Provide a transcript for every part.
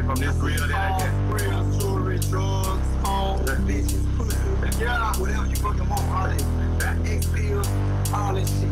from this real that I get. Real jewelry, drugs, homes, bitches, pussy, yeah, whatever you fucking want, all that. That X pills, all that shit.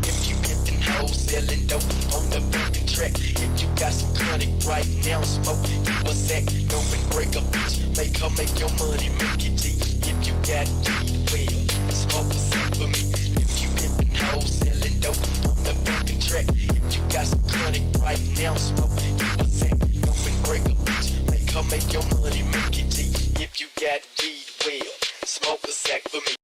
If you getting hoes selling dope on the fucking track, if you got some chronic right now, smoke you a sack, go and break a bitch, make her make your money, make it G. If you got weed, well, smoke a sack for me. If you getting hoes selling dope on the fucking track, if you got some chronic right now, smoke you a sack, go and break a bitch, make her make your money, make it G. If you got weed, well, smoke a sack for me.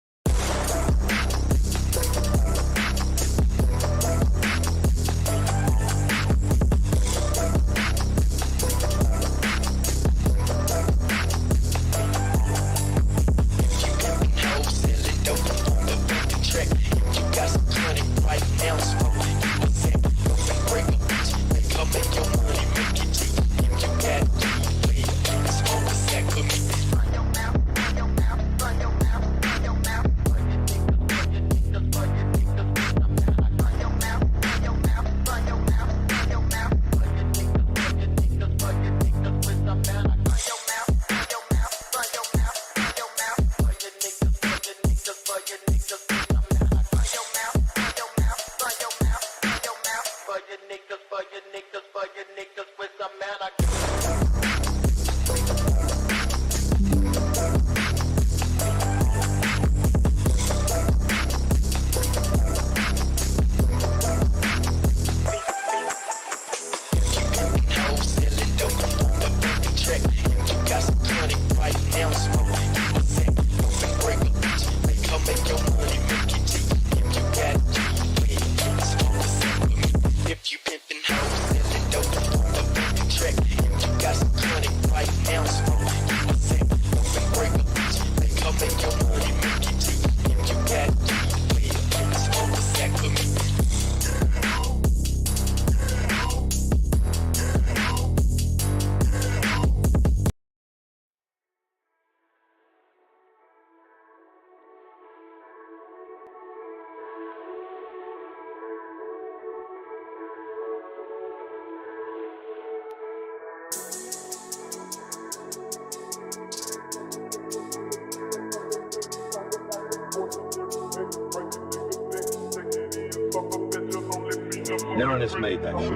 Never has made that shit.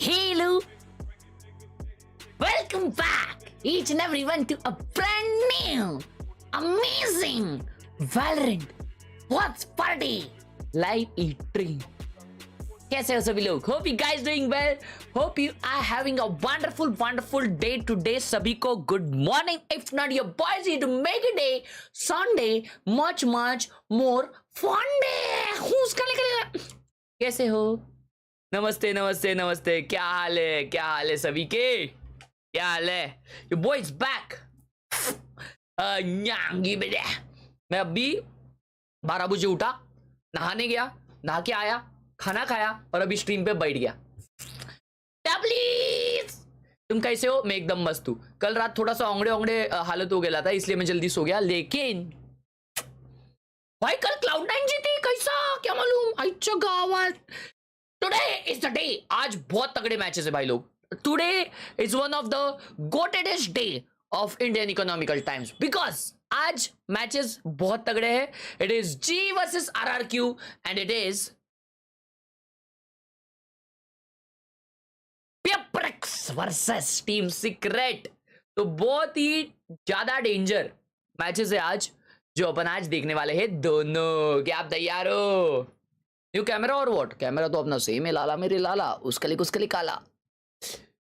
Hello, welcome back each and everyone to a brand new, amazing Valorant What's Party live stream. कैसे हो सभी लोग? Hope you guys doing well. Hope you are having a wonderful day today. सभी को good morning. If not, your boys need to make a day Sunday much more fun day. Who's gonna करेगा? कैसे हो? नमस्ते. क्या हाल है सभी के? क्या हाल है? Your boy is back. मैं अभी 12 बजे उठा, नहाने गया, नहा के आया, खाना खाया और अभी स्ट्रीम पे बैठ गया. प्लीज तुम कैसे हो? मैं एकदम मस्त हूँ. कल रात थोड़ा सा ओंगड़े हालत हो गया था, इसलिए मैं जल्दी सो गया. लेकिन भाई कल Cloud9 जीती, कैसा क्या मालूम. अच्छा गावात. Today is the day. आज बहुत तगड़े मैचेस है भाई लोग. Today is one of the goatedest day of Indian economical times because आज मैचेस बहुत तगड़े हैं. It is G versus RRQ and it is PRX versus team secret. तो बहुत ही ज्यादा डेंजर मैचेस है आज जो अपन आज देखने वाले हैं दोनों. क्या आप तैयार हो? न्यू कैमरा और व्हाट? कैमरा तो अपना सेम है लाला मेरे लाला, उसके लिए काला।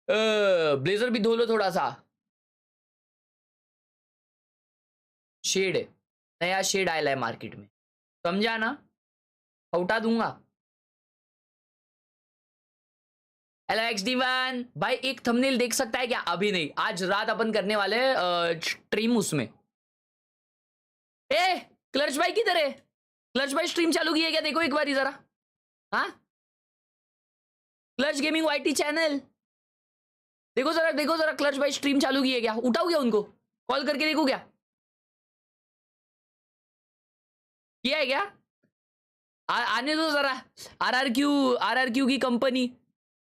ब्लेजर भी धो लो थोड़ा सा। शेड है, नया शेड आया है मार्केट में, समझा ना? उठा दूंगा। हेलो XD1 भाई, एक थंबनेल देख सकता है क्या? अभी नहीं, आज रात अपन करने वाले स्ट्रीम उसमें। ए क्लच भाई किधर है? क्लच भाई स्ट्रीम चालू की है क्या? देखो एक बार जरा। हाँ, क्लच गेमिंग YT चैनल देखो जरा क्लच भाई स्ट्रीम चालू की है क्या? उठाओ क्या उनको? कॉल करके देखो क्या किया है क्या? आने दो जरा। RRQ की कंपनी।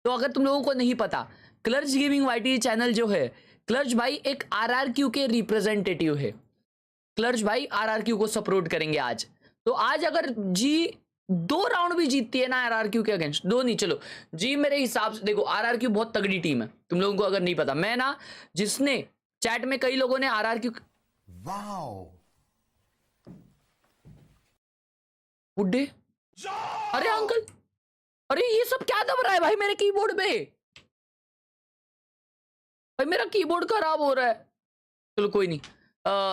तो अगर तुम लोगों को नहीं पता, क्लच गेमिंग YT चैनल जो है, क्लच भाई एक RRQ के रिप्रेजेंटेटिव है। क्लच भाई RRQ को सपोर्ट करेंगे आज। तो आज अगर जी 2 राउंड भी जीतती है ना RRQ के अगेंस्ट, 2 नहीं चलो जी, मेरे हिसाब से देखो RRQ बहुत तगड़ी टीम है। तुम लोगों को अगर नहीं पता, मैं ना, जिसने चैट में कई लोगों ने RRQ बुड्ढे, अरे अंकल, अरे ये सब क्या दब रहा है भाई मेरे कीबोर्ड पे? भाई मेरा कीबोर्ड खराब हो रहा है। चलो कोई नहीं।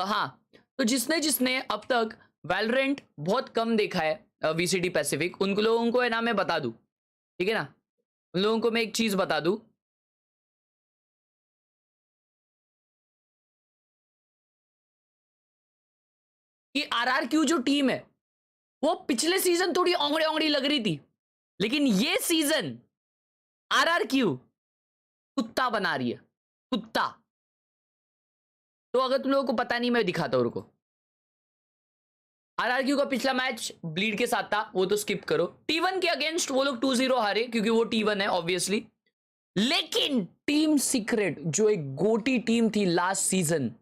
हाँ, तो जिसने अब तक वैलोरेंट बहुत कम देखा है, VCT पैसिफिक, उन लोगों को है ना मैं बता दूं, ठीक है ना? उन लोगों को मैं एक चीज बता दूं कि RRQ जो टीम है वो पिछले सीजन थोड़ी ओंगड़ी लग रही थी, लेकिन ये सीजन RRQ कुत्ता बना रही है, कुत्ता। तो अगर तुम लोगों को पता नहीं, मैं दिखाता हूं, रुको। RRQ का पिछला मैच ब्लीड के साथ था, वो तो स्किप करो। T1 के अगेंस्ट वो लोग 2-0 हारे, क्योंकि वो T1 है ऑब्वियसली। लेकिन टीम सीक्रेट जो एक गोटी टीम थी लास्ट सीजन,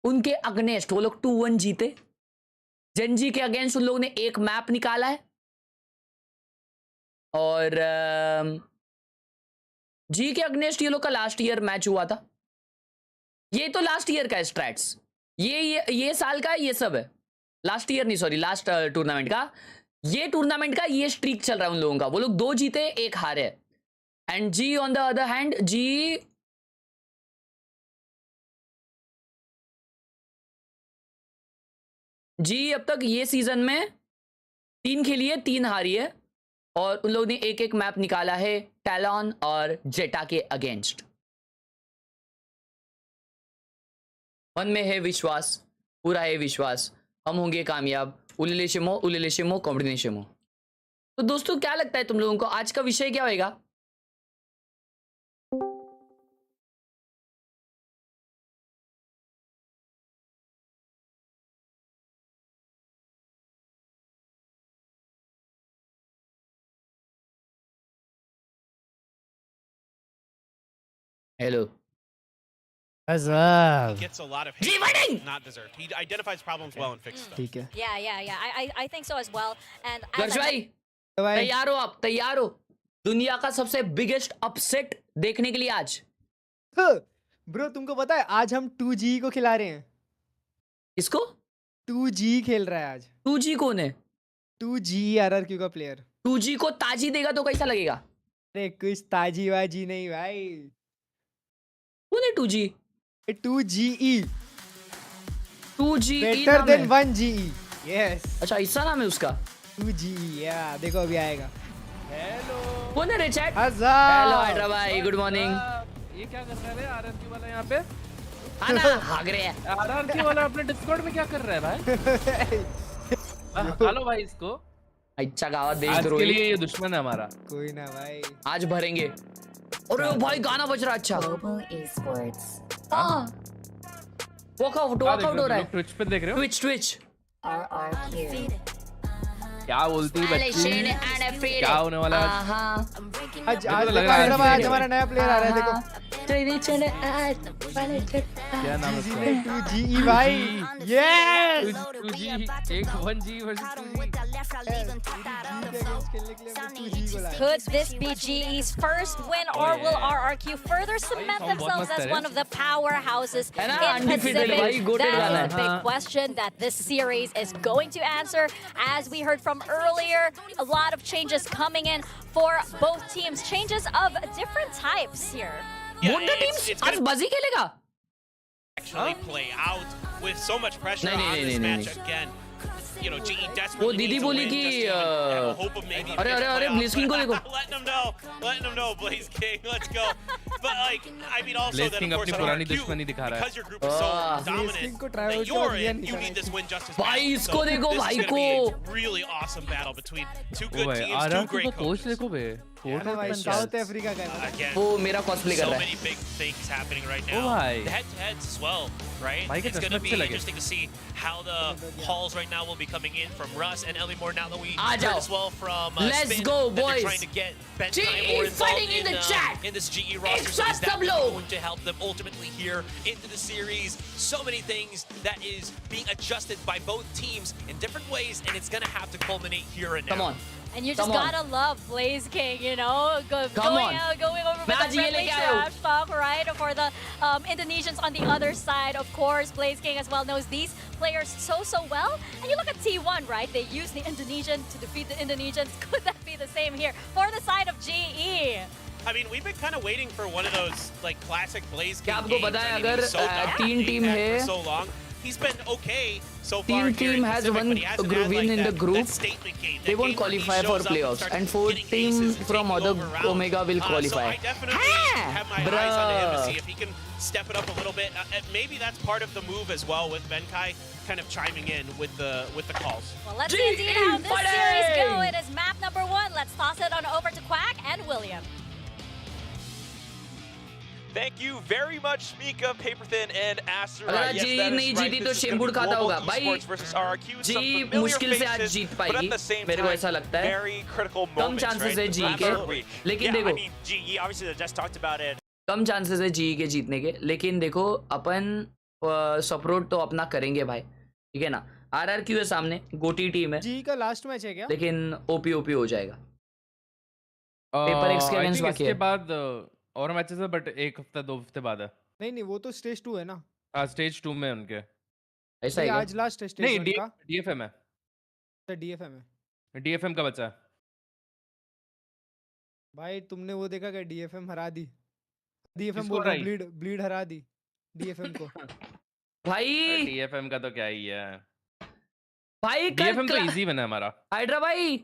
उनके अगेंस्ट वो लोग 2-1 जीते। जनजी के अगेंस्ट उन लोगों ने एक मैप निकाला है, और जी के अगेंस्ट ये लोग का लास्ट ईयर मैच हुआ था। ये तो लास्ट ईयर का है स्ट्रैट्स, ये साल का ये सब है। लास्ट ईयर नहीं, सॉरी, लास्ट टूर्नामेंट का, ये टूर्नामेंट का ये स्ट्रीक चल रहा है उन लोगों का। वो लोग 2 जीते 1 हारे। And G on the other hand, G अब तक ये सीजन में 3 खेली है, 3 हारी है, और उन लोगों ने एक मैप निकाला है टैलॉन और जेटा के अगेंस्ट। मन में है विश्वास, पूरा है विश्वास, हम होंगे कामयाब। उलेलेशेमो कॉम्बिनेशेमो। तो दोस्तों क्या लगता है तुम लोगों को आज का विषय क्या होगा? Hello Azab. Gets a lot of G hate, fighting! not deserved. He identifies problems well and fixes them. ठीक है Yeah. I think so as well. And as गर्ज I भाई तो भाई तैयार हो? आप तैयार हो दुनिया का सबसे बिगेस्ट अपसेट देखने के लिए आज? ब्रो तुमको पता है आज हम 2G को खिला रहे हैं। इसको 2G खेल रहा है आज। 2G कौन है? 2G RRQ का प्लेयर। 2G को ताजी देगा तो कैसा लगेगा? अरे कुछ ताजी वाजी नहीं भाई, कौन है 2G? 2GE 2G better than 1GE। Yes अच्छा ऐसा नाम है उसका? 2GE या देखो अभी आएगा। कौन है रे चैट? Azab. हेलो हाइड्रा भाई, गुड मॉर्निंग। ये क्या कर रहा है आरआरक्यू वाला यहाँ पे? आना भाग रहे हैं। आरआरक्यू वाला अपने डिस्कॉर्ड में क्या कर रहा है भाई? हेलो भाई, इसको अच्छा गावा आज के देशद्रोही, लिए ये दुश्मन है हमारा। कोई ना भाई। आज भरेंगे। अरे भाई गाना बज रहा है। अच्छा वॉकआउट हो रहा है। ट्विच पे देख रहे हो? ट्विच क्या बोलती है बच्ची? क्या होने वाला है आज? आज देखो आज लग देखो रहा है हाइड्रा भाई, आज आज हमारा नया प्लेयर आ रहा है देखो। क्या नाम है उसका? 2GE भाई। Yes 2G 1G versus 2G। Could this be GE's first win, or will RRQ further cement themselves as one of the powerhouses in Pacific? That is the big question that this series is going to answer. As we heard from earlier, a lot of changes coming in for both teams. Changes of different types here. Both the teams आज बजी खेलेगा actually play out with so much pressure on this match again. You know, GE desperately वो दीदी बोली कि अरे ब्लिज़किंग को देखो letting them know Blaze King, let's go. But like, I mean, also that of course because your group is so dominant that you're in, you need this win just as bad. भाई इसको देखो भाई This is को going to be a really awesome battle between two good teams, two great coaches. South Africa का है Again, वो मेरा cosplay कर so रहा है many big things happening right now. भाई। The head-to-heads as well, right? भाई के It's going to चश्मे be अच्छे लगे। interesting to see how the calls right now will be coming in from Russ and Ellie now that we uh heard जाओ। as well from Let's Spin, go, that they're boys। trying to get Ben GE Time more fighting involved in the chat। in this GE एक roster. So साथ is that सब लोग। going to help them ultimately here into the series? So many things that is being adjusted by both teams in different ways, and it's going to have to culminate here and now. Come on And you just Come on. gotta love Blaze King, you know, Come on. going over with मैं the आज ये friendly लेके आया हूँ। trash talk, right? For the Indonesians on the other side, of course, Blaze King as well knows these players so well. And you look at T1, right? They use the Indonesian to defeat the Indonesians. Could that be the same here for the side of GE? I mean, we've been kind of waiting for one of those like classic Blaze King क्या आपको games. पता है I mean, अगर he's so तीन team dominating है for so long. He's been okay so far. Team here in has Pacific, one but he hasn't group had, win like, in the that group. statement game, They that won't game where he qualify for shows up and playoffs, starts and fourth getting team aces and from taking other over rounds. Omega will qualify. So I definitely have my eyes on him to see if he can step it up a little bit. Maybe that's part of the move as well with Benkai kind of chiming in with the calls. Well, let's see indeed how this series go. It is map number 1. Let's toss it on over to Quack and William. Thank you very much, Mika, Paperthin, and Aster. अगर आज जी नहीं जीती तो शेमबुड खाता होगा भाई जी मुश्किल से आज जीत पाएगी मेरे को ऐसा लगता है कम चांसेस है जी के लेकिन देखो कम चांसेस है जी के जीतने के लेकिन देखो अपन सपोर्ट तो अपना करेंगे भाई ठीक है ना आरआरक्यू है सामने गोटी टीम है जी का लास्ट मैच है क्या लेकिन ओपी हो जाएगा पेपर एक्स के अगेंस्ट बाकी है इसके बाद और मैचेस है बट एक हफ्ता 2 हफ्ते बाद है नहीं वो तो स्टेज 2 है ना हां स्टेज 2 में उनके ऐसा है आज लास्ट है स्टेज 1 का डीएफएम है तो डीएफएम है डीएफएम का बचा भाई तुमने वो देखा क्या डीएफएम हरा दी डीएफएम बोल रहा ब्लीड हरा दी डीएफएम को भाई डीएफएम का तो क्या ही है भाई डीएफएम तो इजी बना हमारा हाइड्रा भाई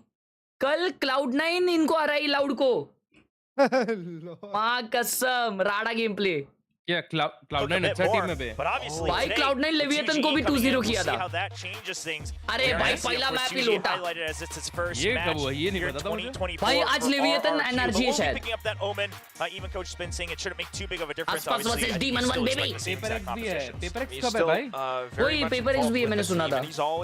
कल क्लाउड9 इनको हराई लाउड को मां कसम राडा गेम प्ले क्या क्लाउड9 अच्छा टीम में बे भाई क्लाउड9 लेविएथन को भी 2-0 किया था अरे भाई पहला मैच ही लोटा ये कब हुआ ये नहीं पता था मुझे भाई आज लेविएथन एनआरजी है शायद आसपास versus demon 1 baby paper x भी है पेपर एक्स कब है भाई वही पेपर एक्स भी है मैंने सुना था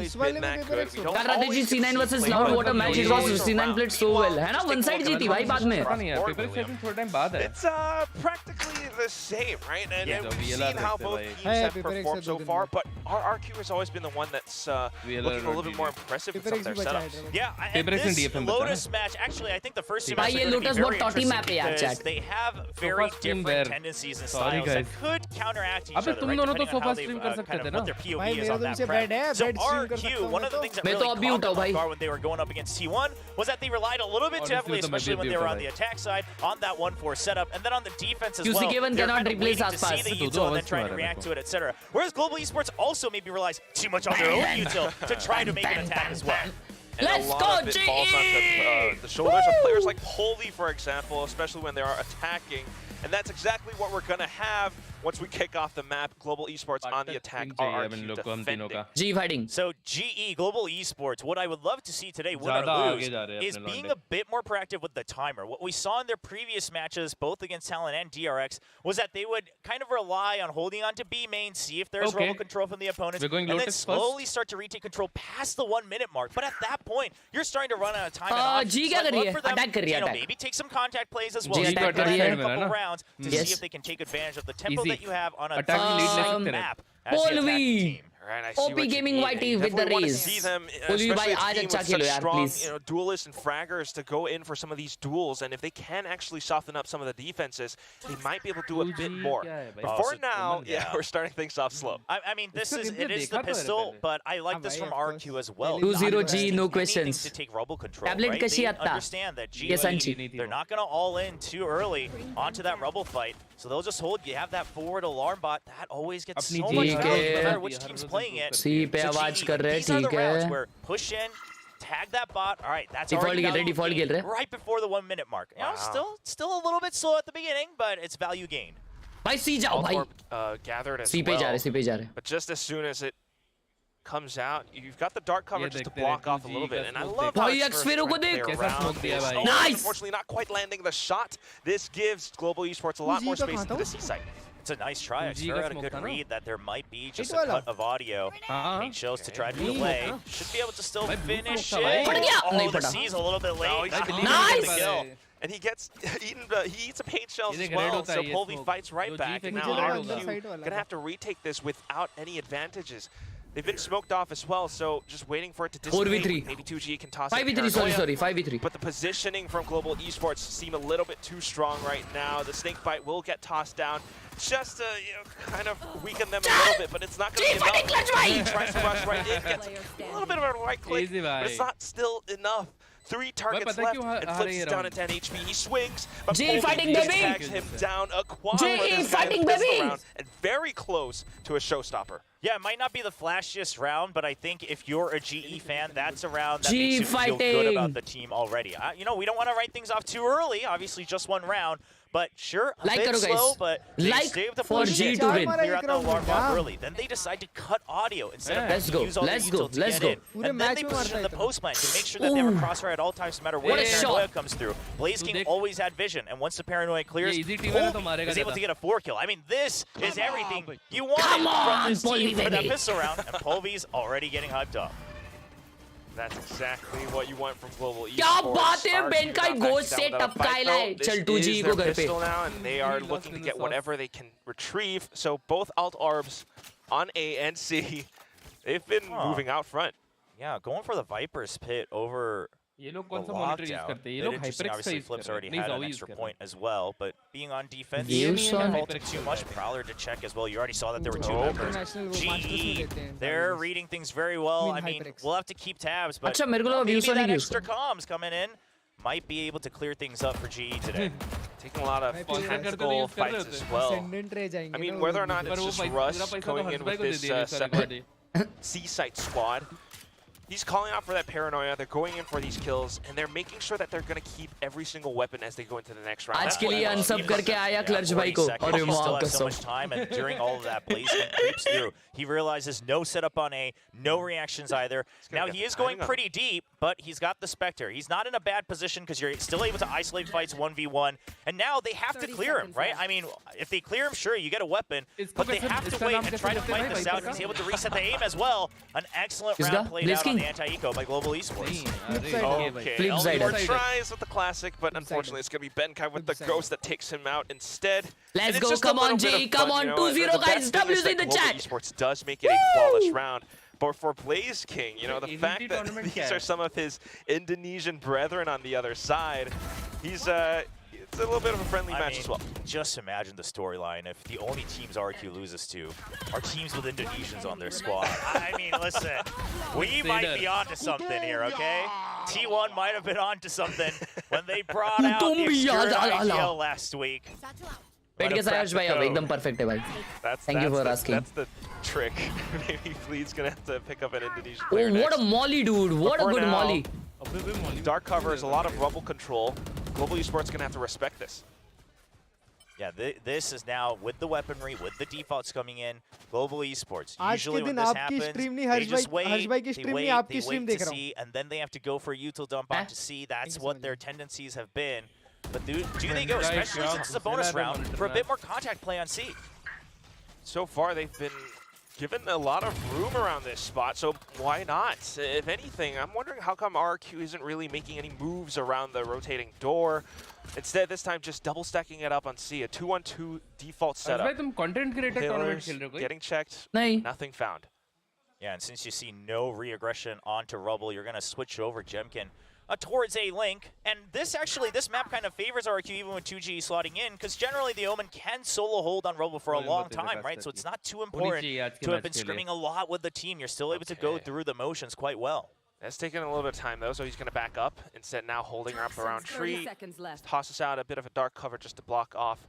इस वाले में पेपर एक्स कर रहे थे जी C9 versus loud what a match it was C9 played so well है ना वन साइड जीती भाई बाद में पता नहीं है पेपर एक्स आई थोड़ा टाइम बाद है It's practically the same, right? And we've seen how both teams have performed so far, but our RQ has always been the one that's looking a little bit more impressive with some of their setups. Yeah, and this Lotus match, actually, I think the first two matches are going to be very interesting because they have very different tendencies and styles that could counteract each other, right? Depending on how they've kind of what their POV is on that prep. So RQ, one of the things that really caught them off guard when they were going up against T1 was that they relied a little bit too heavily, especially when they were on the attack side, on that 1-4 setup, and then on the defense as well. they're kind cannot of replace waiting to see Aspas. the util and then trying to react to it, etc. Whereas Global Esports also maybe relies too much on their own util to try to make an attack as well. And Let's a lot go, of it GE! falls onto the shoulders of players like Holy, for example, especially when they are attacking. And that's exactly what we're going to have once we kick off the map. Global Esports on the attack, RRQ defending. G fighting. So GE, Global Esports, what I would love to see today, win or lose, is being a bit more proactive with the timer. What we saw in their previous matches, both against Talon and DRX, was that they would kind of rely on holding on to B main, see if there's robo control from the opponents, and then slowly start to retake control past the 1 minute mark. But at that point, you're starting to run out of time and options. G क्या कर रही है? Attack कर रही है, attack. Maybe take some contact plays as well. G attack कर रही है. A couple rounds to see if they can take advantage of the tempo that you have on a Attacking lead map. Polvi. Right, I see OP what you Gaming mean. YT You with the definitely wanna raise. see them, Only by especially a aaj team अच्छा with Khelo such यार, strong, please. duelists and fraggers to go in for some of these duels, and if they can actually soften up some of the defenses, they might be able to do a bit more. But for now, yeah, we're starting things off slow. I mean, it is the pistol, but I like this from RQ as well. 2-0 G, no Anything questions. to take rubble control, Tablet right? कशी They आत्ता? understand that G, Yes, Anchi. they're not going to all in too early onto that rubble fight, so they'll just hold. You have that forward alarm bot, that always gets so much value no matter which team's playing it. सी पे आवाज कर रहे हैं, These are the ठीक rounds है. where push in, tag that bot. All right, that's Default already खेल रहे, value default gained खेल रहे. right before the 1 minute mark. You know, still a little bit slow at the beginning, but it's value gained. भाई सी जाओ भाई. Altorp, gathered as सी पे जा well, रहे, सी पे जा रहे. but just as soon as it comes out, you've got the dark cover just to block off a little bit, and I love how भाई it's X-Fero को first देख. trying to कैसा play smoke दिया around भाई. this. Nice! Unfortunately, not quite landing the shot. This gives Global Esports a lot more space into the C site. It's a nice try. G Xfero का had a smoke good था ना? read that there might be just Eight a वाला? cut of audio. He chose to try to Blue delay. smoke था? Should be able to still भाई blue finish smoke था भाई. पड़ it. गया. Oh, नहीं the पड़ा. C's a little bit late. he's He Nice! gets the kill. And he gets eaten. He eats a paint shells ये as देख, red well. होता So है ये Polvi smoke. fights right जो back. G And फेंक now के red RQ होता है. side वाला gonna have to retake this without any advantages. They've been smoked off as well, so just waiting for it to dissipate. 4v3. Maybe 2G can toss it 5v3 sorry 5v3. But the positioning from Global Esports seem a little bit too strong right now. The snake bite will get tossed down just to kind of weaken them a little bit, but it's not going to be enough. He tries to rush right in, gets a little bit of a right click, Easy, but it's bhai. not still enough. 3 targets पता left क्यों and हार flips रही है it down round? at 10 HP. He swings, but G Polvi fighting, just baby! tags him down a quad G for this guy fighting, in the pistol baby! round, and very close to a showstopper. Yeah, it might not be the flashiest round, but I think if you're a GE fan, that's a round that G makes you feel good fighting. about the team already. You know, we don't want to write things off too early. Obviously, just one round. But sure, a Like bit करो slow, guys. but they Like saved the for push G in, to win. clear out the alarm bot Yeah. early. Then they decide to cut audio instead of Let's go, use all let's the go, util to let's get go. in. पूरे And then match they में position मारता the है post plant to make sure that they have a crossfire at all times, no matter what What a paranoia shot. comes through. Blaze King देख- always had vision, and once the paranoia clears, ये easy team है ना तो Polvi मारेगा is able ज्यादा. to get a 4 kill. I mean, this is everything you wanted Come on, from this Polvi, team for that baby. pistol round, and Polvi's already getting hyped up. That's exactly what you want from Global Esports. क्या बात है, RQ Ben का not गोश्त backing से down without a टपकाए fight, लाए. though. चल, This 2G is को their घर पे. pistol now, and they are He looking lost to in get the whatever they can retrieve. So both alt orbs on A and C, they've been moving out front. Yeah, going for the Viper's pit over ये लोग the कौन सा monitor use lockdown. करते हैं? ये Bit लोग interesting, HyperX का obviously use Flips कर रहे already हैं. नहीं, had Zoe an use extra कर रहे point as well, but being on defense, Views not on- faulting too much. Prowler to check as well. You already saw that there were two Oh. members. International वो masters में GE, देते हैं they're values. reading things very well. I I mean, mean, HyperX. we'll have to keep tabs, but अच्छा मेरे को लगा maybe views on that he extra use. comms coming in might be able to clear things up for GE today. Taking a lot of मैं फिर tactical use कर रहे fights होते as हैं. well. Ascendant रह जाएंगे I mean, ना whether वो or not पर it's वो just पूरा Russ पैसा तो going in हर्षभाई with को दे this दिया ये सारे separate बातें. C-site squad. He's calling out for that paranoia. They're going in for these kills, and they're making sure that they're going to keep every single weapon as they go into the next round. आज के लिए unsub करके आया clutch भाई को. 40 अरे seconds, he still माँ has so कसम. much time, and during all of that, Blaze King creeps through. He realizes no setup on A, no reactions either. Now he is going pretty deep, but he's got the Spectre. He's not in a bad position because you're still able to isolate fights 1v1, and now they have to clear him, right? I mean, if they clear him, sure, you get a weapon, इसको but they कैसे- have to इसका wait नाम and कैसे try to लेते हैं fight भाई this out. Viper He's का? able to reset the aim as well. An excellent किसका? round played Blaze out on King? the anti-eco by Global Esports. नहीं, Flip अरे side. ये भाई. Okay, Flip only side. more Flip side. tries with the classic, but unfortunately it's going to be Benkai with the Flip side. ghost that takes him out instead. Let's And it's go, just a come on, little bit G, of come fun, on, you know, 2-0 the guys, best thing W's is that in the Global chat. Esports does make it a flawless round. But for Blaze King, you know, the AVT fact that tournament these क्या are है? some of his Indonesian brethren on the other side, it's a little bit of a friendly I match mean, as well. just imagine the storyline if the only teams RQ loses to are teams with Indonesians on their squad. I mean, listen, we might be onto something here, okay? T1 might have been onto something when they brought out the obscure IGL last week. पेट के साथ भाई अब एकदम perfect है भाई. Thank you for asking. That's the trick. Maybe Fleet's going to have to pick up an Indonesian Oh, player what a next. molly, dude! What a For good now, molly. Dark cover is a lot of rubble control. Global Esports going to have to respect this. Yeah, this is now with the weaponry, with the defaults coming in, Global Esports. आज Usually के when दिन this आपकी happens, stream नहीं, they Harsh just भाई- wait, हर्ष भाई की they stream नहीं, wait, आपकी they stream wait देख to रहा हूँ. see, and then they have to go for a util dump onto C. That's what their tendencies have been. But do they go, especially since it's a bonus round, for a bit more contact play on C? So far, they've been given a lot of room around this spot, so why not? If anything, I'm wondering how come RQ isn't really making any moves around the rotating door. Instead, this time, just double stacking it up on C, a 2-1-2 default Harshbhai setup. तुम content creator tournament Killers खेल रहे हो कोई? getting checked, नहीं. nothing found. Yeah, and since you see no re-aggression onto Rubble, you're going to switch over Jemkin towards a Link. And this map kind of favors RQ even with 2G slotting in, because generally the Omen can solo hold on Rubble for a long time, right? So it's not too important to have been scrimming a lot with the team. You're still able to go through the motions quite well. That's taking a little bit of time though, so he's going to back up instead, now holding up around tree. Tosses out a bit of a dark cover just to block off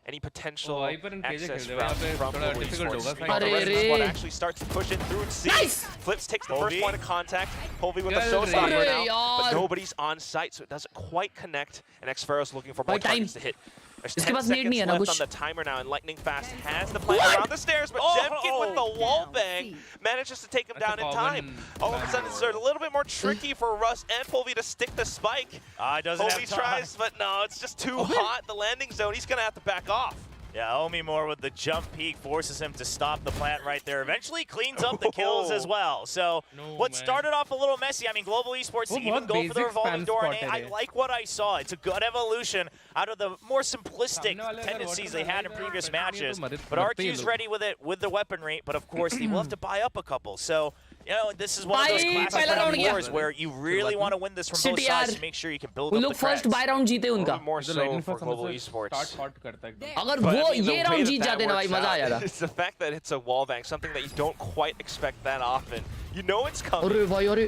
any potential access route from the esports. The rest of the squad actually starts to push in through C. Flips takes the first point of contact. Polvi with the showstopper now, but nobody's on site, so it doesn't quite connect. And Xfero's looking for more targets to hit. There's 10 seconds left on the timer now, and Lightning Fast has the plan around the stairs, but Jemkin with the wall bang manages to take him down in time. All of a sudden, it's a little bit more tricky for Russ and Polvi to stick the spike. Polvi tries, but no, it's just too hot. The landing zone, he's going to have to back off. Yeah, Omi Moore with the jump peak forces him to stop the plant right there. Eventually cleans up the kills as well. So what started off a little messy, I mean, Global Esports even go for the revolving door. And I like what I saw. It's a good evolution out of the more simplistic tendencies they had in previous matches. But RQ's ready with it, with the weaponry. But of course, they will have to buy up a couple. So, you know, this is one of those classic round wars where you really want to win this from both sides to make sure you can build up the cracks. first buy round जीते उनका. More so for Global Esports. अगर वो ये round जीत जाते ना भाई मजा आ जाता. It's the fact that it's a wall bang, something that you don't quite expect that often. You know it's coming.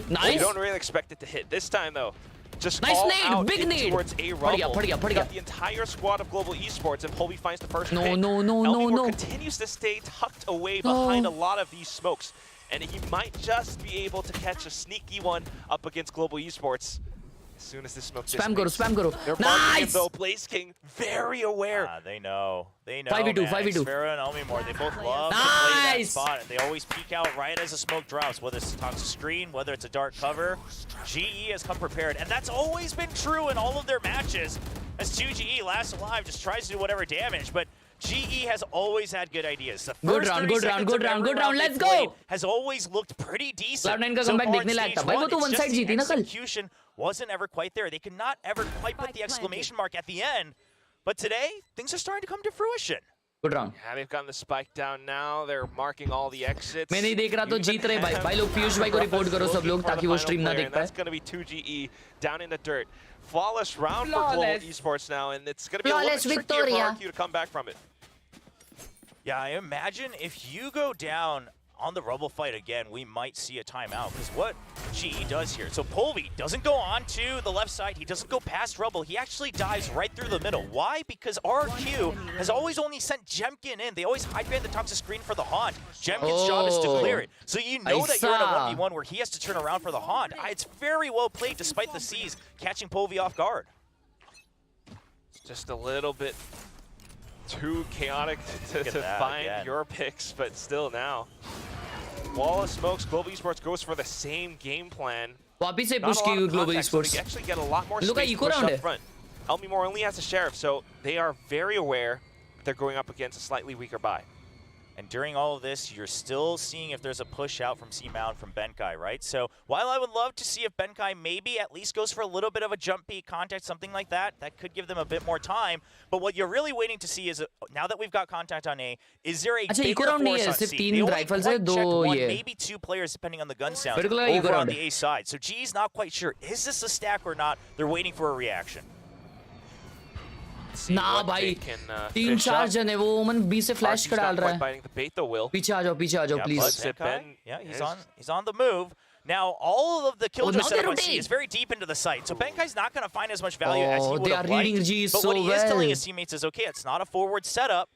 Nice. You don't really expect it to hit. This time though, just nice all nade, out big nade. towards a Rubble. Got the entire squad of Global Esports, and Polvi finds the first pick. No. Continues to stay tucked away behind a lot of these smokes. And he might just be able to catch a sneaky one up against Global Esports as soon as this smoke dissipates. Spam karo. They're marking him though. Blaze King very aware. They know. 5v2, 5v2. Xfero and Omi Moore, they both love to play that spot, and they always peek out right as a smoke drops, whether it's a toxic screen, whether it's a dark cover. GE has come prepared, and that's always been true in all of their matches. As 2GE last alive just tries to do whatever damage, but GE has always had good ideas. The good round, let's go! Has always looked pretty decent. Cloud9 का comeback देखने लायक था. भाई वो तो one side जीती ना कल. Execution wasn't ever quite there. They could not ever quite put the exclamation mark at the end. But today, things are starting to come to fruition. Good round. Yeah, they've gotten the spike down now. They're marking all the exits. मैं नहीं देख रहा तो जीत रहे भाई. भाई लोग पीयूष भाई को रिपोर्ट करो सब लोग ताकि वो स्ट्रीम ना देख पाए. That's going to be 2GE down in the dirt. Flawless round for Global Esports now, and it's going to be a little bit trickier for RQ to come back from it. Yeah, I imagine if you go down on the Rubble fight again, we might see a timeout, because what GE does here, so Polvi doesn't go on to the left side, he doesn't go past Rubble, he actually dives right through the middle. Why? Because RQ has always only sent Jemkin in. They always hide-ban the toxic screen for the Haunt. Jemkin's job is to clear it. So you know that you're in a 1v1 where he has to turn around for the Haunt. It's very well played despite the C's catching Polvi off guard. Just a little bit too chaotic to find your picks, but still now. Wall of smokes, Global Esports goes for the same game plan. वापिस से push की Global Esports. So they actually get a lot more space to push up front. Elmi Moore only has a Sheriff, so they are very aware they're going up against a slightly weaker buy. And during all of this, you're still seeing if there's a push out from C-Mound from Benkai, right? So while I would love to see if Benkai maybe at least goes for a little bit of a jump peak contact, something like that, that could give them a bit more time. But what you're really waiting to see is, now that we've got contact on A, is there a bigger force on C? They only quite checked one, maybe two players depending on the gun sound over on the A side. So G's not quite sure, is this a stack or not? They're waiting for a reaction. ना भाई 3-4 जन है वो ओमन B से flash कर डाल रहा है पीछे आ जाओ please yeah he's on the move now. All of the kill setup on C is very deep into the site, so Benkai's not going to find as much value as he would have liked. But what he is telling his teammates is, okay, it's not a forward setup,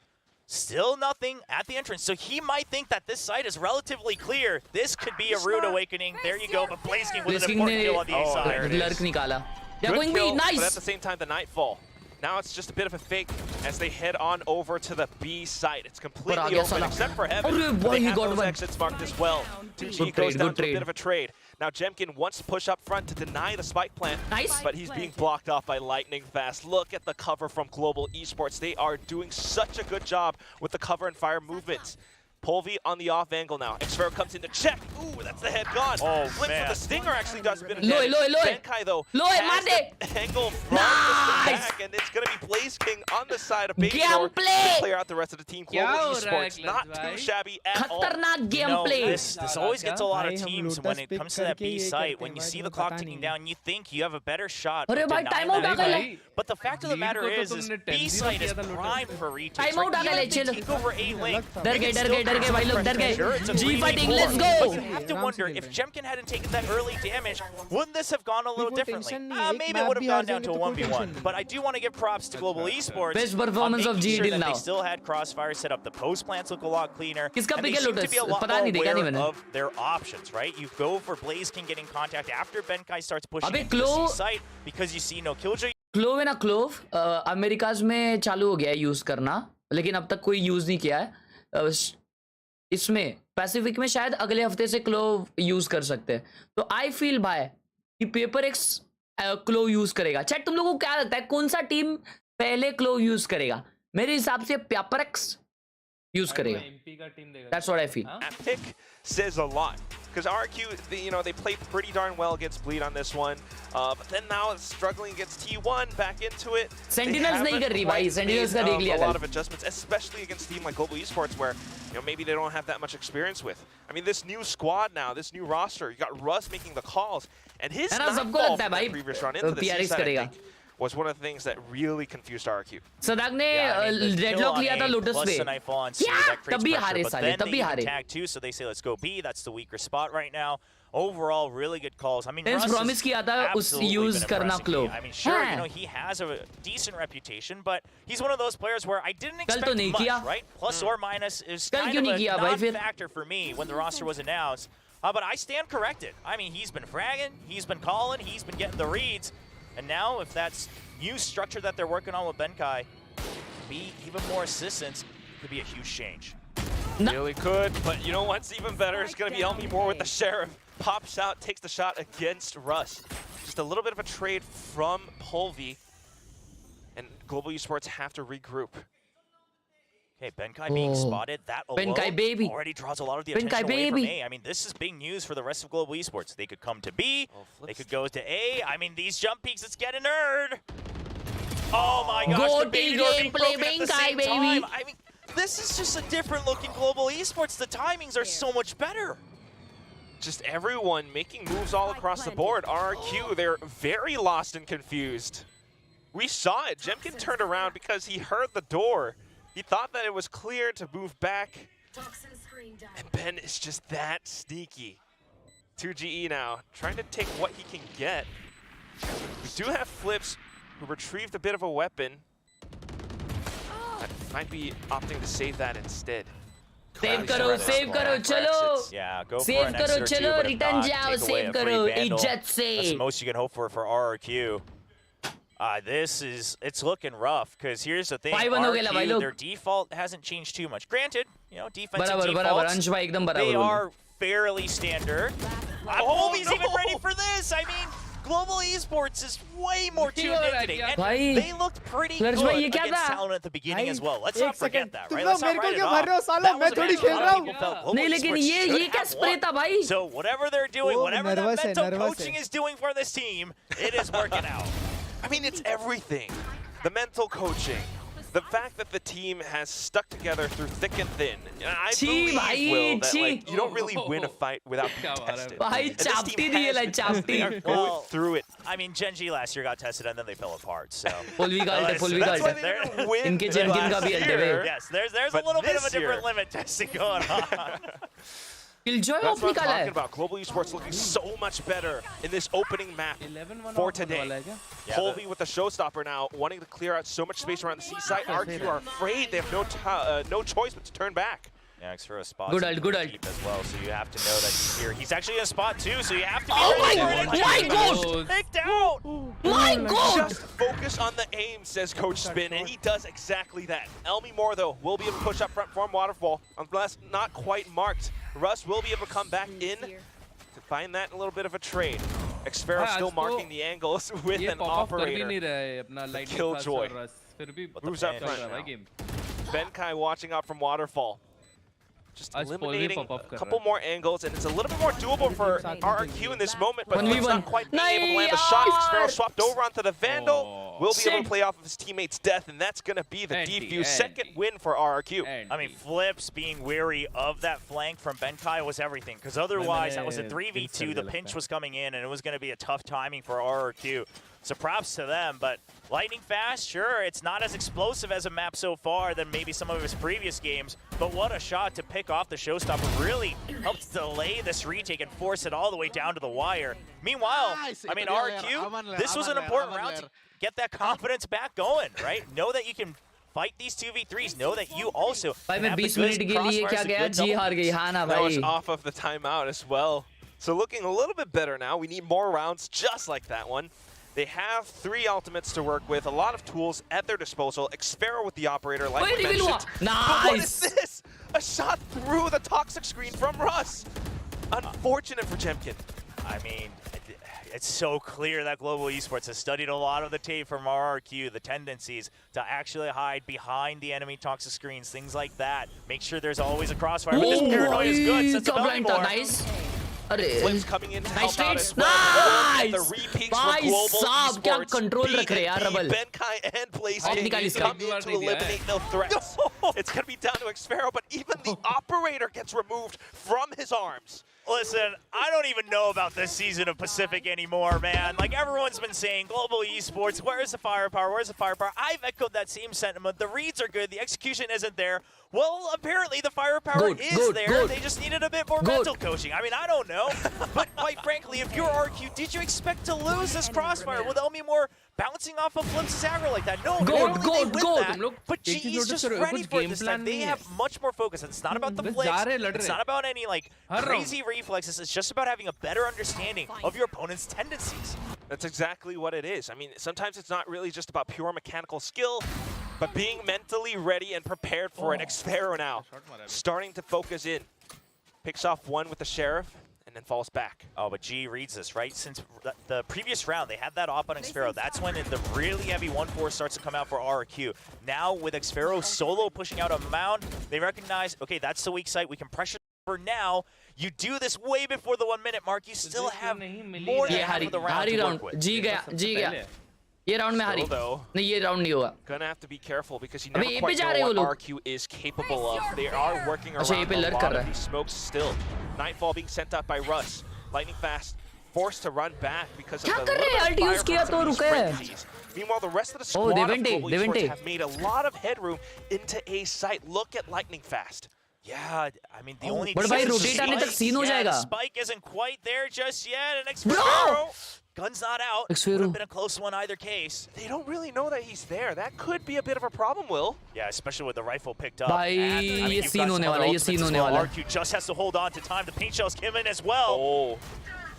still nothing at the entrance, so he might think that this site is relatively clear. This could be a rude awakening. There you go, but Blaze King with an important kill on the A side. Lurk निकाला. They're going B, nice. But at the same time, the Nightfall. Now it's just a bit of a fake as they head on over to the B site. It's completely open except for Heaven. They have those exits marked as well. 2G goes down to a bit of a trade. Now Jemkin wants to push up front to deny the spike plant, but he's being blocked off by Lightning Fast. Look at the cover from Global Esports. They are doing such a good job with the cover and fire movements. Pulvy on the off angle now. Xfero comes in to check. Ooh, that's the head gone. Oh, Flips man. with the stinger actually does a bit of Loy, damage. loy, loy. Benkai, though, Loy, has mate. the angle from Nice. the back, and it's going to be Blaze King on the side of Baby Gameplay. to clear out the rest of the team. Global Esports, not too shabby at all. खतरनाक No, gameplay. this always gets a lot of भाई, हम teams Lotus when it pick comes to that करके B ये site. करते When हैं you भाई, see the तुम्हें clock पता ticking नहीं। down, you think you have a better shot. अरे of भाई, denying time out that आ गया। kill. But the fact of the matter is B site is primed for retakes. Time out आ गया, Even if they chill. take over A lane, डर गए भाई लोग डर गए। Sure, it's a G fighting, 3v4, let's But go. you have to wonder if Jemkin hadn't taken that early damage, wouldn't this have gone a little differently? Maybe it would have gone down to a 1v1. But I do want to give props to Global Esports. Best performance on of making G sure till that now. They still had Crossfire set up. The post plants look a lot cleaner. किसका And they pick है seem to Lotus? be a lot पता more नहीं, देखा नहीं aware मैंने। of their options, right? You go for Blaze King getting contact after Benkai starts pushing अबे into the Clo- C site because you see no killjoy. Clove है ना clove America's में चालू हो गया है यूज करना, लेकिन अब तक कोई यूज नहीं किया है। इसमें पैसिफिक में शायद अगले हफ्ते से क्लोव यूज कर सकते हैं। तो आई फील भाई कि पेपर एक्स क्लोव यूज करेगा। चैट तुम लोगों को क्या लगता है कौन सा टीम पहले क्लोव यूज करेगा? मेरे हिसाब से पेपर एक्स यूज करेगा। That's what I feel. That pick says a lot. Because RQ, they played pretty darn well against Bleed on this one. But then now it's struggling against T1, back into it. Sentinels नहीं कर रही भाई, Sentinels का देख लिया a lot कल। of adjustments, especially against a team like Global Esports, where maybe they don't have that much experience with. I mean, this new squad now, this new roster, you got Russ making the calls, and his है ना, सबको nightfall लगता है from भाई, that previous run into the PRX C-side, I करेगा। think, was one of the things that really confused RQ. सदाक ने deadlock लिया था लोटस पे। क्या? तभी हारे साले, तभी हारे। Tag too, so they say let's go B. That's the weaker spot right now. Overall, really good calls. I mean, Hence Russ promise किया था उस absolutely use been करना impressing Clo। me. I mean, sure, हाँ। he has a decent reputation, but he's one of those players where I didn't कल तो expect नहीं much, किया। right? Plus or minus is कल kind क्यों of नहीं a किया भाई फिर? non-factor for me when the roster was announced. But I stand corrected. I mean, he's been fragging, he's been calling, he's been getting the reads. And now, if that's new structure that they're working on with Benkai, be even more assistance, could be a huge change. No. Really could, but you know what's even better? It's going to be Elmi Moore with the Sheriff. Pops out, takes the shot against Russ. Just a little bit of a trade from Pulvy. And Global Esports have to regroup. Okay, Benkai being spotted, that alone Benkai baby. already draws a lot of the Benkai attention away from baby. A. I mean, this is big news for the rest of Global Esports. They could come to B, they could go to A. I mean, these jump peaks, it's getting nerd. Oh my gosh, Go the baby team door being play broken at the Benkai, same baby. time. I mean, this is just a different looking Global Esports. The timings are so much better. Just everyone making moves all across the board. RRQ, they're very lost and confused. We saw it. Jemkin turned around because he heard the door. He thought that it was clear to move back. And Ben is just that sneaky. 2GE now, trying to take what he can get. We do have Flips, who retrieved a bit of a weapon. That might be opting to save that instead. Save करो चलो। Yeah, go for Save an करो exit or two, चलो, but if return not, जाओ, take away save a free करो, vandal. इज्जत से। That's the most you can hope for RRQ. This is, it's looking rough, because here's the thing, 5-1 हो गया भाई RRQ, लोग। their default hasn't changed too much. Granted, defensive बराबर defaults, अंश भाई एकदम they बराबर। are fairly standard. I hope he's even ready for this. I mean, Global Esports is way more tuned in today, and भाई, they looked pretty good large भाई, ये क्या against था? Talon at the beginning भाई, as well. Let's एक not forget second, that, तुम right? लोग Let's not मेरे को write it क्यों मार रहे हो off. साला? That मैं was a थोड़ी match a खेल lot रहा of हूँ। people felt Global नहीं लेकिन Esports ये should क्या have स्प्रे won. था भाई? So whatever they're doing, Oh, whatever that nervous है, mental nervous coaching है। is doing for this team, it is working out. I mean, it's everything. The mental coaching. The fact that the team has stuck together through thick and thin. I believe, Will, that like, you don't really win a fight without being tested. भाई And this team चापटी has दिए ला been tested. They are चापटी। going through it. I mean, Gen G last year got tested and then they fell apart, so. फुल वी गाल्ट है, फुल वी That's why गाल्ट they है। didn't win इनके जंकिन का भी last अल्टे वे। year. Yes, there's a But little bit of a this year- different limit testing going on. Killjoy That's of what I'm निकाला talking है। about. Global Esports looking so much better in this opening map 11-1 for off होने today. वाला है क्या? Yeah, Pulvy with the showstopper now, wanting to clear out so much space around the C site. RQ are afraid. They have no choice but to turn back. Yeah, for a spot. Good ult, good ult. Deep as well, so you have to know that he's here. He's actually in a spot too, so you have to be Oh ready my for it. God, my God! Picked out! My God! Just focus on the aim, says Coach Spin, and he does exactly that. Elmi Moore, though, will be able to push up front for him. Waterfall, unless not quite marked. Russ will be able to come back in to find that a little bit of a trade. Xfero still marking the angles with ये an pop-off कर भी operator. नहीं रहा है अपना lightning Killjoy. fast और फिर भी Moves up चल front रहा है now. भाई game. Benkai watching out from Waterfall. just eliminating a couple more angles, and it's a little bit more doable for RRQ in this moment, but he's not quite being able to land the shot. Sparrow swapped over onto the Vandal. Will be able to play off of his teammate's death, and that's going to be the defuse. Second win for RRQ. I mean, Flips being wary of that flank from Benkai was everything, because otherwise that was a 3v2. The pinch was coming in, and it was going to be a tough timing for RRQ. So props to them, but lightning fast, sure, it's not as explosive as a map so far than maybe some of his previous games, but what a shot to pick off the showstopper. Really helped delay this retake and force it all the way down to the wire. Meanwhile, I mean, RQ, this was an important round to get that confidence back going, right? Know that you can fight these 2v3s, know that you also भाई मैं 20 minute के लिए क्या गया जी हार गई हाँ ना That was भाई off of the timeout as well. So looking a little bit better now. We need more rounds just like that one. They have 3 ultimates to work with, a lot of tools at their disposal. Xpero with the operator, like we mentioned. Nice! What is this? A shot through the toxic screen from Russ. Unfortunate for Jemkin. I mean, it's so clear that Global Esports has studied a lot of the tape from RRQ, the tendencies to actually hide behind the enemy toxic screens, things like that. Make sure there's always a crossfire, but this paranoia is good. Sets up more. Nice. Flips coming in to help out as well. Nice! The repeats भाई for Global साहब क्या Esports. Control रख रहे हैं यार rubble Benkai and PlayStation निकाल इसका। come in to eliminate no threats. It's going to be down to Xpero, but even the operator gets removed from his arms. Listen, I don't even know about this season of Pacific anymore, man. Like, everyone's been saying, Global Esports, where's the firepower? Where's the firepower? I've echoed that same sentiment. The reads are good. The execution isn't there. Well, apparently the firepower is there. They just needed a bit more mental coaching. I mean, I don't know. But quite frankly, if you're RQ, did you expect to lose this crossfire with Elmi Moore bouncing off of Flips' aggro like that? No, but GE's just ready for it this time. They have much more focus. It's not about the flicks. It's not about any, like, crazy reflexes. It's just about having a better understanding of your opponent's tendencies. That's exactly what it is. I mean, sometimes it's not really just about pure mechanical skill, but being mentally ready and prepared for it. Xpero now starting to focus in. Picks off one with the Sheriff and then falls back. Oh, but G reads this, right? Since the previous round, they had that op on Xpero. That's when the really heavy 1-4 starts to come out for RQ. Now, with Xpero solo pushing out a mound, they recognize, okay, that's the weak site. We can pressure for now. You do this way before the 1 minute mark. You still have more than half of the round to work with. जी गया ये round में हारी नहीं ये round नहीं होगा Gonna have to be careful because you never quite know what RQ is capable of. They are working around a lot of these smokes still. Nightfall being sent out by Russ. Lightning fast, forced to run back because of the little bit of fire from these frenzies. Meanwhile, the rest of the squad of Global Esports have made a lot of headroom into A site. Look at Lightning fast. Yeah, I mean, the only Spike isn't quite there just yet, and Xpero, gun's not out. Would have been a close one either case. They don't really know that he's there. That could be a bit of a problem, Will. Yeah, especially with the rifle picked up. ये scene होने वाला, ये scene होने वाला. RQ just has to hold on to time. The paint shells came in as well. Oh, all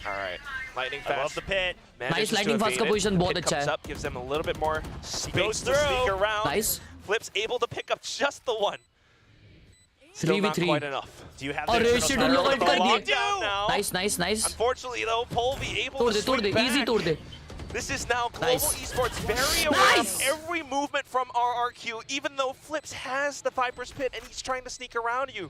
right. Lightning fast. I love the pit. Nice lightning fast का position बहुत अच्छा है. Up, gives them a little bit more space goes to sneak around. Nice. Flips able to pick up just the one. Still not quite enough. Do you have the Nice. Unfortunately, though, Polvi able to swing back. Easy तोड़ दे. This is now Global Esports very aware of every movement from RRQ, even though Flips has the Viper's Pit and he's trying to sneak around you.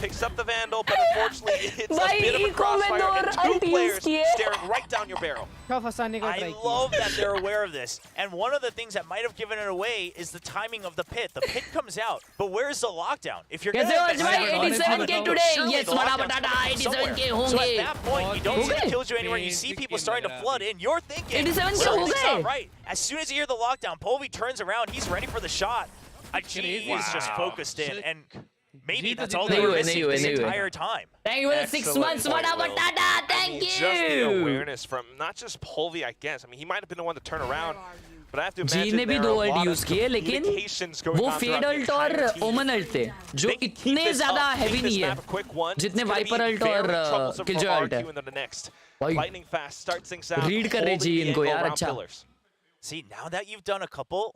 Picks up the Vandal, but unfortunately it's a bit of a crossfire and 2 players staring right down your barrel. I love that they're aware of this. And one of the things that might have given it away is the timing of the pit. The pit comes out, but where's the lockdown? If you're going to 87K today. Yes, बड़ा बटाटा 87K होंगे. So at that point, you don't see the killjoy anywhere. You see people starting to flood in. You're thinking, 87K हो गए. Right. As soon as you hear the lockdown, Polvi turns around. He's ready for the shot. G is just focused in. And maybe that's all they were missing this entire time. Thank you for the 6 months, bada batata. Thank you. Just the awareness from not just Polvi, I guess. I mean, he might have been the one to turn around, but I have to imagine there are a lot of communications going on Fade ult और Omen ult थे, जो इतने ज़्यादा heavy नहीं है, जितने Viper ult और Killjoy ult है. Lightning fast starts things out. Read कर रहे जी इनको यार अच्छा. See, now that you've done a couple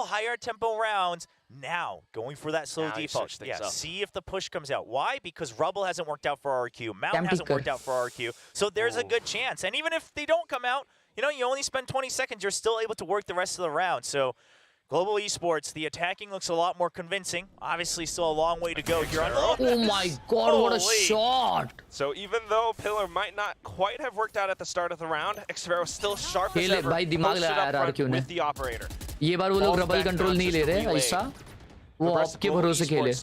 higher tempo rounds, now going for that slow default. Yeah, see if the push comes out. Why? Because Rubble hasn't worked out for RQ. Mountain hasn't worked out for RQ. So there's a good chance. And even if they don't come out, you know, you only spend 20 seconds, you're still able to work the rest of the round. So Global Esports, the attacking looks a lot more convincing. Obviously, still a long way to go here on the... Oh my god, what a shot! So even though Pillar might not quite have worked out at the start of the round, Xvero still sharp as ever, posted up front with the operator. ये बार वो लोग rubble control नहीं ले रहे ऐसा वो आपके भरोसे खेले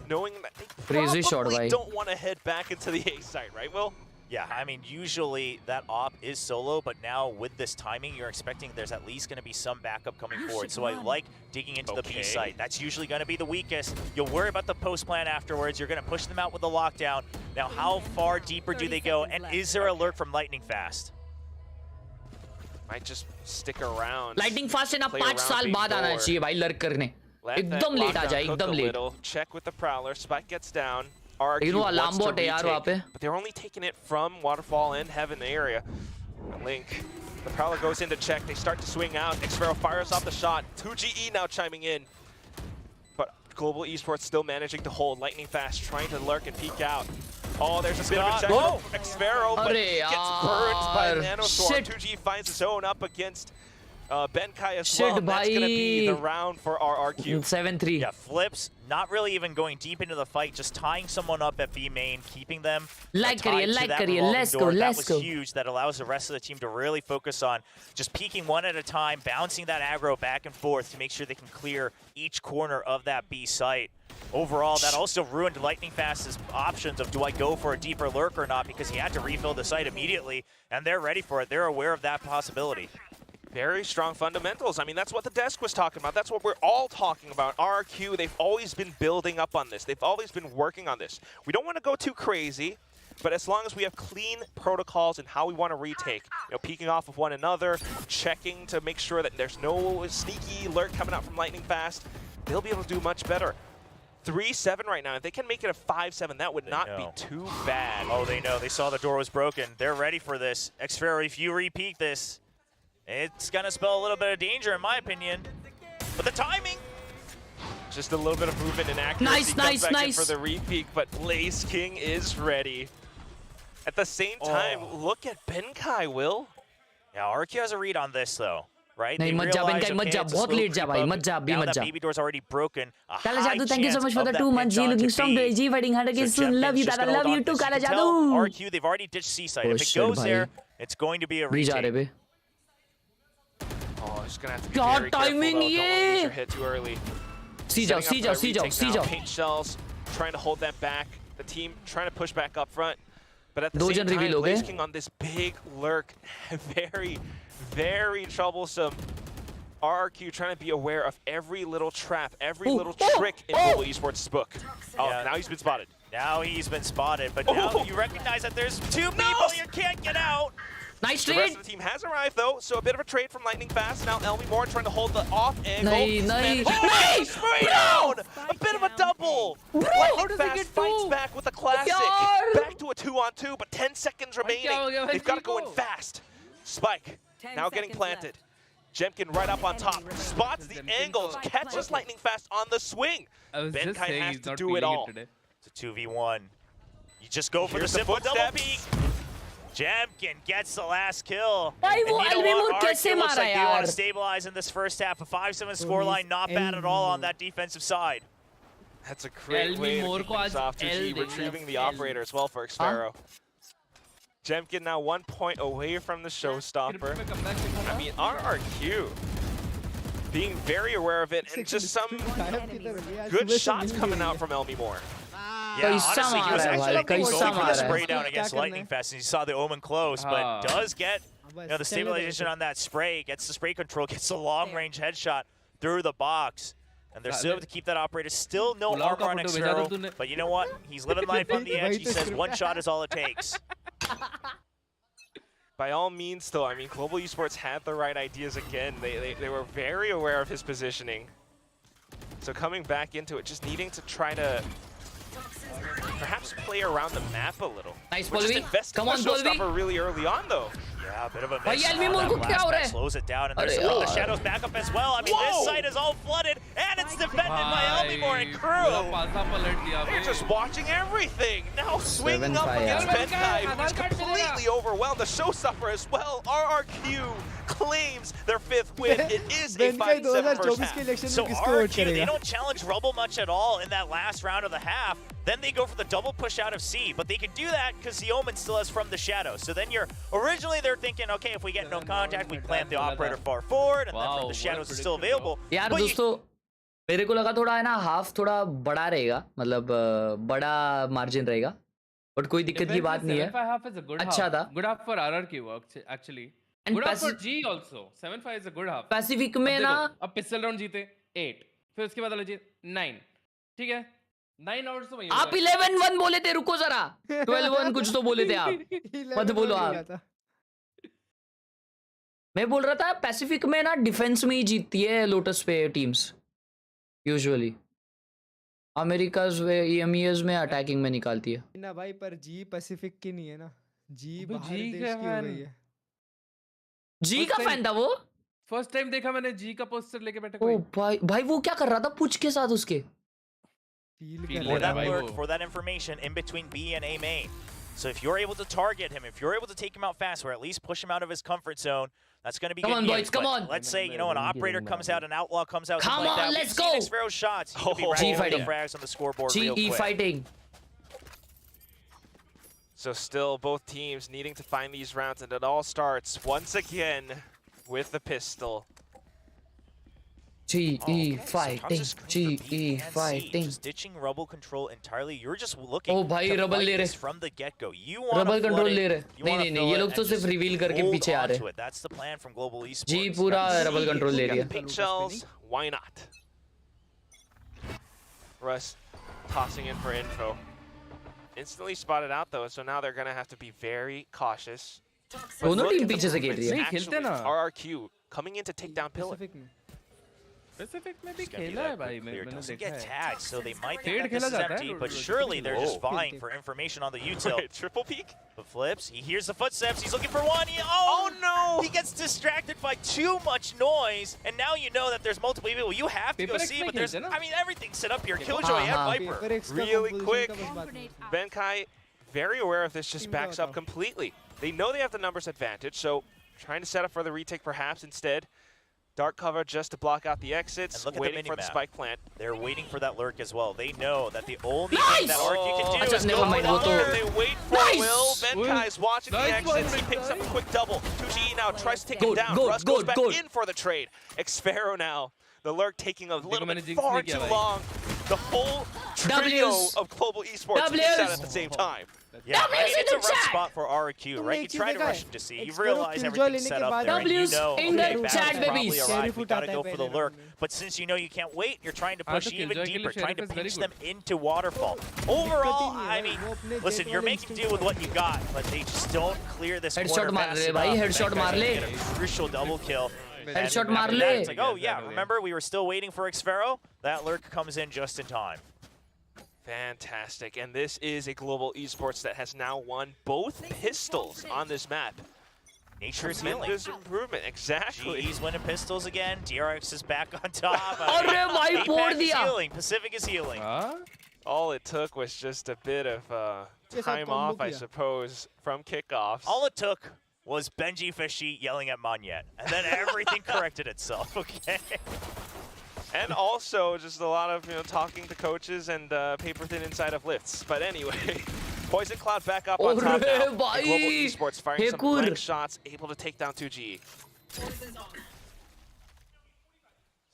crazy shot भाई don't want to head back into the A site, right, Will? Yeah, I mean, usually that op is solo, but now with this timing, you're expecting there's at least going to be some backup coming forward. So I like digging into the B site. That's usually going to be the weakest. You'll worry about the post plan afterwards. You're going to push them out with the lockdown. Now, how far deeper do they go? And is there alert from Lightning Fast? Might just stick around. Lightning Fast ना 5 साल बाद आना चाहिए भाई lurk करने एकदम late आ जाए एकदम late check with the prowler. Spike gets down. लेकिन वो अलार्म बॉट है यार वहाँ पे but they're only taking it from Waterfall and Heaven area. Link, the prowler goes in to check. They start to swing out. Xvero fires off the shot. 2GE now chiming in, but Global Esports still managing to hold. Lightning Fast trying to lurk and peek out. Oh, there's a bit of a check from Xvero, but gets burned by Nanoswarm. 2G finds his own up against Benkai as well. That's going to be the round for RRQ. 7-3. Yeah, flips. Not really even going deep into the fight, just tying someone up at B main, keeping them let's go. That was huge. That allows the rest of the team to really focus on just peeking one at a time, bouncing that aggro back and forth to make sure they can clear each corner of that B site. Overall, that also ruined Lightning Fast's options of do I go for a deeper lurk or not, because he had to refill the site immediately, and they're ready for it. They're aware of that possibility. Very strong fundamentals. I mean, that's what the desk was talking about. That's what we're all talking about. RRQ, they've always been building up on this. They've always been working on this. We don't want to go too crazy, but as long as we have clean protocols and how we want to retake, you know, peeking off of one another, checking to make sure that there's no sneaky lurk coming out from Lightning Fast, they'll be able to do much better. 3-7 right now. If they can make it a 5-7, that would not be too bad. Oh, they know. They saw the door was broken. They're ready for this. Xvero, if you repeat this, it's going to spell a little bit of danger, in my opinion. But the timing! Just a little bit of movement and accuracy nice. in for the repeat, but Blaze King is ready. At the same time, look at Benkai, Will. Yeah, RQ has a read on this, though. Right? नहीं मत जा Benkai मत जा बहुत late जा भाई मत जा भी मत जा BB door's already broken. Kala Jadu, thank you so much for the 2 months. G looking strong. G fighting hard against soon. Love you, Tata. Love you too, Kala Jadu. RQ, they've already ditched C-side. If it goes there, it's going to be a retake. Oh, just gonna have to be very timing careful, though. Don't lose your hit too early. See जाओ. Paint shells, trying to hold them back. The team trying to push back up front. But at the same time, Blaze King on this big lurk. Very, very troublesome. RRQ trying to be aware of every little trap, every little trick in Global Esports' book. Oh, yeah. Now he's been spotted. Now he's been spotted, but now you recognize that there's 2 people you can't get out. Nice trade. The rest of the team has arrived, though, so a bit of a trade from Lightning Fast. Now Elmi Moore trying to hold the off angle. Nice. Spray down! A bit of a double. Lightning Fast fights back with a classic. Back to a 2-on-2, but 10 seconds remaining. They've got to go in fast. Spike now getting planted. Jemkin right up on top. Spots the angles, catches Lightning Fast on the swing. Benkai has to do it all. It's a 2v1. You just go for the simple double peek. Jemkin gets the last kill. And you know what? RQ looks like they want to stabilize in this first half. A 5-7 scoreline, not bad at all on that defensive side. That's a great way to kick things off. 2G retrieving the operator as well for Xvero. Jemkin now 1 point away from the showstopper. I mean, RRQ being very aware of it, and just some good shots coming out from Elmi Moore. Yeah, honestly, he was actually going for the spray down against Lightning Fast, and you saw the Omen close, but does get the stabilization on that spray, gets the spray control, gets a long-range headshot through the box. And they're still able to keep that operator. Still no armor on Xvero, but you know what? He's living life on the edge. He says 1 shot is all it takes. By all means, though, I mean, Global Esports had the right ideas again. They were very aware of his positioning. So coming back into it, just needing to try to perhaps play around the map a little. Nice, Polvi. Come on, Polvi. Really early on, though. Yeah, a bit of a भाई miss. LV मोर को क्या हो रहा है? Slows it down, and there's the shadows back up as well. I mean, this site is all flooded, and it's defended by Elvimore and crew. They're just watching everything. Now swinging up 7-5, against Benkai, who's completely overwhelmed. The showstopper as well. RRQ claims their 5th win. It is a 5-7 first half. So RRQ, they don't challenge Rubble much at all in that last round of the half. Then they go for the double push out of C, but they can do that because the Omen still has From the Shadows. So then originally they're thinking, okay, if we get no contact, we plant the operator far forward, and then From the Shadows is still available. यार दोस्तों मेरे को लगा थोड़ा है ना half थोड़ा बड़ा रहेगा, मतलब बड़ा मार्जिन रहेगा, बट कोई दिक्कत की बात नहीं है. अच्छा था. Good half for RRQ actually. Good half for G also. 7-5 is a good half. Pacific में ना अब पिस्टल राउंड जीते 8, फिर उसके बाद वाला जीते 9. ठीक है, 9 आवर्स तो वही. आप 11-1 बोले थे, रुको जरा. 12-1 कुछ तो बोले थे आप, मत बोलो आप. मैं बोल रहा था पैसिफिक में ना डिफेंस में ही जीतती है लोटस पे टीम्स यूजुअली. अमेरिकाज EMEAs में अटैकिंग में निकालती है ना भाई, पर जी पैसिफिक की नहीं है ना. जी बाहर देश की हो गई है. जी का फैन था वो. फर्स्ट टाइम देखा मैंने जी का पोस्टर लेके बैठा कोई. ओ भाई वो क्या कर रहा था पूछ के साथ उसके. For that lurk, for that information in between B and A main. So if you're able to target him, if you're able to take him out fast, or at least push him out of his comfort zone, that's going to be good. Come on, boys, come on. Let's say, you know, an operator comes out, an outlaw comes out, come like on, that. let's go. Xfero's shots. He could be racking up the frags on the scoreboard real quick. fighting. So still both teams needing to find these rounds, and it all starts once again with the pistol. GE fighting. GE fighting. Just ditching Rubble control entirely. You're just looking oh भाई रबल ले रहे from the get-go. You want रबल control ले रहे. नहीं नहीं ये लोग तो सिर्फ रिवील करके पीछे आ रहे. That's the plan from Global Esports. जी पूरा रबल कंट्रोल ले रही है. Pink shells, why not? Russ tossing in for info. Instantly spotted out though, so now they're gonna have to be very cautious. दोनों team पीछे से खेल रही है. खेलते ना. RRQ coming in to take down Pillar. Pacific में भी खेला है भाई, मैंने doesn't देखा get है. tagged, so they might think that this is empty, but surely they're just vying for information on the util. Wait, triple peek? But flips, he hears the footsteps, he's looking for one, oh no! He gets distracted by too much noise, and now you know that there's multiple people. You have to go see, but there's, I mean, everything's set up here. Killjoy and Viper. Really quick. Benkai, very aware of this, just backs up completely. They know they have the numbers advantage, so trying to set up for the retake perhaps instead. Dark cover just to block out the exits, waiting for the spike plant. They're waiting for that lurk as well. They know that the only thing that RQ can do is go for the They wait for Will. Benkai's watching the exits. He picks up a quick double. 2GE now tries to take him down. Russ goes back in for the trade. Xfero now. The lurk taking a little bit far too long. The whole trio of Global Esports peaks out at the same time. Yeah, I mean, it's a rough spot for RQ, right? You try to rush to see, you realize everything's set up there, and you know, in the chat, babies. We gotta go for the lurk. But since you know you can't wait, you're trying to push even deeper, trying to pinch them into Waterfall. Overall, I mean, listen, you're making do with what you got, but they just don't clear this corner fast enough. Headshot maar le. Get a crucial double kill. Headshot maar le. It's like, oh yeah, remember we were still waiting for Xfero? That lurk comes in just in time. Fantastic, and this is a Global Esports that has now won both pistols on this map. Nature is healing. Tremendous improvement, exactly. He's winning pistols again. DRX is back on top. APAC is healing. Pacific is healing. All it took was just a bit of time off, I suppose, from kickoffs. All it took was Benji Fishy yelling at Monyet, and then everything corrected itself, okay? And also just a lot of talking to coaches and paper thin inside of lifts. But anyway, Poison Cloud back up on top now. And Global Esports firing some blank shots, able to take down 2G.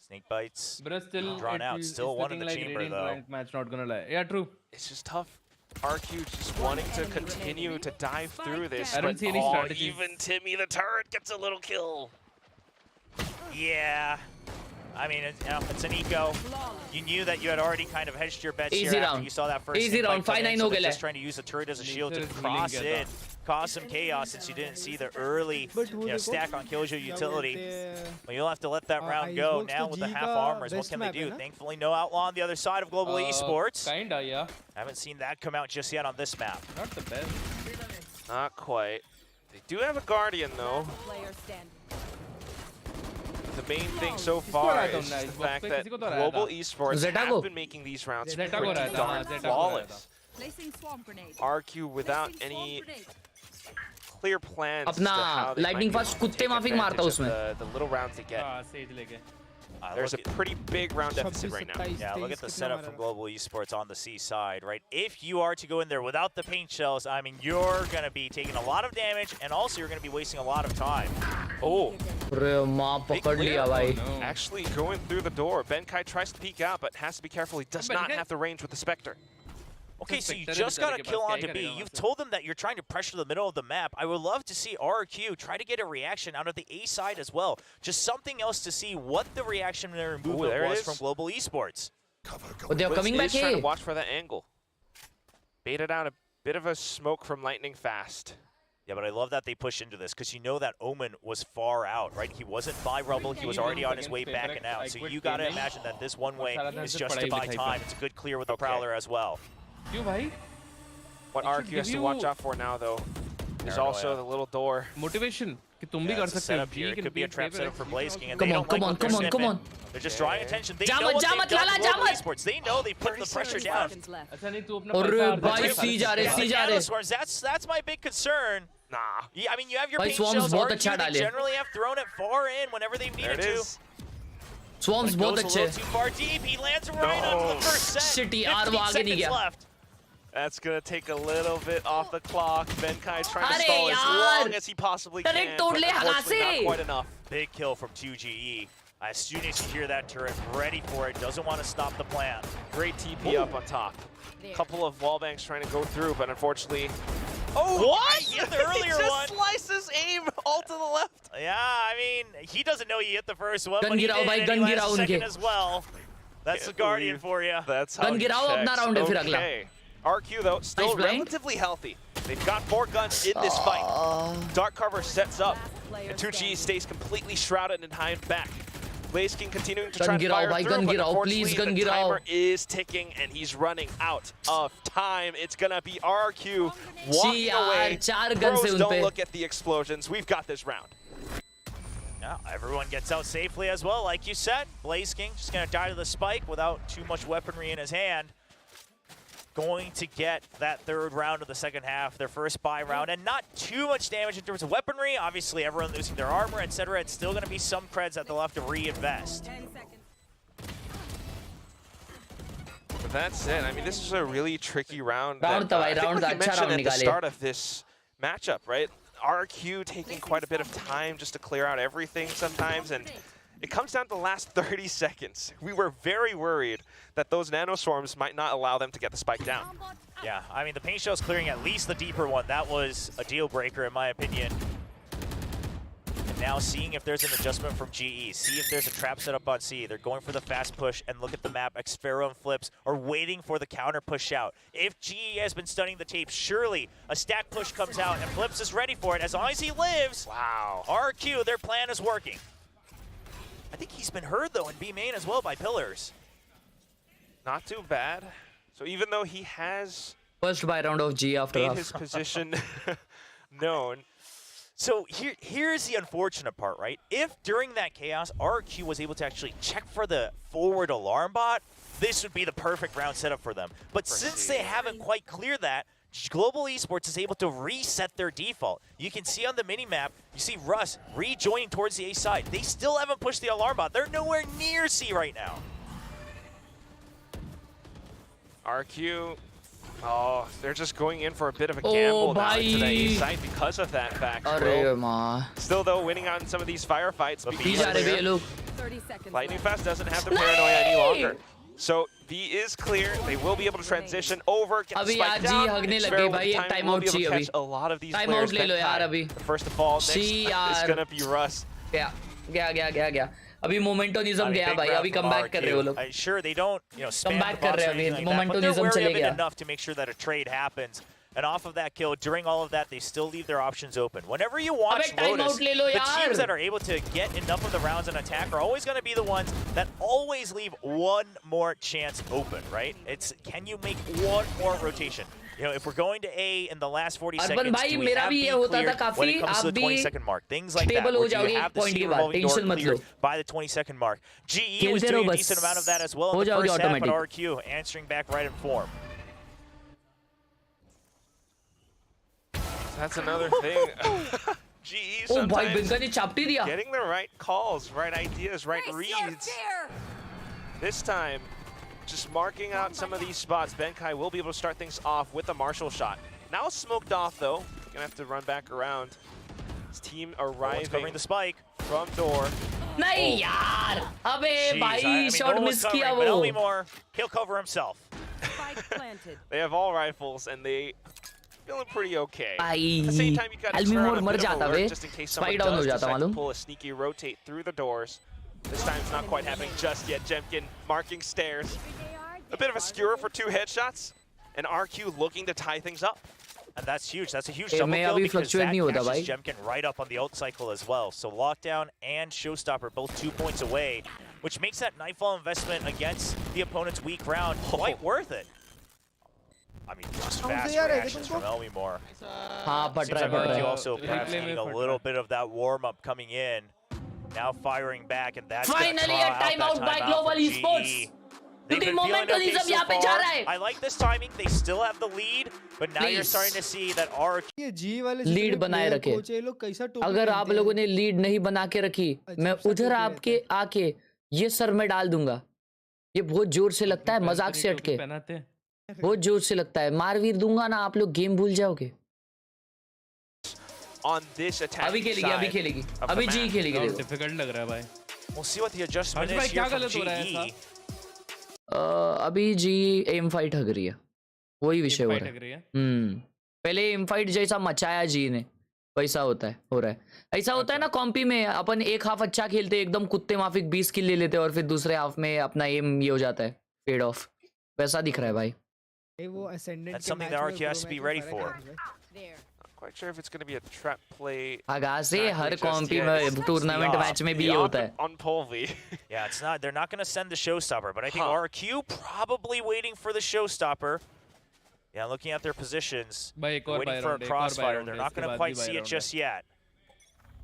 Snake bites. But still drawn out. Still one in the chamber though. Match, not gonna lie. Yeah, true. It's just tough. RQ just wanting to continue to dive through this. I don't see any strategy. Even Timmy the turret gets a little kill. Yeah. I mean, it's an eco. You knew that you had already kind of hedged your bets here after you saw that first. Easy round. 5-9 हो गया. Just trying to use the turret as a shield to cross in, cause some chaos since you didn't see the early stack on Killjoy utility. Well, you'll have to let that round go now with the half armors. What can they do? Thankfully, no outlaw on the other side of Global Esports. Kinda, yeah. Haven't seen that come out just yet on this map. Not the best. Not quite. They do have a Guardian, though. The main thing so far is the fact that Global Esports have been making these rounds pretty darn flawless. RQ without any clear plans to how they lightning might fast be able to कुत्ते take माफिक मारता advantage उसमें. of the little rounds they get. There's a pretty big round deficit right now. Yeah, look at the setup from Global Esports on the C side, right? If you are to go in there without the paint shells, I mean, you're going to be taking a lot of damage, and also you're going to be wasting a lot of time. Oh. Big clear. Actually going through the door. Benkai tries to peek out, but has to be careful. He does not have the range with the Spectre. Okay, so you just got a kill onto B. You've told them that you're trying to pressure the middle of the map. I would love to see RQ try to get a reaction out of the A side as well. Just something else to see what the reactionary movement was from Global Esports. But they're coming back trying to here. watch for that angle. Baited out a bit of a smoke from Lightning Fast. Yeah, but I love that they push into this because you know that Omen was far out, right? He wasn't by Rubble. He was already on his way back and out. So you got to imagine that this one way is just to buy time. It's a good clear with the Prowler as well. What RQ has to watch out for now, though, is also the little door. Motivation. It could be a trap setup for BlazeKing. Come on. They're just drawing attention. They Jamat, know what Jamat, they've done Lala, to Global Jamat. Esports. They know they put the pressure down. That's my big concern. Nah. Yeah, I mean, you have your Bhai, paint Swarms shells. बहुत RQ, अच्छा they डाले. generally have thrown it far in whenever they've needed to. Swarms But बहुत goes a अच्छे. little too far deep. He lands right onto the first set. Shit, 15 यार, वो आगे नहीं seconds गया. left. That's going to take a little bit off the clock. Benkai trying to अरे stall as यार. long as he possibly can. Turret But तोड़ ले हगा unfortunately से. not quite enough. Big kill from 2GE. As soon as you hear that turret, ready for it, doesn't want to stop the plan. Great TP up on top. Couple of wallbangs trying to go through, but unfortunately... Oh, what? He hit the earlier he one. just slices aim all to the left. Yeah, I mean, he doesn't know he hit the first one, Gun but he गिराओ did, भाई, and gun he lands गिराओ second उनके. as well. That's the Guardian for you. That's how Gun he गिराओ, अपना checks. round है फिर अगला. Okay. RQ, though, still Nice blind. relatively healthy. They've got 4 guns in this fight. Dark cover sets up, and 2G stays completely shrouded and hiding back. BlazeKing continuing to try to fire through, but unfortunately the timer is ticking, and he's running out of time. It's gonna be RQ walking away. Pros don't look at the explosions. We've got this round. Yeah, everyone gets out safely as well, like you said. BlazeKing just gonna die to the spike without too much weaponry in his hand. Going to get that third round of the second half, their first buy round, and not too much damage in terms of weaponry. Obviously, everyone losing their armor, etc. It's still going to be some creds that they'll have to reinvest. But that's it. I mean, this is a really tricky round. Round that, I think round like you अच्छा mentioned round at the निकाले. start of this matchup, right? RQ taking quite a bit of time just to clear out everything sometimes, and it comes down to the last 30 seconds. We were very worried that those nano swarms might not allow them to get the spike down. Yeah, I mean, the paint shell's clearing at least the deeper one. That was a deal breaker, in my opinion. And now seeing if there's an adjustment from GE. See if there's a trap set up on C. They're going for the fast push, and look at the map. Xpharaoh and Flips are waiting for the counter push out. If GE has been studying the tape, surely a stack push comes out, and Flips is ready for it. As long as he lives, wow. RQ, their plan is working. I think he's been heard, though, in B main as well by Pillars. Not too bad. So even though he has First buy round of G after made half. his position known. So here's the unfortunate part, right? If during that chaos, RQ was able to actually check for the forward alarm bot, this would be the perfect round setup for them. But since they haven't quite cleared that, Global Esports is able to reset their default. You can see on the mini-map, you see Russ rejoining towards the A side. They still haven't pushed the alarm bot. They're nowhere near C right now. RQ, oh, they're just going in for a bit of a gamble now into the A side because of that fact. Still, though, winning on some of these firefights. Lightning Fast doesn't have the paranoia any longer. So B is clear. They will be able to transition over, get the spike down. Xpharaoh with the time will be able to catch a lot of these players. First of all, next is going to be Russ. गया अभी मोमेंटोनिज्म गया भाई अभी come back कर रहे हो लोग sure they don't spam back कर रहे हैं अभी but they're मोमेंटोनिज्म wary चले of it गया enough to make sure that a trade happens. And off of that kill, during all of that, they still leave their options open. Whenever you watch Lotus, the teams that are able to get enough of the rounds in attack are always going to be the ones that always leave one more chance open, right? It's, can you make one more rotation? You know, if we're going to A in the last 40 Arpan seconds, bhai, do we मेरा have भी B ये होता cleared था when काफी, it comes to आप the भी 20-second mark? Things like that. stable Or हो do you जाओगे have the point C के बाद, revolving door tension मत cleared low. by the 20-second mark? GE was खेलते रहो doing a बस. decent amount of that as well हो in the जाओगे first half, but automatic. RQ answering back right in form. That's another thing. GE Oh भाई sometimes बिंका ने चापटी दिया. getting the right calls, right ideas, right reads. This time, just marking out some of these spots. Benkai will be able to start things off with a Marshall shot. Now smoked off though. Gonna have to run back around. His team arriving Covering the spike from door. नहीं यार. अबे Jeez, I भाई mean, shot no one's miss किया covering, but वो. Elmore, he'll cover himself. They have all rifles and they feeling pretty okay. भाई At the same time, you got to turn Elmore on a मर bit of जाता alert bay. just in case Spy someone down हो does जाता decide to मालूम. pull a sneaky rotate through the doors. This time it's not quite happening just yet. Jemkin marking stairs. A bit of a skewer for 2 headshots, and RQ looking to tie things up. And that's huge. That's a huge मैं double kill अभी because fluctuate that नहीं होता catches भाई. Jemkin right up on the ult cycle as well. So Lockdown and Showstopper both 2 points away, which makes that Nightfall investment against the opponent's weak round quite worth it. I mean, just fast reactions from Elmore. हाँ पट Seems रहा है like पट रहा RQ है. also perhaps needing a little bit of that warm-up coming in. Now firing back, and that's gonna Finally draw a out that timeout by timeout Global from Esports. GE. क्योंकि They've been feeling okay मोमेंटलिज्म so यहाँ पे जा far. रहा है. I like this timing. They still have the lead, but now you're Please. starting to see that RQ. ये जी वाले lead बनाए रखे. अगर आप लोगों ने लीड नहीं बना के रखी, मैं उधर आपके आके ये सर में डाल दूंगा. ये बहुत जोर से लगता है, मजाक से हटके. बहुत जोर से लगता है. मारवीर दूंगा ना, आप लोग गेम भूल जाओगे. On this attack अभी खेलेगी, अभी खेलेगी, अभी जी खेलेगी. डिफिकल्ट लग रहा है भाई. We'll see what the adjustment भाई is क्या here from गलत हो रहा है GE. अभी जी एम फाइट हग रही है. वही विषय हो रहा है. पहले एम फाइट जैसा मचाया जी ने, वैसा होता है, हो रहा है. ऐसा होता है ना कॉम्पी में, अपन एक हाफ अच्छा खेलते एकदम कुत्ते माफिक 20 किल ले लेते और फिर दूसरे हाफ में अपना एम ये हो जाता है, फेड ऑफ. वैसा दिख रहा है भाई. That's something that RQ has to be ready for. Not quite sure if it's going to be a trap play. आगाज से हर कॉम्पी में टूर्नामेंट मैच में भी ये होता है. On Polvi. Yeah, it's not. They're not going to send the Showstopper, but I think RQ probably waiting for the Showstopper. Yeah, looking at their positions, waiting for a crossfire. They're not going to quite see it just yet.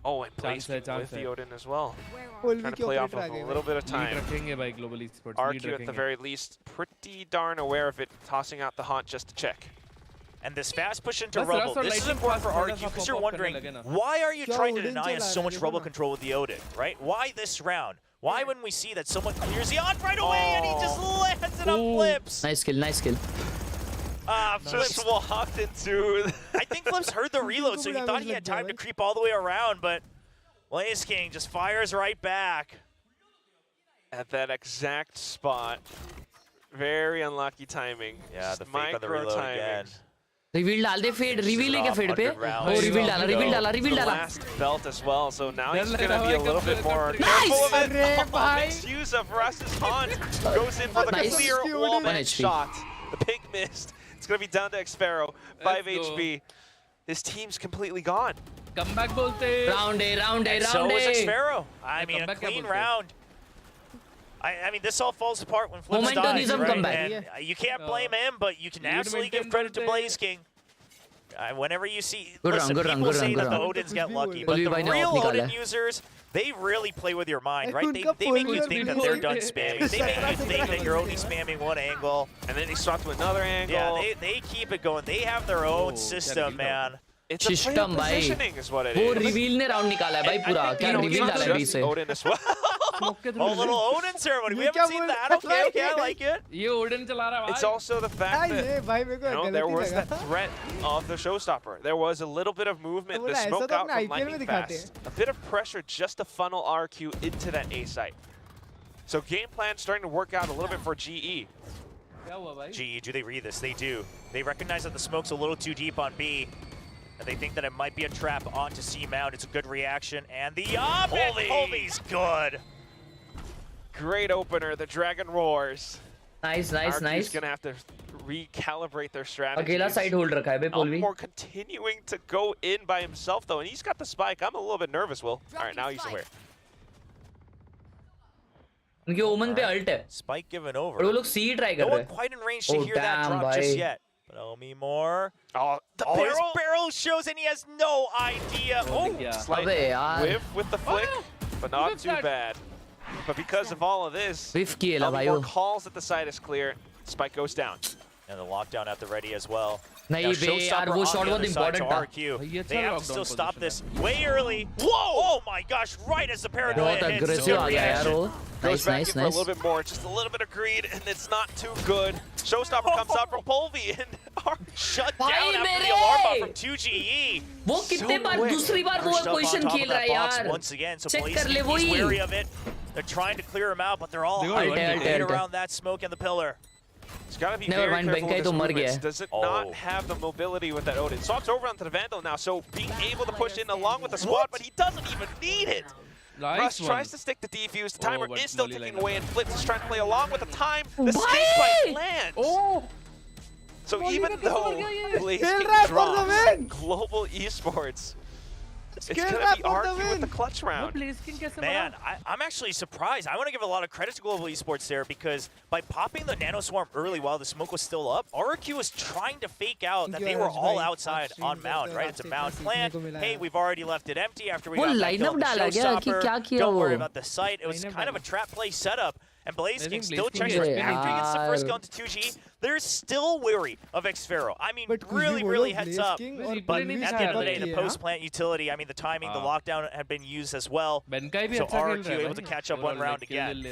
Oh, and placement with the Odin as well. Trying to play off of a little bit of time. RQ at the very least pretty darn aware of it, tossing out the haunt just to check. And this fast push into rubble, this is important for RQ because you're wondering, why are you trying to deny us so much rubble control with the Odin, right? Why this round? Why when we see that someone clears the on right away and he just lands it on Flips? Nice kill, nice kill. Flips walked into... I think Flips heard the reload, so he thought he had time to creep all the way around, but Blaze King just fires right back. At that exact spot. Very unlucky timing. Yeah, the fake on the reload again. Reveal डाल दे fade. Reveal है क्या fade पे? ओ reveal डाला, reveal डाला, reveal डाला. Last belt as well, so now he's going to be a little bit more Nice! careful of it. Makes use of Russ's haunt. Goes in for the Nice. clear wallman 1 HP. shot. The pig missed. It's going to be down to Xpharaoh. 5 HP. His team's completely gone. Comeback बोलते. Round A, round A, And so round is A. Xpharaoh. I mean, a clean round. I mean, this all falls apart when Flips dies, Momentumism right? comeback. And you can't blame him, but you can absolutely give credit to Blaze King. Whenever you see, listen, people say that the Odins get lucky, but the real Odin users, they really play with your mind, right? They make you think that they're done spamming. They make you think that you're only spamming one angle. And then he swapped to another angle. Yeah, they keep it going. They have their own system, man. It's a play of positioning is what it is. वो reveal ने round निकाला है भाई पूरा. क्या reveal डाला है बीच से? Odin as well. Oh, little Odin ceremony. We haven't seen that. Okay, I like it. ये ओडिन चला रहा है. It's also the fact that there was that threat of the Showstopper. There was a little bit of movement. The smoke out from lightning fast. A bit of pressure just to funnel RQ into that A site. So game plan starting to work out a little bit for GE. GE, do they read this? They do. They recognize that the smoke's a little too deep on B. And they think that it might be a trap onto C mount. It's a good reaction. And the Polvi's good. Great opener. The Dragon roars. Nice, nice, nice. He's gonna have to recalibrate their strategy. अकेला side hold रखा है बे Polvi. Elmore continuing to go in by himself though, and he's got the spike. I'm a little bit nervous, Will. All right, now he's aware. उनके ओमन पे alt है. Spike given over. और वो लोग C try कर No रहे one हैं. quite in range to hear that drop just yet. Phonepe more. Oh, the His barrel shows and he has no idea. Slight whiff with the flick, but not too bad. But because of all of this, more calls at the side is clear. Spike goes down. And the lockdown at the ready as well. नहीं बे यार वो shot बहुत important था. They have to still stop this way early. Whoa! Oh my gosh! Right as the paranoia बहुत hits. aggressive आ गया यार वो. Goes back in for a little bit more, just a little bit of greed, and it's not too good. Showstopper comes out from Phonepe and are shut down after the alarm bot from 2GE. वो कितने बार दूसरी बार वो position खेल रहा है यार. Once again, so Check कर ले वो he's he. wary of it. They're trying to clear him out, but they're all hiding around that smoke and the pillar. It's got to be very careful with his movements. Does it not have the mobility with that Odin? Swaps over onto the Vandal now, so being able to push in along with the squad, but he doesn't even need it. Russ tries to stick the defuse. The timer is still ticking away, and Flips is trying to play along with the time. The snake bite lands. So even though Blaze drops, Global Esports, it's going to be RQ with the clutch round. Man, I'm actually surprised. I want to give a lot of credit to Global Esports there because by popping the Nano Swarm early while the smoke was still up, RQ was trying to fake out that they were all outside on Mound, right? It's a Mound plan. Hey, we've already left it empty after we got that kill on the Showstopper. Don't worry about the site. It was kind of a trap play setup. And Blaze King still checks for spinning. After he gets the first gun to 2G, they're still wary of Xpharaoh. I mean, really heads up. But at the end of the day, the post-plant utility, I mean, the timing, the lockdown had been used as well. So RQ able to catch up one round again.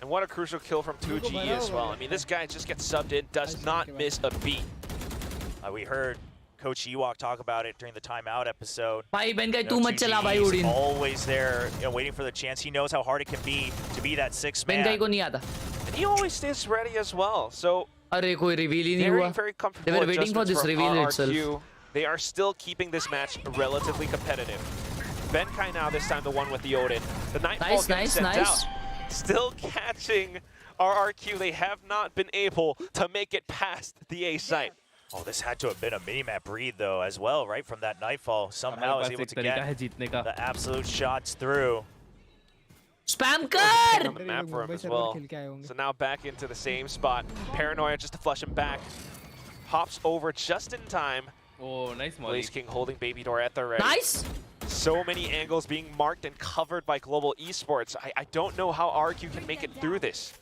And what a crucial kill from 2G as well. I mean, this guy just gets subbed in, does not miss a beat. We heard Coach Ewok talk about it during the timeout episode. भाई Ben guy too much चला भाई Odin. Always there, waiting for the chance. He knows how hard it can be to be that sixth man. Ben guy को नहीं आता. And he always stays ready as well. So अरे कोई reveal ही नहीं हुआ. Very comfortable. They were waiting for this reveal itself. They are still keeping this match relatively competitive. Benkai now this time the one with the Odin. The Nightfall getting sent out. Still catching RRQ. They have not been able to make it past the A site. Oh, this had to have been a mini-map read, though, as well, right? From that Nightfall. Somehow was able to get the absolute shots through. Spam kar! On the map for him as well. So now back into the same spot. Paranoia just to flush him back. Hops over just in time. Oh, nice Molly. Blaze King holding Baby Door at the ready. Nice! So many angles being marked and covered by Global Esports. I don't know how RQ can make it through this.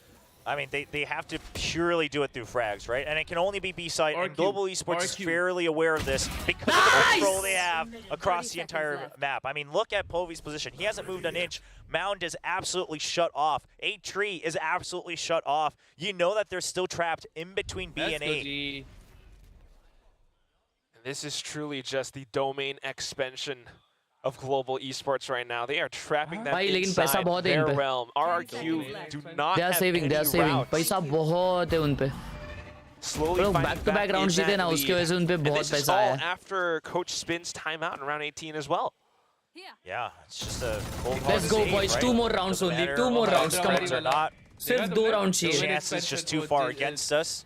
I mean, they have to purely do it through frags, right? And it can only be B-side, and Global Esports is fairly aware of this because of the control they have across the entire map. I mean, look at Phonepe's position. He hasn't moved an inch. Mound is absolutely shut off. A tree is absolutely shut off. You know that they're still trapped in between B and A. This is truly just the domain expansion of Global Esports right now. They are trapping them inside their realm. RRQ do not have any routes. पैसा बहुत है उन पे. Slowly finding back-to-back rounds जीते ना उसकी वजह से उन पे बहुत पैसा आया. This is all after Coach Spin's timeout in round 18 as well. Yeah, it's just a cold Let's go, boys. Right? 2 more rounds only. 2 more rounds. Come on. सिर्फ 2 rounds चाहिए. Chances just too far against us.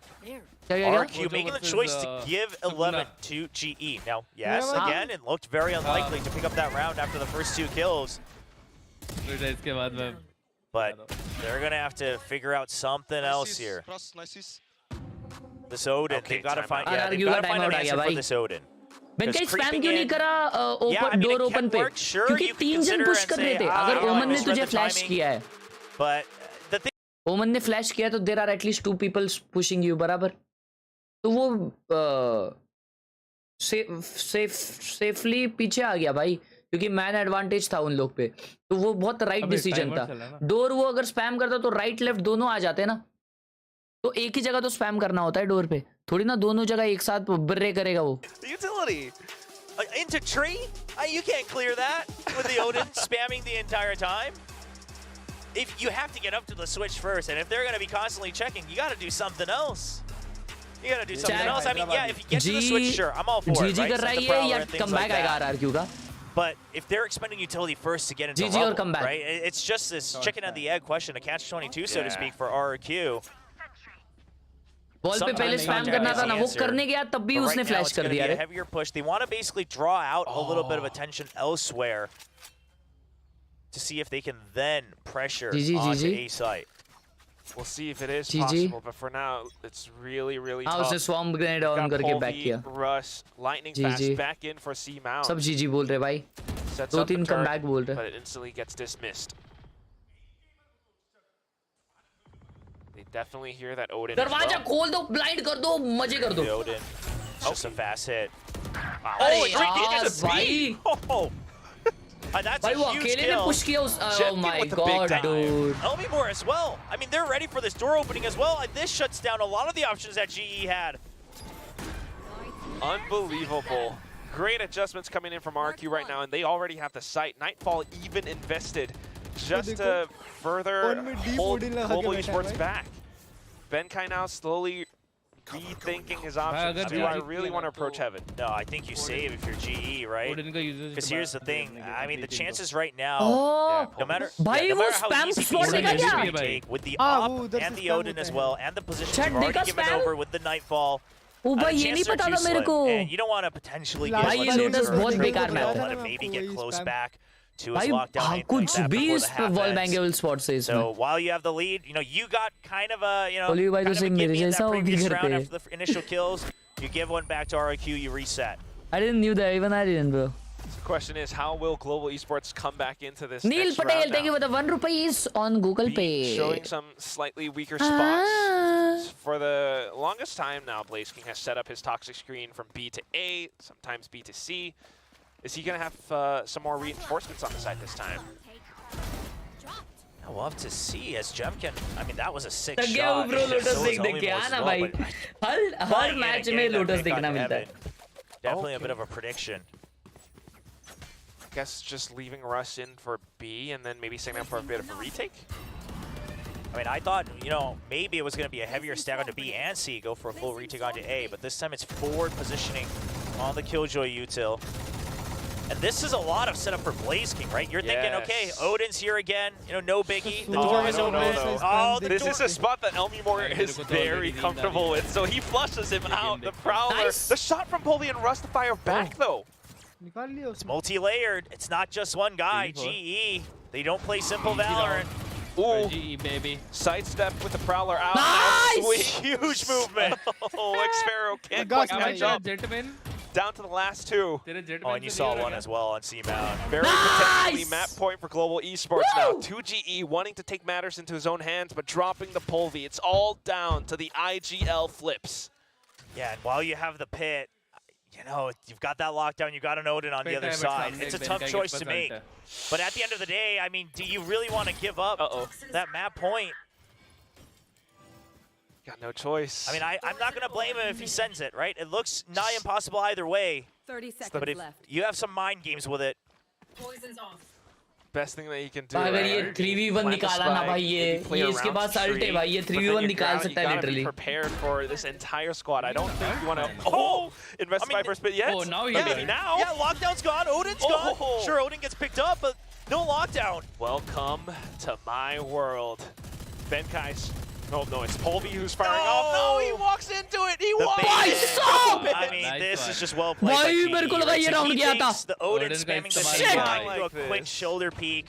RQ making the choice to give 11 to GE. Now, yes, again, it looked very unlikely to pick up that round after the first 2 kills. But they're going to have to figure out something else here. This Odin, they've got to find, they've got to find an answer for this Odin. Ben guy spam क्यों नहीं करा door open पे? क्योंकि 3 जन push कर रहे थे. अगर ओमन ने तुझे flash किया है. But the thing, ओमन ने flash किया तो there are at least 2 people pushing you बराबर. तो वो सेफली पीछे आ गया भाई क्योंकि मैन एडवांटेज था उन लोग पे. तो वो बहुत राइट डिसीजन था. डोर वो अगर स्पैम करता तो राइट लेफ्ट दोनों आ जाते ना. तो एक ही जगह तो स्पैम करना होता है डोर पे. थोड़ी ना दोनों जगह एक साथ बर्रे करेगा वो. Utility into tree? You can't clear that with the Odin spamming the entire time. If you have to get up to the switch first, and if they're going to be constantly checking, you got to do something else. You gotta do something else. I mean, yeah, if you get to the switch, sure, I'm all for it, right? Set the prowler and things like that. But if they're expending utility first to get into level, right? It's just this chicken and the egg question, a catch-22, so to speak, for RRQ. Ball पे पहले spam करना था ना, वो करने गया तब भी उसने फ्लैश कर दिया. Heavier push. They want to basically draw out a little bit of attention elsewhere to see if they can then pressure onto A site. We'll see if it is GG. possible, but for now, it's really, really हाँ tough. उसने swamp grenade on करके back किया. Rush, lightning GG. fast back in for C Mount. सब GG बोल रहे भाई. Sets दो up the तीन turret, comeback बोल रहे. but it instantly gets dismissed. They definitely hear that Odin. दरवाजा खोल दो, blind कर दो, मजे कर दो. The Odin. It's just a fast hit. अरे it यार gets a भाई. beat. Oh. That's भाई a वो huge अकेले ने kill. push किया उस. Oh Jet my with the big god, dive. dude. Elmimore as well. I mean, they're ready for this door opening as well, and this shuts down a lot of the options that GE had. Unbelievable. Great adjustments coming in from RQ right now, and they already have the site. Nightfall even invested just to further hold Global Esports back. Benkai now slowly rethinking his options. Do I really want to approach Heaven? No, I think you save if you're GE, right? Because here's the thing. I mean, the chances right now, Oh. no matter, भाई no वो matter how spam easy spot these देखा things क्या? can take with the हाँ, op वो उधर and से the spam Odin होता as है. well, and the positions Chat you've already देखा given spam? over with the Nightfall. ओ भाई ये नहीं पता था मेरे को. And you don't want to potentially get भाई ये Lotus बहुत बेकार मैप let है. him maybe get close back to his भाई lockdown. हाँ, anything like कुछ that भी before इस the half wall ends. bangable spot से इसमें. So while you have the lead, you know, you got kind of a, you know, Oliver भाई kind तो of a सिर्फ मेरे gimme in जैसा that वो भी previous घर round पे. after the initial kills. You give one back to RQ, you reset. I didn't knew that, even I didn't, bro. The question is, how will Global Esports come back into this Neil next Patel, round thank you now? for the 1 rupees on Google Be Pay. showing some slightly weaker Ah. spots. For the longest time now, Blaze King has set up his toxic screen from B to A, sometimes B to C. Is he going to have some more reinforcements on the side this time? We'll have to see as Jemkin. I mean, that was a sick तक गया वो shot. bro Lotus So was देख देख के Elmimore as आना well, भाई. but her flying in match and में getting that Lotus pick देखना on मिलता है. Evan. Definitely a bit of a prediction. Guess just leaving Russ in for B and then maybe setting up for a bit of a retake? I mean, I thought, you know, maybe it was going to be a heavier stack onto B and C, go for a full retake onto A, but this time it's forward positioning on the Killjoy util. And this is a lot of setup for Blaze King, right? You're thinking, okay, Odin's here again, you know, no biggie. The door is open. Oh, the This door. is a spot that Elmimore is very comfortable with, so he flushes him out. The Prowler, Nice. the shot from Polly and Russ to fire back though. निकाल लिया It's उसने. multi-layered. It's not just one guy, GE. They don't play simple Valorant. Ooh, GE baby. sidestep with the Prowler out. Nice! Sweet. Huge movement. Oh, Xpharaoh can't Got quite catch my up. Jetman. Down to the last two. तेरे Jetman Oh, and you saw one as well on C-Mount. Very potentially map point for Global Esports now. Woo! 2GE wanting to take matters into his own hands, but dropping the Polvi. It's all down to the IGL flips. Yeah, and while you have the pit, you know, you've got that lockdown, you've got an Odin on the other side. It's a tough choice to make. But at the end of the day, I mean, do you really want to give up that map point? Got no choice. I mean, I'm not going to blame him if he sends it, right? It looks nigh impossible either way. 30 seconds But if left. you have some mind games with it, Poison's off. best thing that he can do. अगर ये right? 3v1 Plant the निकाला ना spike, भाई ये maybe play इसके around पास alt है tree, भाई ये but then 3v1 you निकाल gotta- सकता है You gotta be literally. prepared for this entire squad. I don't think you want to. Oh, invest I mean, by first bit yet. Oh, now he Maybe did. now. yeah, lockdown's gone, Odin's gone. Oh. Sure, Odin gets picked up, but no lockdown. Welcome to my world. Benkai's. No, it's Polvi who's firing No. off. No, he walks into it. He The walks. bait. Stop! I mean, Nice this one. is just well played by भाई, GE, मेरे को लगा right? ये So round he गया था. takes the Odin Odin का spamming the इस्तेमाल shit किया. out I into like a quick this. shoulder peek.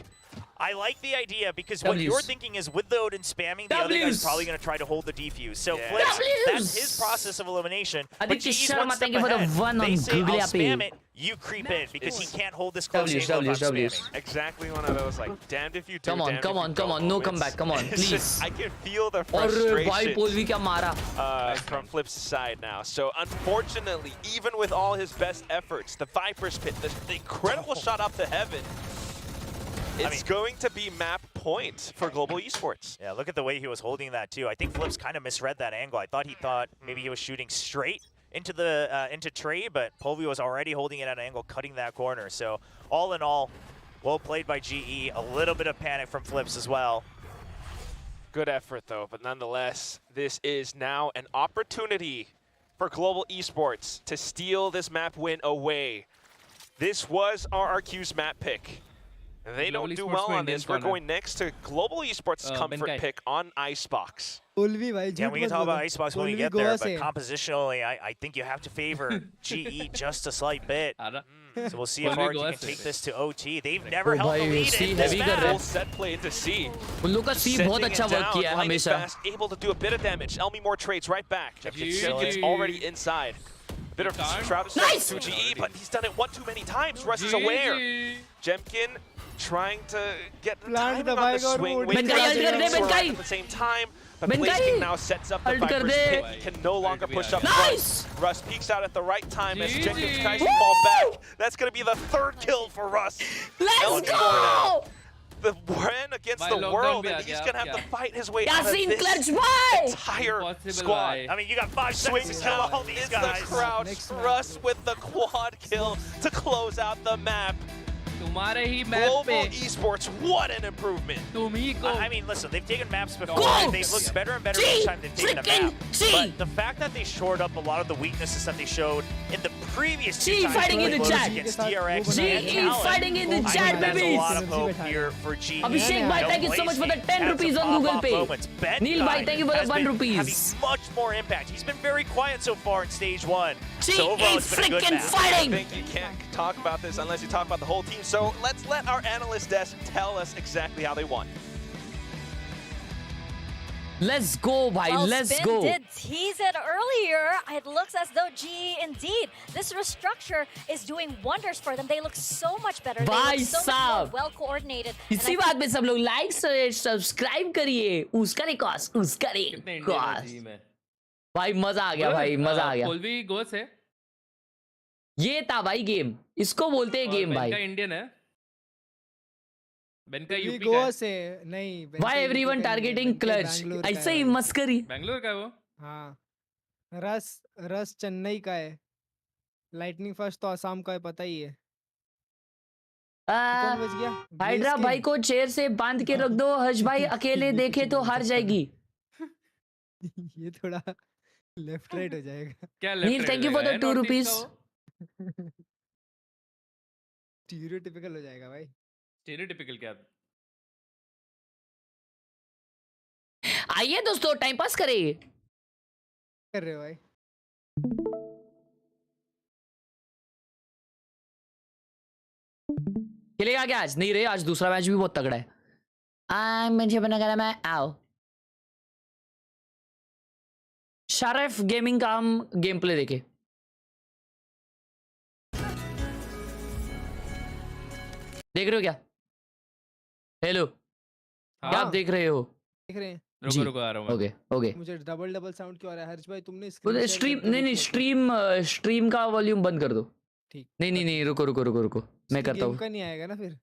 I like the idea because what Ws. you're thinking is with the Odin spamming, the other guy's Ws. probably going to try to hold the defuse. So Yeah. Flips, Ws. that's his process of elimination. But Aditya GE's Sharma, one step thank you for the ahead. one They on say, I'll Google spam Pay. it, you creep in because he can't hold this close Ws, angle if I'm Ws. spamming. Exactly one of those, like, damned if you do, Come on, damned come if on, you come don't on, no moments. comeback, come on, It's please. just- I can feel the और भाई frustration पोलवी क्या मारा. from Flip's side now. So unfortunately, even with all his best efforts, the Viper's Pit, the incredible shot up to heaven, it's going to be map point for Global Esports. Yeah, look at the way he was holding that too. I think Flips kind of misread that angle. I thought he thought maybe he was shooting straight into the into tree, but Polvi was already holding it at an angle, cutting that corner. So all in all, well played by GE. A little bit of panic from Flips as well. Good effort though, but nonetheless, this is now an opportunity for Global Esports to steal this map win away. This was RRQ's map pick. They don't do well on this. We're going next to Global Esports comfort pick on Icebox. Yeah, we can talk about Icebox when we get there, but compositionally, I think you have to favor GE just a slight bit. So we'll see if RQ can take this to OT. They've never held the lead in this match. Full set play into C. उन लोग का C बहुत अच्छा work किया है हमेशा. Able to do a bit of damage. Elmi more trades right back. It's already inside. A bit of shroud nice! To GE, but he's done it one too many times. Russ is aware. Jemkin trying to get the timing on the swing. At the same time. But Blaze King now sets up the Viper's pit. He can no longer push up front. Russ peeks out at the right time as Jenkins tries to fall back. That's going to be the third kill for Russ. Let's go! The win against the world, and he's going to have to fight his way out of this entire squad. I mean, you got 5 seconds to kill all these guys. The crouch. Russ with the quad kill to close out the map. Global Esports, what an improvement. I mean, listen, they've taken maps before, and they've looked better and better each time they've taken a map. But the fact that they shored up a lot of the weaknesses that they showed in the previous 2 times fighting in the chat against PRX and Talent, fighting in the chat, there's baby. a lot of hope here for GE. Abhishek bhai, thank you so much for the 10 rupees on Google Pay. Neil bhai, thank you for the 1 rupees. Having much more impact. He's been very quiet so far in stage 1. So overall, it's been a good match. Fighting. I think you can't talk about this unless you talk about the whole team. So let's let our analyst desk tell us exactly how they won. Let's go, bhai. Well, let's Spin go. did tease it earlier. It looks as though GE indeed, this restructure is doing wonders for them. They look so much better. They look so much more well coordinated. इसी बात पे सब लोग like subscribe करिए. उसका रिकॉस्ट. भाई मजा आ गया भाई मजा आ गया. कोलवी गोस है. ये था भाई गेम. इसको बोलते हैं गेम भाई. इंडियन है. बेन का यूपी गोवा से नहीं. Why everyone targeting clutch? ऐसे ही मस्करी. बैंगलोर का है वो. हाँ. रस चेन्नई का है. लाइटनिंग फर्स्ट तो असम का है, पता ही है. कौन बच गया? हाइड्रा भाई को चेयर से बांध के रख दो. हर्ष भाई अकेले देखे तो हार जाएगी. ये थोड़ा लेफ्ट राइट हो जाएगा. क्या left? Neel thank you for the 2 rupees. Stereotypical हो जाएगा भाई. स्टीरियोटिपिकल क्या? आइए दोस्तों टाइम पास करें. कर रहे हो भाई? खेलेगा क्या आज? नहीं रे, आज दूसरा मैच भी बहुत तगड़ा है. मुझे बना करा मैं आओ. शारफ गेमिंग का हम गेम प्ले देखे. देख रहे हो क्या? हेलो. क्या आप देख रहे हो? देख रहे हैं. रुको आ रहा हूं मैं. ओके. मुझे डबल साउंड क्यों आ रहा है हर्ष भाई? तुमने स्ट्रीम नहीं स्ट्रीम का वॉल्यूम बंद कर दो. ठीक. नहीं रुको मैं करता हूँ. का नहीं आएगा ना फिर.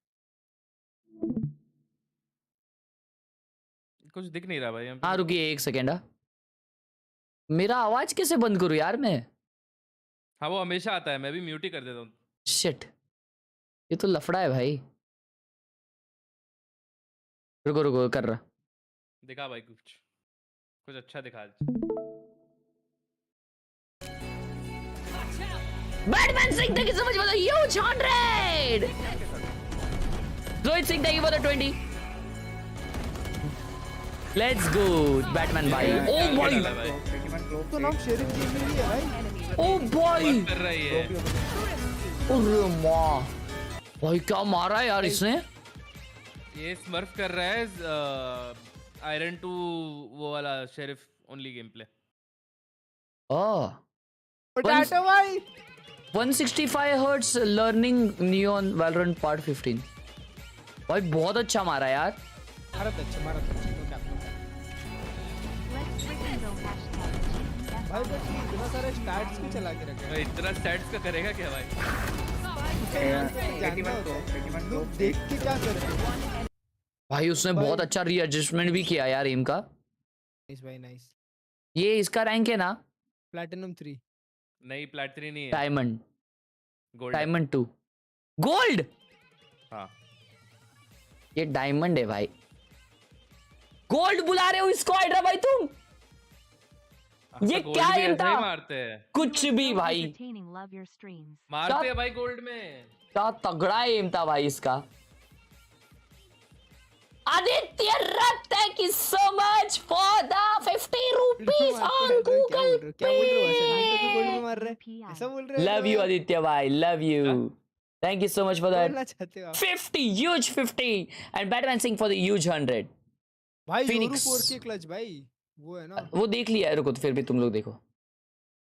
कुछ दिख नहीं रहा भाई. हाँ रुकिए 1 सेकेंड. मेरा आवाज कैसे बंद करूँ यार मैं? हाँ वो हमेशा आता है, मैं भी म्यूट ही कर देता हूँ. शिट, ये तो लफड़ा है भाई. रुको कर रहा. दिखा भाई कुछ अच्छा दिखा. Batman Singh thank you so much for the huge 100. Rohit Singh thank you for the 20. Let's go Batman भाई. ओ भाई तो नाम शेरिफ गेम में ही है भाई. ओ भाई कर रही है. अरे माँ भाई क्या मारा है यार इसने. ये स्मर्फ कर रहा है आयरन 2 वो वाला sheriff only game play. Potato भाई 165 hertz learning neon Valorant part 15. भाई बहुत अच्छा मारा यार. मारा अच्छा भाई. बस इतना सारे स्टैट्स भी चला के रखे. भाई इतना स्टैट्स का करेगा क्या भाई? देख के क्या करेगा भाई. उसने बहुत अच्छा रीएडजस्टमेंट भी किया यार एम का. नाइस भाई नाइस. ये इसका रैंक है ना? प्लैटिनम 3. नहीं प्लैट 3 नहीं है. डायमंड. गोल्ड. डायमंड 2. गोल्ड. हाँ ये डायमंड है भाई. गोल्ड बुला रहे हो इसको हाइड्रा भाई तुम? ये क्या एम था? मारते हैं कुछ भी भाई. मारते हैं भाई गोल्ड में. क्या तगड़ा एम था भाई इसका. Aditya Rath, thank you so much for the 50 rupees on Google क्या बोल रहे हो ऐसे? Pay. तो गोल्ड में मार रहे हैं? ऐसा बोल रहे हो? Love you Aditya bhai, love you. Thank you so much for बोलना that चाहते हो आप? 50, huge 50, and Batman Singh for the huge 100. भाई Phoenix. योरू 4K क्लच भाई, वो है ना? वो देख लिया है, रुको तो फिर भी तुम लोग देखो.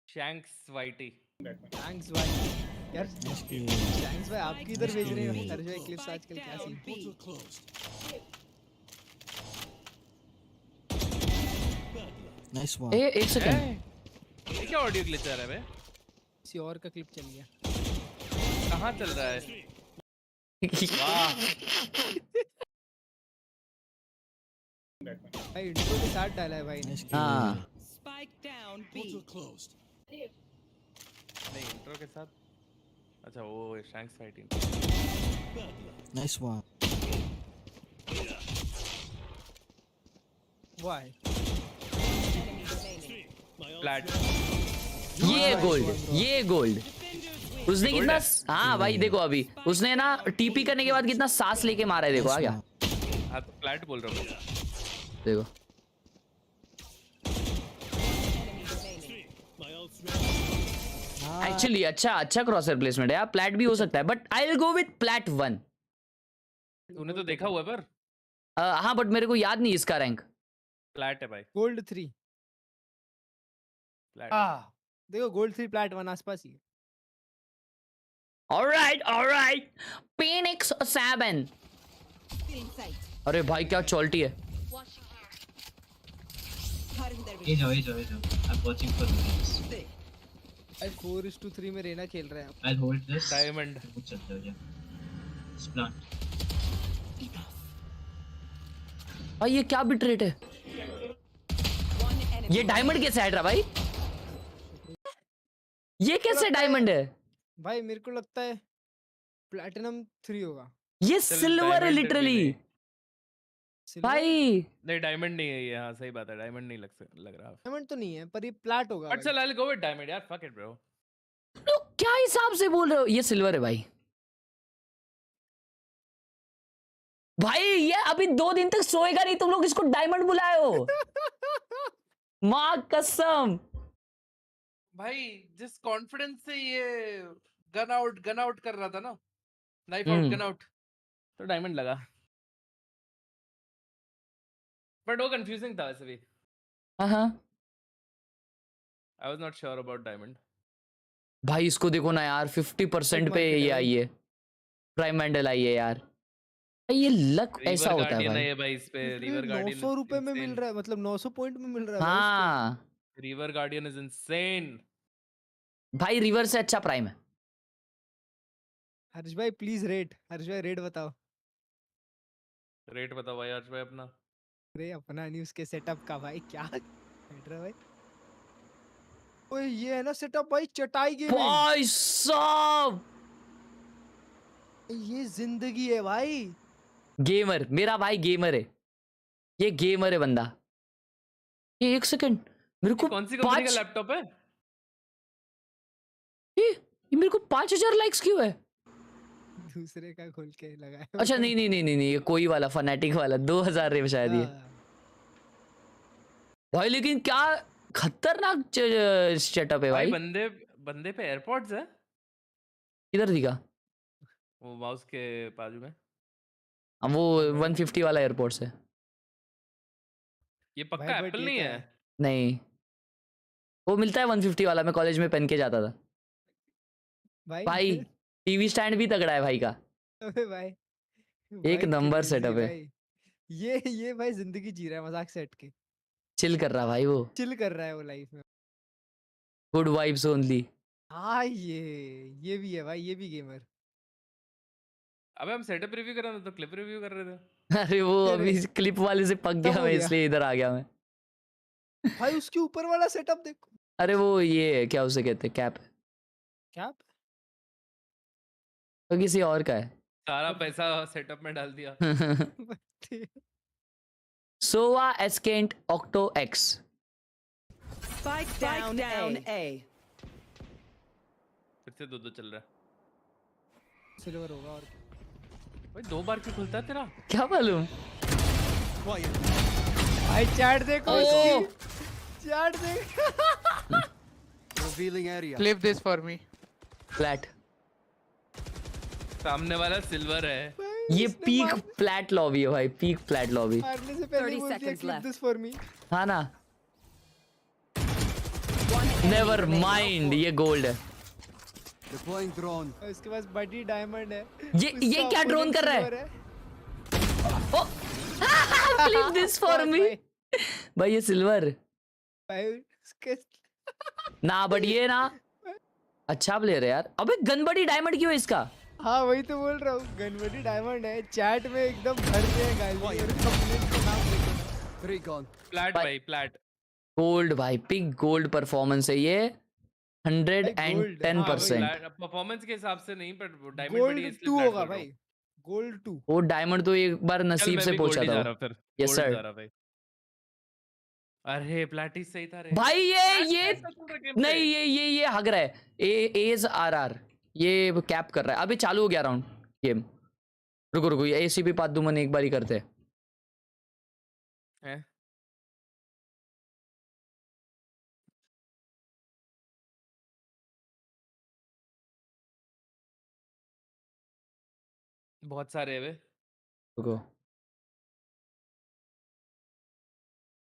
शैंक्स वाइटी थैंक्स भाई यार, थैंक्स भाई, आपकी इधर भेज रहे हो हर जगह क्लिप्स आजकल, क्या सीन? Nice one. ए एक सेकंड, ये क्या ऑडियो ग्लिच आ रहा है बे? किसी और का क्लिप चल गया। कहाँ चल रहा है? वाह भाई इंट्रो के साथ डाला है भाई ने। हाँ नहीं इंट्रो के साथ, अच्छा वो Shanks fighting. Nice one. Why flat ये गोल्ड उसने कितना, हाँ भाई देखो अभी उसने ना टीपी करने के बाद कितना सांस लेके मारा है, देखो आ गया। हाँ तो फ्लैट बोल रहा हूँ देखो एक्चुअली अच्छा क्रॉसर प्लेसमेंट है यार, प्लैट भी हो सकता है but I will go with plat 1। तूने तो देखा हुआ है पर हाँ बट मेरे को याद नहीं इसका रैंक। फ्लैट है भाई, गोल्ड 3। फ्लैट। देखो गोल्ड 3 प्लैट 1 आसपास ही है। Alright Phoenix 7। अरे भाई क्या चॉल्टी है। ए जाओ I am watching for this. भाई 4:3 में रेना खेल रहे हैं। आई होल्ड दिस डायमंड चलते हो जा स्प्लांट। भाई ये क्या बिट रेट है, ये डायमंड कैसे हट रहा भाई, ये कैसे डायमंड है भाई? मेरे को लगता है प्लैटिनम 3 होगा। ये सिल्वर है लिटरली भाई। नहीं डायमंड नहीं है ये, हाँ सही बात है, डायमंड नहीं लग रहा। डायमंड तो नहीं है पर ये प्लैट होगा। बट चल आई विल गो विद डायमंड यार, फक इट ब्रो। तो क्या हिसाब से बोल रहे हो, ये सिल्वर है भाई। भाई ये अभी 2 दिन तक सोएगा नहीं, तुम लोग इसको डायमंड बुलाए हो। मां कसम भाई जिस कॉन्फिडेंस से ये गन आउट कर रहा था ना, नाइफ आउट गन आउट, तो डायमंड लगा। बट वो कंफ्यूजिंग था वैसे भी। हाँ I was not sure about diamond. भाई इसको देखो ना यार 50% पे ये आई है, प्राइम मेंडल आई है यार। ये लक ऐसा होता है भाई इस पे रिवर गार्डियन 900 रुपए में मिल रहा है, मतलब 900 पॉइंट में मिल रहा है। हाँ रिवर गार्डियन इज इनसेन भाई, रिवर से अच्छा प्राइम है। हर्ष भाई प्लीज रेट, हर्ष भाई रेट बताओ। रेट बताओ भाई हर्ष भाई अपना। अरे अपना नहीं, उसके सेटअप का भाई, क्या बैठ रहा भाई। ओए ये है ना सेटअप भाई, चटाई गेमिंग भाई साहब, ये जिंदगी है भाई। गेमर, मेरा भाई गेमर है, ये गेमर है बंदा। ये 1 सेकंड, मेरे को कौन सी कंपनी का लैपटॉप है ये मेरे को 5000 लाइक्स क्यों है? दूसरे का खोल के लगाया। अच्छा नहीं ये कोई वाला फनेटिक वाला 2000 रे शायद ये। भाई लेकिन क्या खतरनाक सेटअप है भाई। बंदे पे एयरपॉड्स है, किधर दिखा? वो माउस के बाजू में। वो 150 वाला एयरपोर्ट्स है। ये पक्का एप्पल नहीं है? नहीं, वो मिलता है 150 वाला, मैं कॉलेज में पहन के जाता था भाई। टीवी स्टैंड भी तगड़ा है भाई का। अबे भाई एक नंबर सेटअप है। ये भाई जिंदगी जी रहा है मजाक सेट के, चिल कर रहा भाई, वो चिल कर रहा है वो लाइफ में, गुड वाइब्स ओनली। हाँ ये भी है भाई, ये भी गेमर। अबे हम सेटअप रिव्यू कर रहे थे तो क्लिप रिव्यू कर रहे थे। अरे वो अभी क्लिप वाले से पक गया मैं, इसलिए इधर आ गया मैं। भाई उसके ऊपर वाला सेटअप देखो। अरे वो ये क्या उसे कहते हैं, कैप। कैप तो किसी और का है। सारा पैसा सेटअप में डाल दिया। सोवा एस्केंट ऑक्टो एक्स। Spike down A. फिर से 2-2 चल रहा है। सिल्वर होगा और भाई 2 बार क्यों खुलता है तेरा? क्या मालूम। भाई चैट देखो इसकी चैट देख Revealing area. Clip this for me. Flat सामने वाला सिल्वर है. ये पीक फ्लैट लॉबी है भाई पीक फ्लैट लॉबी मारने से पहले 30 बोल दिया seconds clip left. this for me. हाँ ना नेवर माइंड ये गोल्ड है Deploying drone. उसके पास बड़ी डायमंड है. ये क्या ड्रोन कर रहा है ओ क्लिप दिस फॉर मी भाई ये सिल्वर भाई उसके ना बट ये ना अच्छा प्लेयर है यार अबे गन बड़ी डायमंड क्यों है इसका हाँ वही तो बोल रहा हूँ गनबडी डायमंड है चैट में एकदम भर दिया गाइस और कंप्लेंट का नाम देखो 3 gone. Flat भाई flat. गोल्ड भाई पिक गोल्ड परफॉर्मेंस है ये 110%. परफॉर्मेंस के हिसाब से नहीं पर डायमंड बड़ी गोल्ड 2 होगा भाई गोल्ड 2 वो डायमंड तो एक बार नसीब से पहुंचा था यस सर अरे प्लैटी सही था रे भाई ये नहीं ये हग रहा है एज आर ये कैप कर रहा है अभी चालू हो गया राउंड गेम रुको ये एसीपी पात दुमन एक बार ही करते हैं बहुत सारे है वे रुको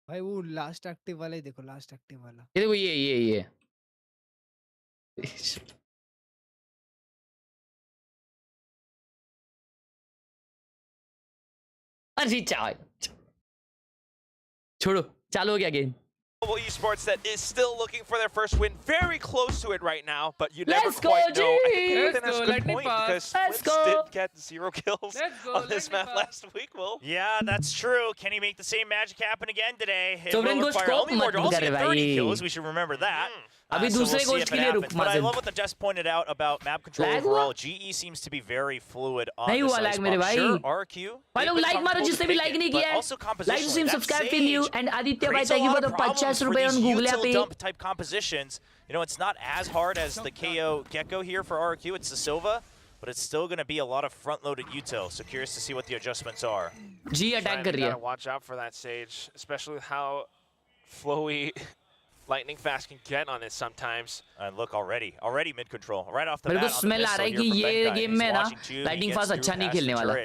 भाई वो लास्ट एक्टिव वाला ही देखो लास्ट एक्टिव वाला ये देखो ये अरे चाय छोड़ो चालू हो गया game Global Esports that is still looking for their first win, very close to it right now, but you never Let's go, quite know. I think G! Nathan has a good point because Let's Flintz go. did get 0 kills on this map last week, Will. Yeah, that's true. Can he make the same magic happen again today? It Sovereign will को require scope only more मत to also कर get 30 भाई। kills. We should remember that. अभी So दूसरे we'll see coach if के it लिए happens. रुक But I Majid love what the Jess pointed out about map control Lag हुआ? overall. GE seems to be very fluid on नहीं this हुआ ice lag मेरे box. भाई Sure, RQ. भाई लोग लाइक मारो जिसने भी लाइक नहीं किया है like to stream subscribe to new and Aditya भाई थैंक यू फॉर द 50 रुपए on Google Pay dump type compositions. You know, it's not as hard as the KO Gecko here for RQ. It's the Silva, but it's still going to be a lot of front-loaded util. So curious to see what the adjustments are. जी attack कर रही है Watch out for that Sage, especially how flowy lightning fast can get on it sometimes. And look already mid control right off the मेरे bat. को smell आ रहा है कि ये गेम में ना लाइटिंग फास्ट अच्छा नहीं खेलने वाला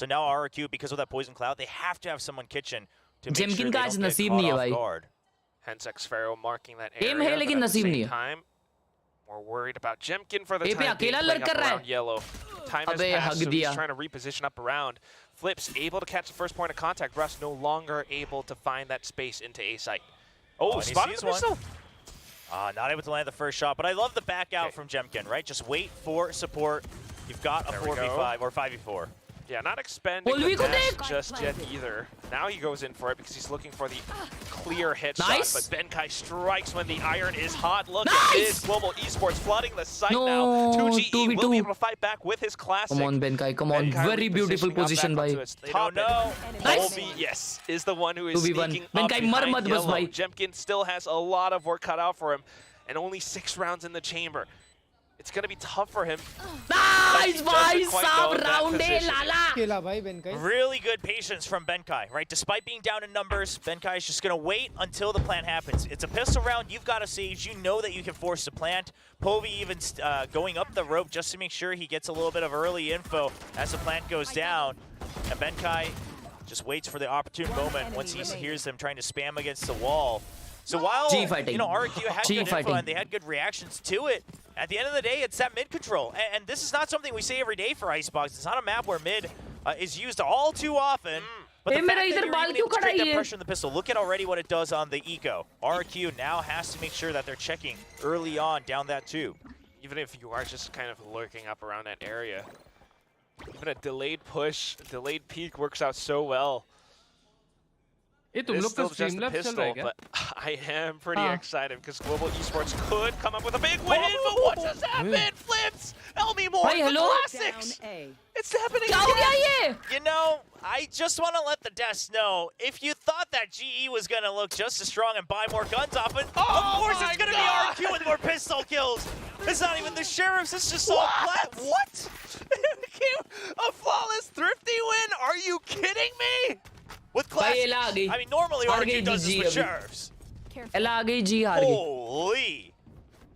So now RQ, because of that poison cloud, they have to have someone kitchen to make sure जेमकिन they का don't आज get नसीब caught नहीं है off भाई guard. Hence Xpharaoh marking that area. एम है लेकिन नसीब नहीं है Time, we're worried about Jemkin for the ए पे time being, अकेला playing लड़ कर up रहा around है yellow. Time has अबे passed, हग so he's दिया trying to reposition up around. Flips able to catch the first point of contact. Russ no longer able to find that space into A site. Oh, and he spotted sees the missile. Not able to land the first shot, but I love the back out from Jemkin, right? Just wait for support. You've got a There we 4v5 or 5v4. Yeah, not expending Olvi the को dash देख! just yet either. Now he goes in for it because he's looking for the clear headshot. Nice. But Benkai strikes when the iron is hot. Look Nice. at this. Global Esports flooding the site No, now. 2GE 2v2. will be able to fight back with his classic. come on Benkai come on Benkai very beautiful repositioning up position back भाई onto its They top don't know. end. Nice. Olvi, yes, is the one who is 2v1. sneaking up Benkai मर behind मत बस yellow. भाई Jemkin still has a lot of work cut out for him. And only 6 rounds in the chamber. It's going to be tough for him. Nice भाई quite साहब know that round है position. लाला खेला भाई बेनकाई Really good patience from Benkai, right? Despite being down in numbers, Benkai is just going to wait until the plant happens. It's a pistol round. You've got a Sage. You know that you can force the plant. Povey even going up the rope just to make sure he gets a little bit of early info as the plant goes down. And Benkai just waits for the opportune moment once he hears them trying to spam against the wall. So while, you know, RQ had good info and they had good reactions to it, at the end of the day, it's that mid control. And this is not something we say every day for Icebox. It's not a map where mid is used all too often. But the fact that you're even able to create that pressure in the pistol, look at already what it does on the eco. RQ now has to make sure that they're checking early on down that tube. Even if you are just kind of lurking up around that area, even a delayed push, delayed peek works out so well. ये तुम लोग का Still just a Streamlabs चल pistol, रहा है क्या? but I am pretty excited because Global Esports could come up with a big win, but what just happened? Flips! Elmi Moore, Hey, the hello? classics! Down A. It's happening क्या हो गया again! ये You know, I just want to let the devs know, if you thought that GE was going to look just as strong and buy more guns off it, of course it's going to be RQ with more pistol kills. It's not even the Sheriffs, it's just all flat. What? It became a flawless Thrifty win? Are you kidding me? with glasses. I mean, normally RQ does this with sheriffs. Holy.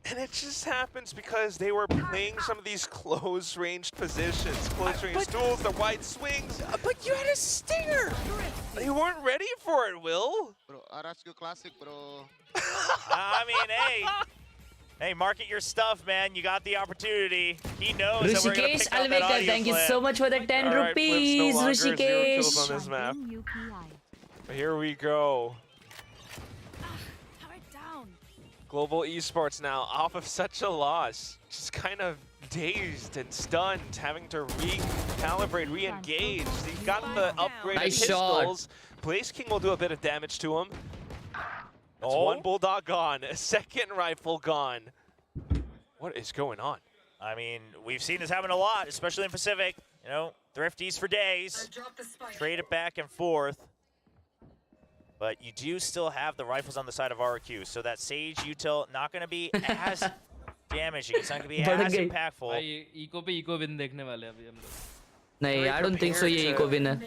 And it just happens because they were playing some of these close-ranged positions, close-range duels, the wide swings. But you had a stinger. They weren't ready for it, Will. Bro, RSQ Classic, bro. I mean, hey, market your stuff, man. You got the opportunity. He knows that we're going to pick up that audio thank you so much for the 10 All right, rupees, Flips, no longer 0 kills Rishikesh. on this map. Here we go. Global Esports now off of such a loss. Just kind of dazed and stunned, having to recalibrate, re-engage. He got the upgraded Nice pistols. Blaze King will do a bit of damage to him. That's one Bulldog gone, a second rifle gone. What is going on? I mean, we've seen this happen a lot, especially in Pacific. You know, thrifties for days. Trade it back and forth. But you do still have the rifles on the side of RQ, so that Sage util not going to be as damaging. It's not going to be as impactful. Eco win dekhne wale abhi hum log. No, I don't think so. Ye eco win hai.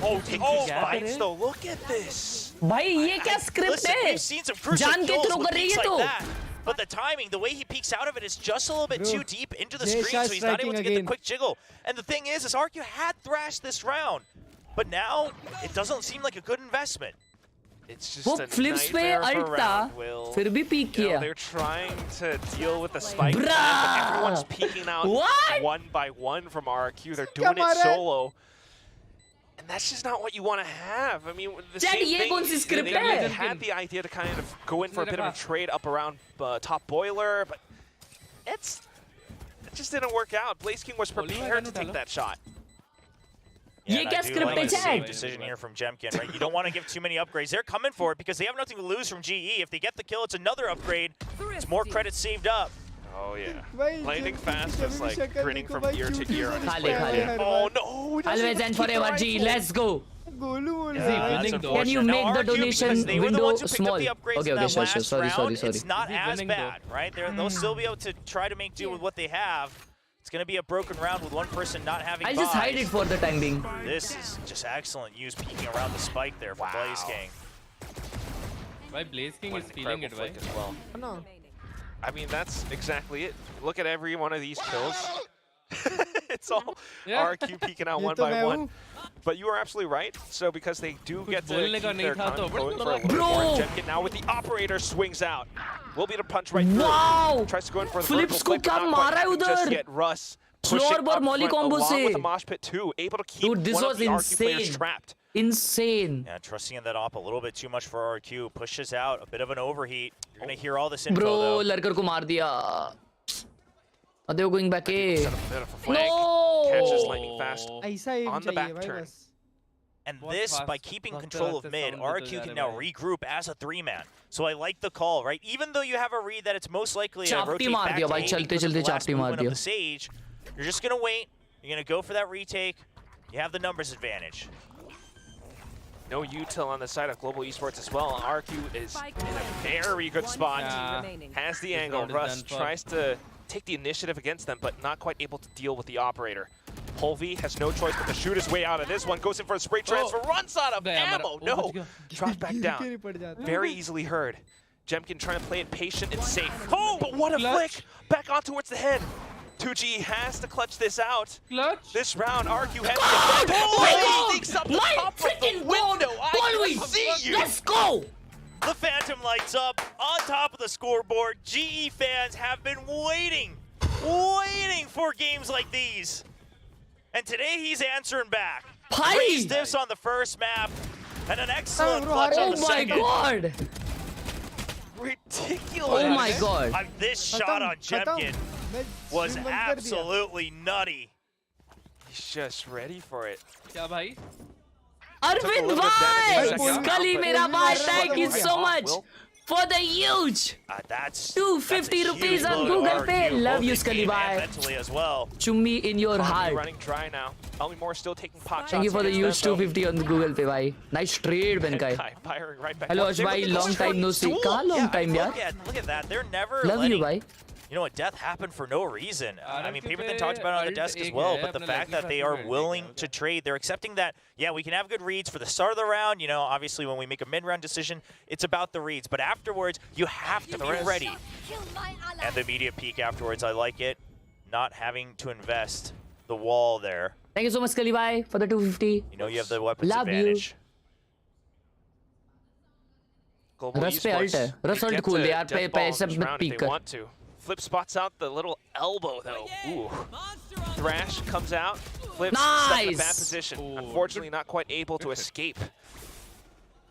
Oh, fights though. Look at this. Bhai, ye kya script hai? We've seen some crucial Jaan ke kills throw with kar rahi peeks hai like to. that. But the timing, the way he peeks out of it is just a little bit too deep into the Jay screen, Shah so he's not able to get the striking quick jiggle. And the thing is RQ had thrashed this round, but now it doesn't seem like a good investment. It's just वो a flips पे nightmare of a अल्टा round, Will. फिर भी peak You know, किया. they're trying to deal with the spike plan, but everyone's peeking out What? one by one from RQ. They're doing it solo. And that's just not what you want to have. I mean, the Chad, same ये thing, कौन सी script they है? had the idea to kind of go in for a bit of a trade up around top boiler, but it just didn't work out. Blaze King was prepared to take that shot. Yeah, ये क्या I do script like है, the same Chad? decision here from Jemkin, right? You don't want to give too many upgrades. They're coming for it because they have nothing to lose from GE. If they get the kill, it's another upgrade. It's more credits saved up. Oh, yeah. Bhai, Lightning Jemkin fast, just like shakal grinning देखो from भाई, ear to क्यों ear on his खाली, player. खाली. Oh, no. Always and forever, G. Let's go. Golu बोल Yeah, रहा है. that's Can you unfortunate. make Now, the RQ, donation because they were the window ones who picked small? up the upgrades Okay, in okay, that sure, last sorry, round. sorry. It's not as winning, though. bad, right? They'll still be able to try to make do with what they have. It's going to be a broken round with one person not having I'll just hide buys. it for the time being. This is just excellent use peeking around the spike there from Blaze King. Why Blaze King One is feeling it, incredible right? flick as well. No. I mean, that's exactly it. Look at every one of these kills. It's all RQ peeking out ये one तो by मैं one. हूँ. But you are absolutely right. So because they do get to बोलने का keep नहीं their था तो, gun going for a little bit Bro. more. Jemkin now with the operator swings out. Will be to punch right through. Wow. Tries to go in for the Flips vertical को flick, but क्या not quite मारा है having just उधर? yet. Russ Floor pushing bar up molly front combo along से. with the mosh pit too. Able to keep Dude, this one was of the RQ players insane. trapped. Insane. Yeah, trusting in that op a little bit too much for RQ. Pushes out a bit of an overheat. You're going to hear all this info, Bro, though. लड़कर को मार दिया. Are they going back A? Set up a bit of a flank. No. Catches lightning fast ऐसा aim on the चाहिए back भाई turn. बस. And बहुत this, by fast keeping भागते control of भागते mid, sound देते RQ जा can रहे now भाई. regroup as a 3-man. So I like the call, right? Even though you have a read that it's most likely to चापटी rotate मार back दिया to भाई, A चलते because of चलते the last चापटी मार movement of दिया. the Sage, you're just going to wait. You're going to go for that retake. You have the numbers advantage. No util on the side of Global Esports as well. RQ is in a very good spot. Has the angle. round is Russ done for. tries to take the initiative against them, but not quite able to deal with the operator. Polvi has no choice but to shoot his way out of this one. Goes in for a spray transfer. Runs out of गया हमारा. ammo. वो No. बच गया. Drops back गिर के down. नहीं पड़ जाता. Very easily heard. Jemkin trying to play it patient and safe. Oh, but what a flick. Back on towards the head. 2G has to clutch this out. Clutch. This round, RQ has God! to Oh my God! sneaks up the My top of the freaking window. God! I Polvi, see you. let's go! The Phantom lights up on top of the scoreboard. GE fans have been waiting for games like these. And today he's answering back. Bhai! 3 stiffs on the first map and an excellent bro, clutch on Oh the my second. God! Ridiculous. Oh my God! This shot on Jemkin मैं was stream बंद कर दिया. absolutely nutty. He's just ready for it. क्या भाई? Arvind little bit of damage bhai! in the second Scully round, मेरा but- भाई, Right thank you off, so Will. much for the huge That's 250 that's a rupees huge on blow to Google Pay. RQ, Love both you, in Scully, game bye. and mentally as well. chummi in your Conley heart. running dry now. Only more still taking pot shots. Thank you for the against huge them, 250 on Google Pay, bhai. Nice trade, Ben Kai. Kai firing right back. Hello, Watch Ash bhai, it with the long time no see. Duel. कहाँ long Yeah, time, yaar? Look at that. They're never Love you, letting bhai. you know, a death happened for no reason. I mean, Paperthin talked about it on the desk as well, but the fact that they are willing to trade, they're accepting that, yeah, we can have good reads for the start of the round. You know, obviously when we make a mid-round decision, it's about the reads. But afterwards, you have to be ready. And the immediate peek afterwards, I like it. Not having to invest the wall there. Thank you so much, Khelraay, for the 250. You know you have the weapons Love advantage. Rush पे ult है. Rush ult cool है यार. पे सब मत peek कर. Flip spots out the little elbow though. Ooh. Thrash comes out. Flip nice. stuck in a bad position. Ooh. Unfortunately, not quite able to escape.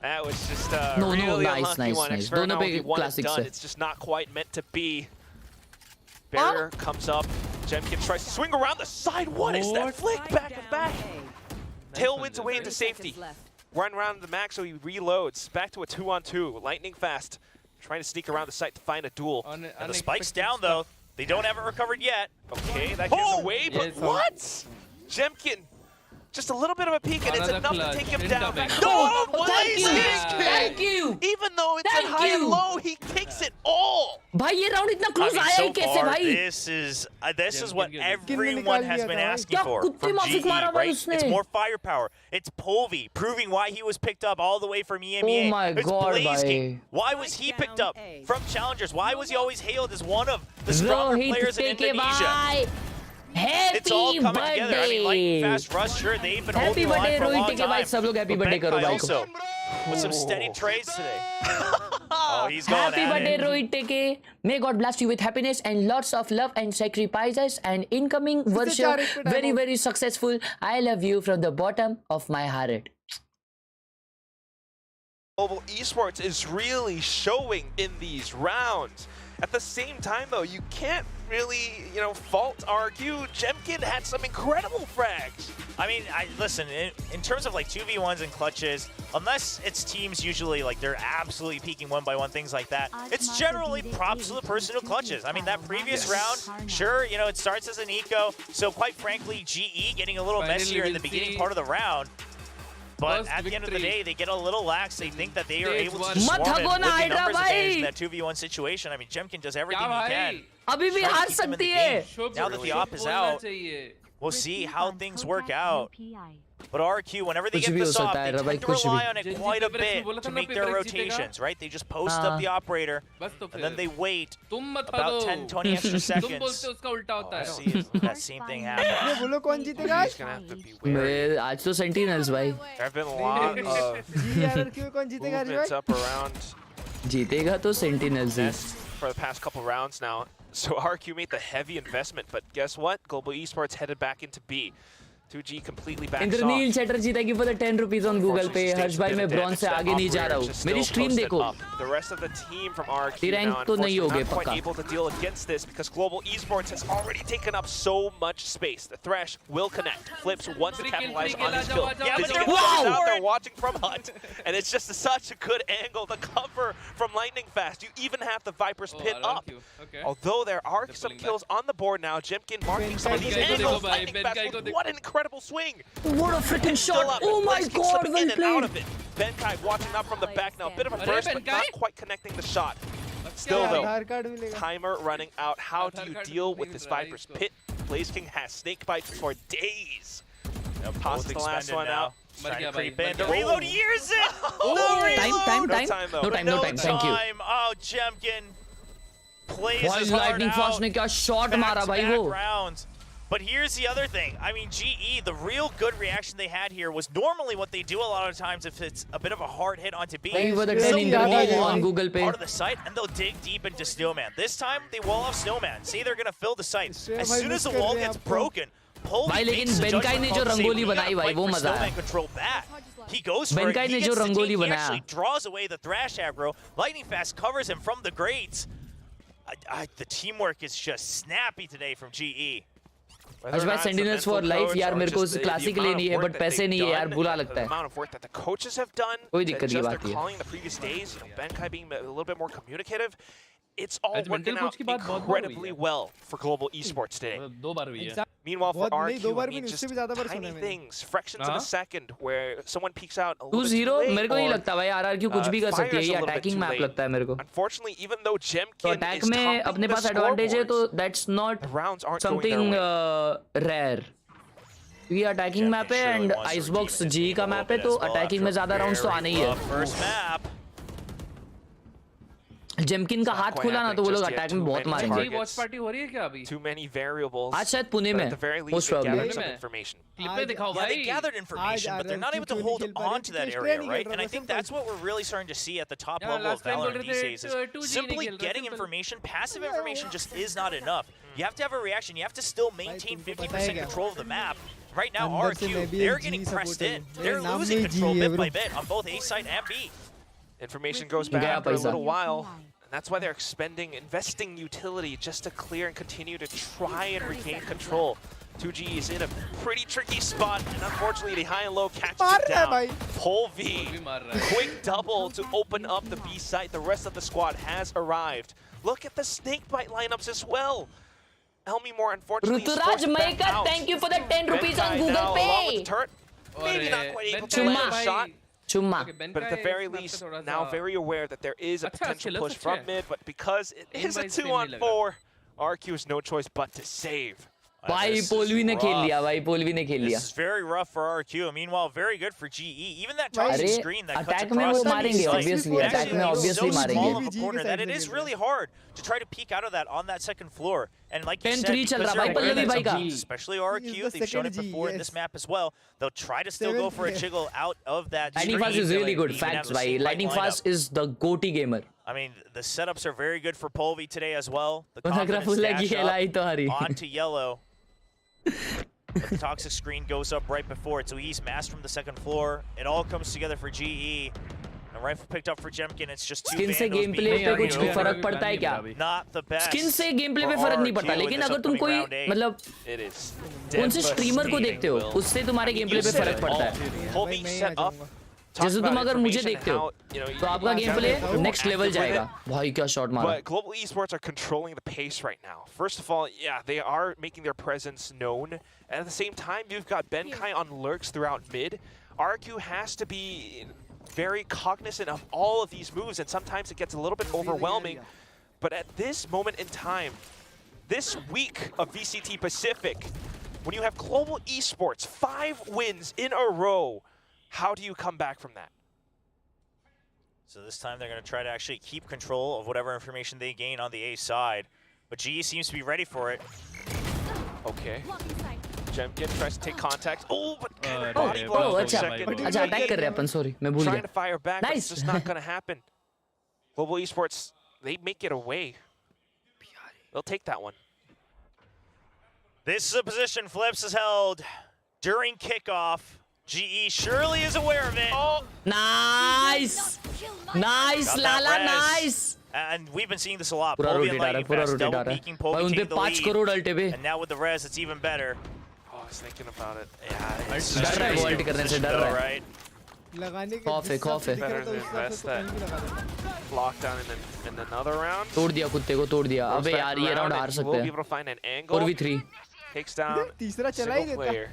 That was just a really unlucky one. दोनों पे classics है. It's just not quite meant to be. Barrier comes up. Jemkin tries to swing around the side. What is that flick? Back and back. Tailwinds away into safety. Run around the max so he reloads. Back to a 2-on-2. Lightning fast. Trying to sneak around the site to find a duel. And the spike's down though. They don't have it recovered yet. Okay, that gives away, but what? Jemkin. Just a little bit of a peek, and it's enough to take him down. No, thank you. Even though it's at high and low, he takes it all. भाई ये round इतना close आया है कैसे भाई? This is what everyone has been asking for from GE, right? It's more firepower. It's Povey proving why he was picked up all the way from EMEA. Oh my God, भाई. Why was he picked up from Challengers? Why was he always hailed as one of the stronger players in Indonesia? Happy it's all coming birthday. together. I mean, Lightning Fast, Rush, sure, they've been happy holding the line for a long Rohit time. सब लोग happy birthday करो भाई also with some steady trades today. Oh, he's going happy birthday, Rohit TK. May God bless you with happiness and lots of love and sacrifices and incoming Varsha very, very successful. I love you from the bottom of my heart. Global Esports is really showing in these rounds. At the same time, though, you can't really, you know, fault RQ. Jemkin had some incredible frags. I mean, listen, in terms of like 2v1s and clutches, unless it's teams usually like they're absolutely peaking one by one, things like that, it's generally props to the person who clutches. I mean, that previous round, sure, you know, it starts as an eco, so quite frankly, GE getting a little messier in the beginning part of the round. But at the end of the day, they get a little lax. They think that they are able to swarm it with the numbers advantage in that 2v1 situation. I mean, Jemkin does everything he can. अभी भी हार सकती है. Now that the op is out, we'll see how things work out. But RQ, whenever they get this op, they tend to rely on it quite a bit to make their rotations, right? They just post up the operator, and then they wait about 10, 20 extra seconds. Oh, see that same thing happen. बोलो कौन जीतेगा? He's gonna have to be wary. आज तो Sentinels भाई. There have been a lot of movements up around. जीतेगा तो Sentinels he. For the past couple rounds now. So RQ made the heavy investment, but guess what? Global Esports headed back into B. 2G completely backs off. Indranil Chatterjee thank you for the 10 rupees on Google Pay. हर्ष भाई मैं bronze से आगे नहीं जा रहा हूँ. मेरी stream देखो. The rest of the team from RQ rank now तो नहीं होगे not quite पक्का. able to deal against this because Global Esports has already taken up so much space. The Thresh will connect. Flips wants to capitalize on his kill. Yeah, but they're out there watching from Hunt, and it's just such a good angle. The cover from Lightning Fast. You even have the Viper's pit up. Although there are some kills on the board now, Jemkin marking some of these angles. Lightning Fast with what an incredible swing. What a freaking shot! Oh my God, well played. Benkai watching up from the back now. Bit of a burst, but not quite connecting the shot. Still though, timer running out. How do you deal with this Viper's pit? Blaze King has snake bites for days. Tosses the last one out. Trying to creep in. The reload hears it! Time. No time. Thank you. Oh, Jemkin plays his Lightning Fast ने क्या shot मारा भाई वो. Rounds. But here's the other thing. I mean, GE, the real good reaction they had here was normally what they do a lot of times if it's a bit of a hard hit onto B. Thank you for the 10 Indraneil on Google Pay. Part of the site, and they'll dig deep into Snowman. This time, they wall off Snowman. Say they're going to fill the site. As soon as the wall gets broken, भाई लेकिन बेनकाई ने जो रंगोली बनाई भाई वो मजा आया. He goes for it. He gets the team. He actually draws away the Thrash aggro. Lightning Fast covers him from the grades. The teamwork is just snappy today from GE. आज बात Sentinels for life यार मेरे को classic लेनी है but पैसे नहीं है यार बुरा लगता है. amount of work that the coaches have done. कोई दिक्कत की बात नहीं है. calling the previous days, you know, Benkai being a little bit more communicative. It's all working out incredibly well for Global Esports today. दो बार हुई है. Meanwhile, for बहुत नहीं, दो RQ, बार I भी mean, नहीं, just उससे भी ज़्यादा बार tiny सुना है मैंने। things, fractions of a second, where someone peeks out a little bit 2-0 too late, मेरे को नहीं or, लगता भाई RRQ कुछ भी कर सकती है, fires a ये little bit attacking too map late. लगता है मेरे को। Unfortunately, even though तो Jemkin अटैक is में topping अपने the पास एडवांटेज है, तो scoreboards, that's not the rounds aren't going something their way. Rare. ये अटैकिंग मैप है एंड आइसबॉक्स जी का मैप है, तो अटैकिंग में ज्यादा राउंड्स तो आने ही है। First map. जेमकिन का हाथ खुला ना तो वो लोग अटैक में बहुत मारेंगे। वॉच पार्टी हो रही है क्या अभी? Too many variables. आज शायद पुणे में At the very most least, they probably। gathered some information. Clip में दिखाओ Yeah, they भाई। gathered information, but they're not able to hold on to that area, right? And I think that's what we're really starting to see at the top level of Valorant these days, is simply getting information, passive information just is not enough. You have to have a reaction, you have to still maintain 50% control of the map. Right now, RQ, they're getting pressed in. They're losing control bit by bit on both A side and B. Information goes back for a little while. And that's why they're investing utility just to clear and continue to try and regain control. 2G is in a pretty tricky spot, and unfortunately the high and low catches it down. Phonepe, quick double to open up the B site. The rest of the squad has arrived. Look at the snakebite lineups as well. Elmi Moore unfortunately is forced back out. thank you for the 10 rupees on Benkai Google now along with Pay। the turret. Maybe not quite able to Chumma। land a shot. चुम्मा। But at the very least, now very aware that there is a potential push from mid, but because it is a 2-on-4, RQ has no choice but to save. भाई पोलवी ने खेल लिया, भाई पोलवी ने खेल लिया। This is very rough for RQ. Meanwhile, very good for GE. Even that toxic screen that cuts attack में across वो the मारेंगे site, obviously, it attack actually में is obviously so मारेंगे। small of a corner that it is really hard to try to peek out of that on that second floor. And like you said, 10-3 चल because रहा they're भाई aware Pallavi भाई that का। some teams, especially RQ, they've shown it before in this map as well. They'll try to still go for a jiggle out of that. Lightning Fast is really good. Facts भाई, Lightning Fast is the GOAT gamer। I mean, the setups are very good for Phonepe today as well. The लग रहा confidence full लगी dash खेलाई तो up Hari. onto yellow. The toxic screen goes up right before it, so he's masked from the second floor. It all comes together for GE. A rifle picked up for Jemkin. It's just two skin से vandals game play being पे कुछ over. फर्क पड़ता है क्या? Not the best. Skin से game play पे for फर्क नहीं RQ पड़ता, in लेकिन this अगर तुम upcoming कोई round eight. मतलब It is कौन से स्ट्रीमर को देखते हो, उससे तुम्हारे गेम प्ले पे फर्क पड़ता है। Phonepe set up. जैसे तुम अगर मुझे देखते हो तो आपका गेम प्ले नेक्स्ट लेवल जाएगा। भाई क्या शॉट मारा। But global esports are controlling the pace right now. First of all, yeah, they are making their presence known. And at the same time, you've got Benkai on lurks throughout mid. RQ has to be very cognizant of all of these moves, and sometimes it gets a little bit overwhelming. But at this moment in time, this week of VCT Pacific, when you have global esports, 5 wins in a row, how do you come back from that? So this time they're going to try to actually keep control of whatever information they gain on the A side. But GE seems to be ready for it. Okay. Jemkin tries to take contact. Oh, but अच्छा अच्छा attack कर रहे हैं अपन, sorry मैं भूल trying to गया। fire back, but it's Nice। just not going to happen. Global esports, they make it away. They'll take that one. This is a position Flips has held during kickoff. GE surely is aware of it. Oh, nice nice Got that Lala res. Nice. And we've been seeing this a lot. पूरा Phonepe rotate and आ रहा है, Lightning पूरा Fast rotate आ double रहा है peeking, भाई, Phonepe उनपे take the 5 lead. Crore अल्टे पे। And now with the res, it's even better. I was thinking about it. Yeah, it's डर रहा है वो अल्ट करने से, डर रहा है। right? लगाने के खौफ है, खौफ है। Better to invest that lockdown in another round. तोड़ दिया कुत्ते को, तोड़ दिया। Goes अबे back यार ये around राउंड and हार we'll सकते be हैं। able to find an angle. 4v3 Takes down तीसरा चला ही single देता। player.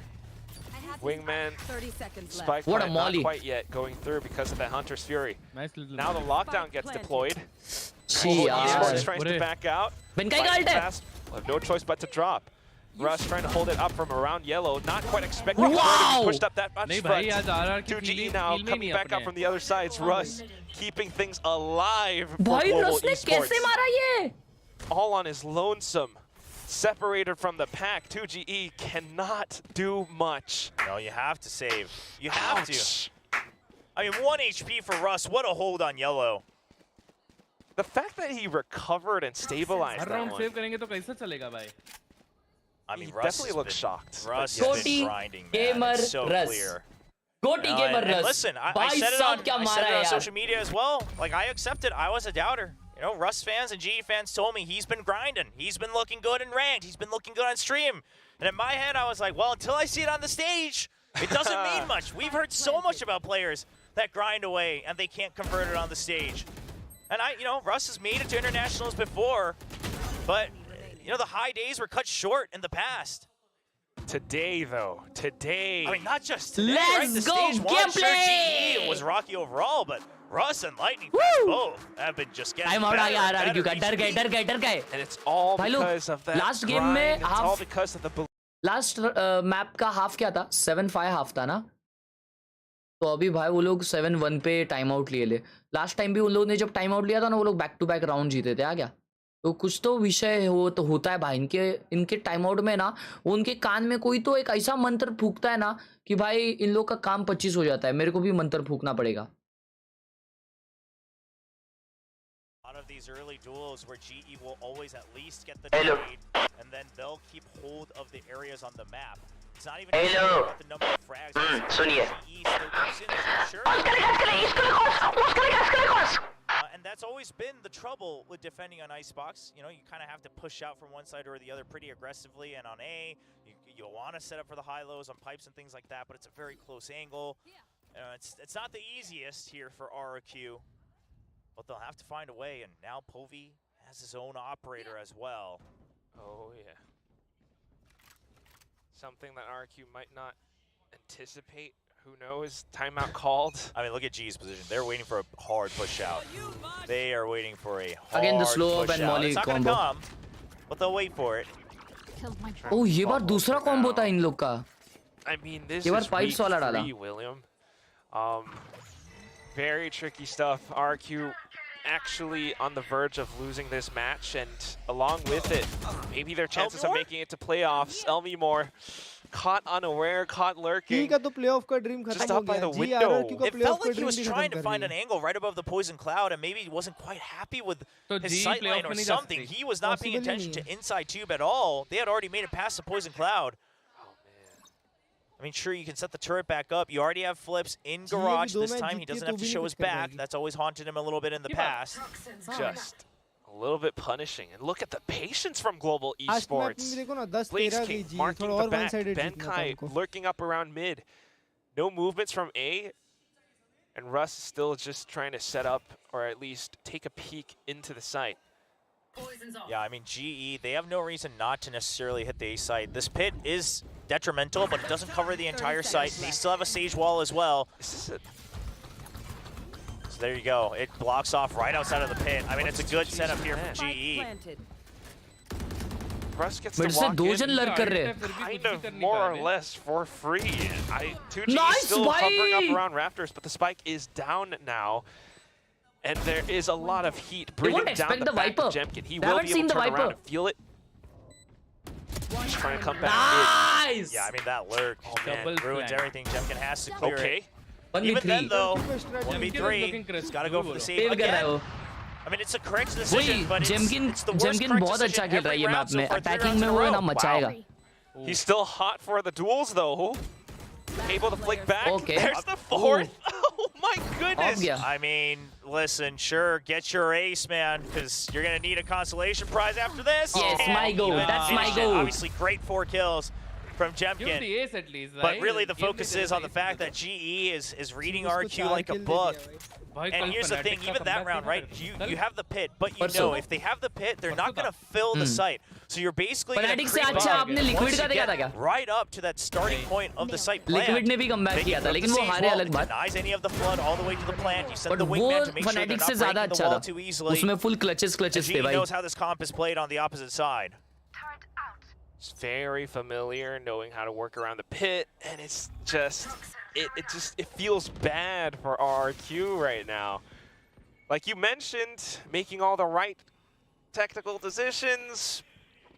Wingman 30 seconds left. spike What a plant not molly. quite yet going through because of that Hunter's Fury. Nice little Now the lockdown gets deployed. छी Esports यार। tries to back out. Benkai का alt है। Fast. Will have no choice but to drop. Russ trying to hold it up from around yellow. Not quite expecting Wow. to be pushed up that much. नहीं But भाई आज RR की 2GE feel now में coming नहीं back up अपने। from the other side. It's Russ keeping things alive for भाई global रस ने कैसे esports. मारा ये? All on his lonesome. Separated from the pack, 2GE cannot do much. No, you have to save. You have Ouch. to. I mean, 1 HP for Russ. What a hold on yellow. The fact that he recovered and stabilized her that round one, save करेंगे तो कैसे चलेगा भाई? I mean, he Russ definitely has looks been, shocked. Russ but has yes. been Goatee grinding, man. gamer It's so Russ. clear. गोटी No, gamer and रस। listen, I भाई said it साहब on, क्या I मारा said it है on यार। social media as well. Like, I accepted. I was a doubter. You know, Russ fans and GE fans told me he's been grinding. He's been looking good in ranked. He's been looking good on stream. And in my head, I was like, well, until I see it on the stage, it doesn't mean much. We've heard so much about players that grind away and they can't convert it on the stage. And Russ has made it to internationals before, but, the high days were cut short in the past. Today, though, today. I mean, not just today, Let's right? The go, stage one, sure, gameplay! GE was rocky overall, but Russ and Lightning Fast both have been just getting time out आ गया RRQ का डर गए And it's all because of that last game grind. में It's all half because of the last map का half क्या था 7-5 half था ना तो अभी भाई वो लोग 7-1 पे टाइम आउट ले लास्ट टाइम भी उन लोगों ने जब टाइम आउट लिया था ना वो लोग बैक टू बैक राउंड जीते थे आ गया तो कुछ तो विषय हो तो होता है भाई इनके टाइम आउट में ना उनके कान में कोई तो एक ऐसा मंत्र फूकता है ना कि भाई इन लोग का काम 25 हो जाता है मेरे को भी मंत्र फूकना पड़ेगा Of these early duels where GE will always at least get the trade, and then they'll keep hold of the areas on the map. It's not even about the number of frags. सुनिए and that's always been the trouble with defending on Icebox. You know, you kind of have to push out from one side or the other pretty aggressively, and on A, you want to set up for the high-lows on pipes and things like that, but it's a very close angle. It's not the easiest here for RRQ. But they'll have to find a way, and now Povey has his own operator as well. Oh, yeah. Something that RQ might not anticipate. Who knows? Timeout called. I mean, look at G's position. They're waiting for a hard push out. They are waiting for a hard Again, the slow push up and out. molly It's not combo. gonna come, but they'll wait for it. Oh, ये बार दूसरा combo था इन लोग का I mean, this ये बार is pipes वाला डाला week 3, William. Very tricky stuff. RQ actually on the verge of losing this match, and along with it, maybe their chances of making it to playoffs. Elmore caught unaware, caught lurking. तो playoff का dream just up by the window. It felt like he was trying to find an angle right above the poison cloud, and maybe he wasn't quite happy with his sight line or something. He was not paying attention to inside tube at all. They had already made it past the poison cloud. I mean, sure, you can set the turret back up. You already have flips in garage this time. He doesn't have to show his back. That's always haunted him a little bit in the past. Just a little bit punishing. And look at the patience from Global Esports. Blaze King marking the back. Benkai lurking up around mid. No movements from A. And Russ is still just trying to set up or at least take a peek into the site. Yeah, I mean, GE, they have no reason not to necessarily hit the A site. This pit is detrimental, but it doesn't cover the entire site. They still have a sage wall as well. So there you go. It blocks off right outside of the pit. I mean, it's a good setup here from GE. Russ gets to walk in kind of more or less for free. 2G is still hovering up around Raptors, but the spike is down now. And there is a lot of heat breathing down the back of Jemkin. He will be able to turn around and feel it. He's trying to come back in. Yeah, I mean, that lurk ruins everything. Jemkin has to clear it. 1v3. Even then, though, 1v3, he's got to go for the save again. I mean, it's a correct decision, but it's the worst correct decision every round so far, 3 rounds in a row. He's still hot for the duels, though. Able to flick back. There's the fourth. Oh my goodness. I mean, listen, sure, get your ace, man, because you're going to need a consolation prize after this. Yes, my goal. That's my goal. Obviously, great 4 kills from Jemkin. the ace at least, but really, the focus is on the fact that GE is reading RQ like a book. And here's the thing, even that round, right? You have the pit, but you know if they have the pit, they're not going to fill the site. So you're basically going to creep up once you get right up to that starting point of the site plant. Liquid ने भी comeback किया था, लेकिन वो हारे अलग बात. Denies any of the flood all the way to the plant. You send the wingman to make sure they're not breaking the wall too easily. उसमें full clutches थे GE भाई. knows how this comp is played on the opposite side. It's very familiar, knowing how to work around the pit, and it's just, it feels bad for RRQ right now. Like you mentioned, making all the right technical decisions.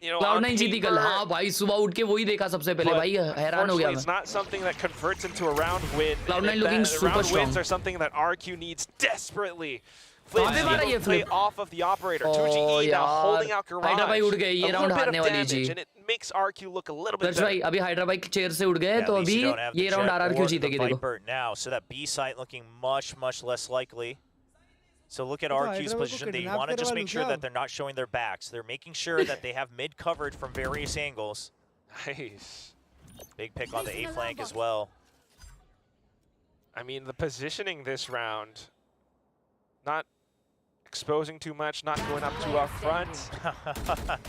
You know, Cloud9 जीती कल. हाँ भाई सुबह उठ के वही देखा सबसे पहले भाई हैरान हो गया मैं. It's not something that converts into a round win. Cloud9 looking super round strong. wins are something that RQ needs desperately. Flip play off of the operator. 2G now holding out garage. Hydra भाई उड़ गए ये round हारने वाली जी. And it makes RQ look a little bit better. भाई अभी hydra भाई chair से उड़ गए तो अभी ये राउंड RRQ जीतेगी देखो. Now, so that B site looking much less likely. So look at RQ's position. They want to just make sure that they're not showing their backs. They're making sure that they have mid covered from various angles. Nice. Big pick on the A flank as well. I mean, the positioning this round, not exposing too much, not going up too up front.